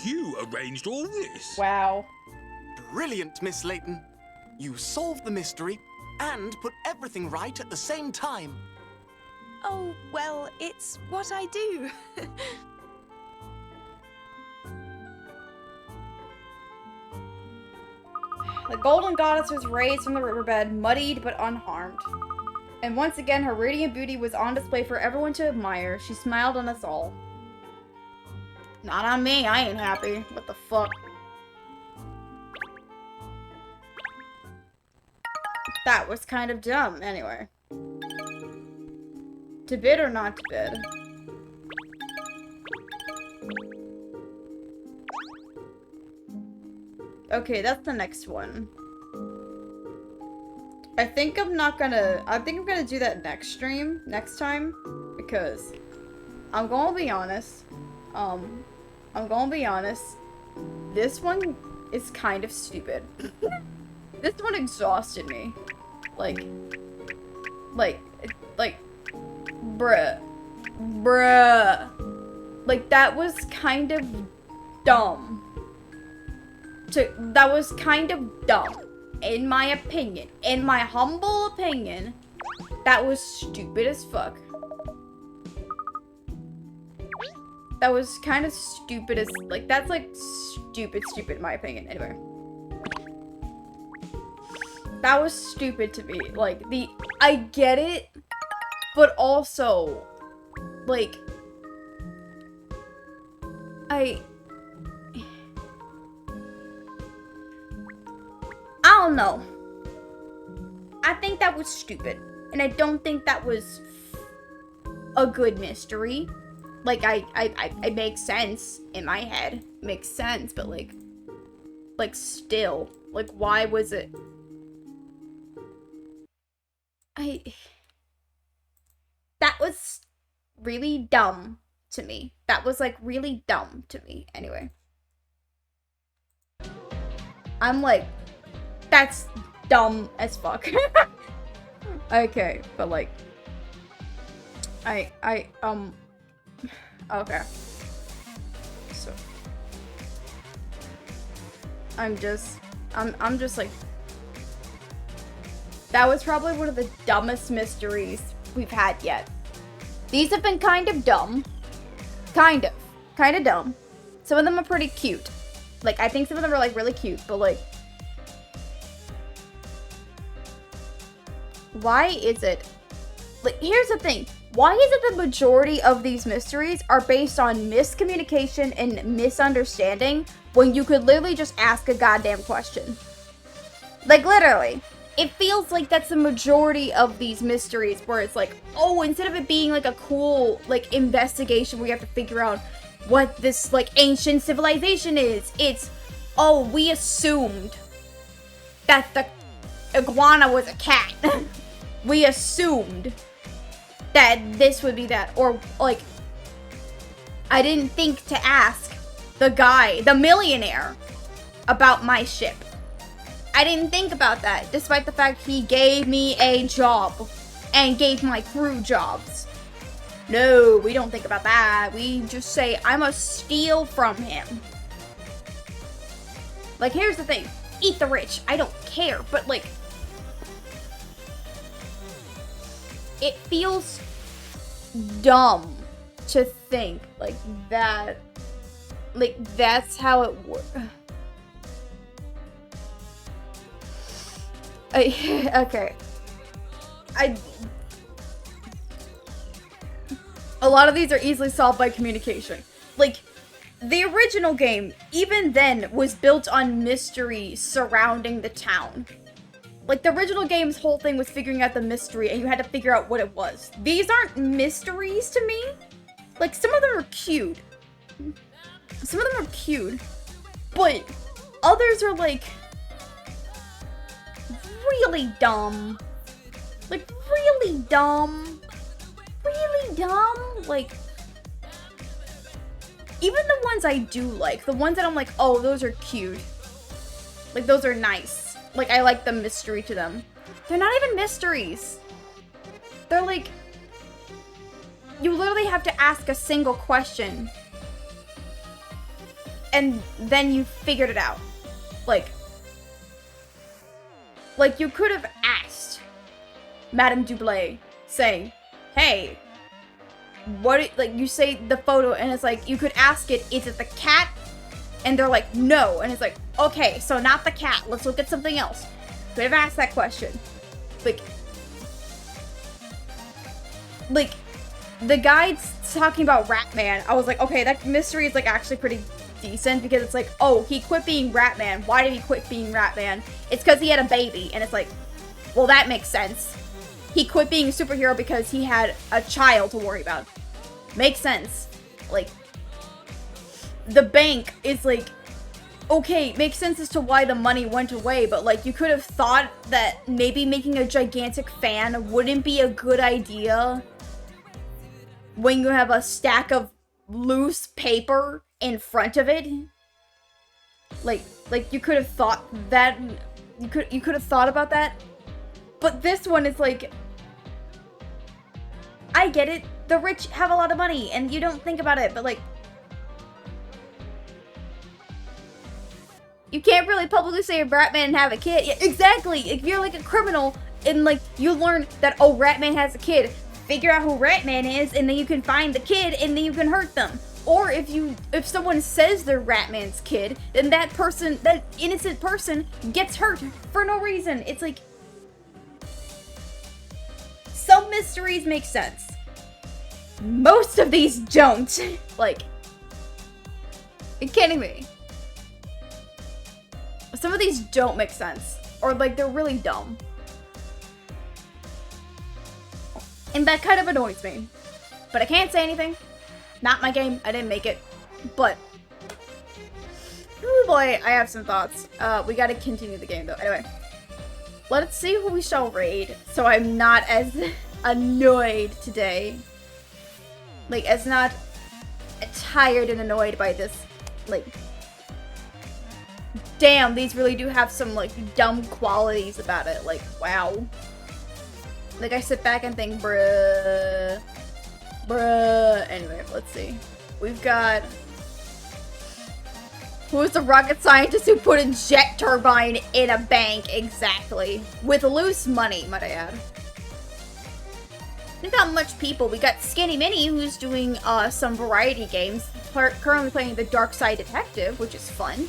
You arranged all this. Wow. Brilliant, Miss Layton. You solved the mystery and put everything right at the same time. Oh, well, it's what I do. The golden goddess was raised from the riverbed, muddied but unharmed. And once again, her radiant beauty was on display for everyone to admire. She smiled on us all. Not on me, I ain't happy. What the fuck? That was kind of dumb, anyway. To bid or not to bid? Okay, that's the next one. I think I'm gonna do that next time, because I'm gonna be honest. This one is kind of stupid. This one exhausted me. Like, bruh. Like, that was kind of dumb. That was kind of dumb. In my opinion. In my humble opinion, that was stupid as fuck. That was kind of stupid as, like, that's like stupid in my opinion. Anyway. That was stupid to me. Like, I get it, but also, like, I don't know. I think that was stupid. And I don't think that was a good mystery. Like, it makes sense in my head. It makes sense, but like still. Like, why was it? That was really dumb to me. That was, like, really dumb to me. Anyway. I'm like, that's dumb as fuck. Okay, but like, okay. So, I'm just like, that was probably one of the dumbest mysteries we've had yet. These have been kind of dumb. Kind of dumb. Some of them are pretty cute. Like, I think some of them are, like, really cute, but, like, why is it? Like, here's the thing. Why is it the majority of these mysteries are based on miscommunication and misunderstanding when you could literally just ask a goddamn question? Like, literally. it feels like that's the majority of these mysteries, where it's like, oh, instead of it being like a cool like investigation where you have to figure out what this like ancient civilization is, it's, oh, we assumed that the iguana was a cat. We assumed that this would be that, or like, I didn't think to ask the guy, the millionaire, about my ship. I didn't think about that, despite the fact he gave me a job and gave my crew jobs. No, we don't think about that. We just say, I must steal from him. Like, here's the thing. Eat the rich. I don't care, but like, it feels dumb to think like that. Like, that's how it works. Okay. A lot of these are easily solved by communication. Like, the original game, even then, was built on mystery surrounding the town. Like, the original game's whole thing was figuring out the mystery, and you had to figure out what it was. These aren't mysteries to me. Like, some of them are cute. Some of them are cute. But others are, like, really dumb. Like, really dumb. Really dumb. Like, even the ones I do like, the ones that I'm like, oh, those are cute. Like, those are nice. Like, I like the mystery to them. They're not even mysteries. They're like, you literally have to ask a single question. And then you figured it out. Like, you could have asked Madame Dublé, saying, hey, what, like, you say the photo, and it's like, you could ask it, is it the cat? And they're like, no. And it's like, okay, so not the cat. Let's look at something else. Could have asked that question. Like, the guide's talking about Ratman. I was like, okay, that mystery is, like, actually pretty decent, because it's like, oh, he quit being Ratman. Why did he quit being Ratman? It's because he had a baby. And it's like, well, that makes sense. He quit being a superhero because he had a child to worry about. Makes sense. Like, the bank is like, okay, makes sense as to why the money went away, but like, you could have thought that maybe making a gigantic fan wouldn't be a good idea when you have a stack of loose paper in front of it. Like you could have thought that, you could have thought about that. But this one is like, I get it, the rich have a lot of money and you don't think about it, but like, you can't really publicly say a Ratman and have a kid. Yeah, exactly. If you're like a criminal and like you learn that, oh, Ratman has a kid, figure out who Ratman is, and then you can find the kid and then you can hurt them. Or if someone says they're Ratman's kid, then that person, that innocent person, gets hurt for no reason. It's like, some mysteries make sense. Most of these don't. Like, you're kidding me. Some of these don't make sense. Or like, they're really dumb. And that kind of annoys me. But I can't say anything. Not my game. I didn't make it. But, oh boy, I have some thoughts. We gotta continue the game though. Anyway. Let's see who we shall raid, so I'm not as annoyed today. Like, as not tired and annoyed by this, like, damn, these really do have some, like, dumb qualities about it. Like, wow. Like, I sit back and think, bruh. Anyway, let's see. We've got... Who's the rocket scientist who put a jet turbine in a bank? Exactly. With loose money, might I add. We got much people. We got Skinny Minnie, who's doing some variety games. Currently playing the Dark Side Detective, which is fun.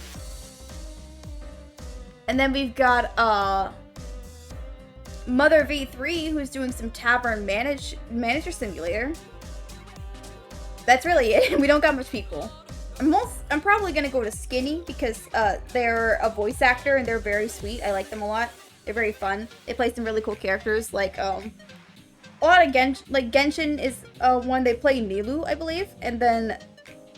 And then we've got Mother V3, who's doing some Tavern Manager Simulator. That's really it. We don't got much people. I'm probably gonna go to Skinny because they're a voice actor and they're very sweet. I like them a lot. They're very fun. They play some really cool characters, like, a lot of Genshin is, one they play Nilu, I believe, and then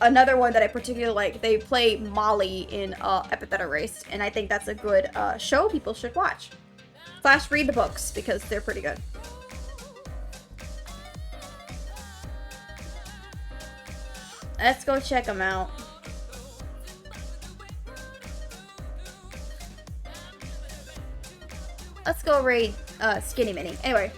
another one that I particularly like, they play Molly in, Epitheta Race, and I think that's a good, show people should watch. / read the books, because they're pretty good. Let's go check them out. Let's go raid Skinny Mini. Anyway,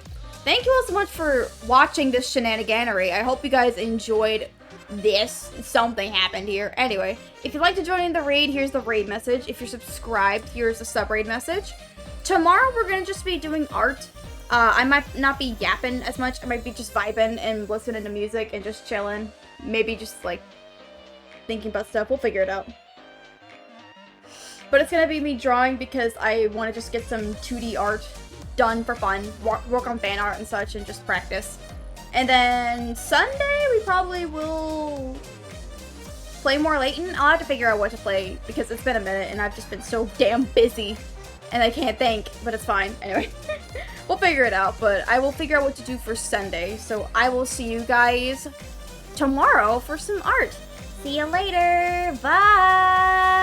thank you all so much for watching this shenaniganery. I hope you guys enjoyed this. Something happened here. Anyway, if you'd like to join in the raid, here's the raid message. If you're subscribed, here's the sub-raid message. Tomorrow, we're going to just be doing art. I might not be yapping as much. I might be just vibing and listening to music and just chilling. Maybe just, like, thinking about stuff. We'll figure it out. But it's gonna be me drawing because I want to just get some 2D art done for fun, work on fan art and such, and just practice. And then Sunday, we probably will play more Layton. I'll have to figure out what to play because it's been a minute and I've just been so damn busy and I can't think, but it's fine. Anyway, we'll figure it out, but I will figure out what to do for Sunday. So I will see you guys tomorrow for some art. See you later. Bye.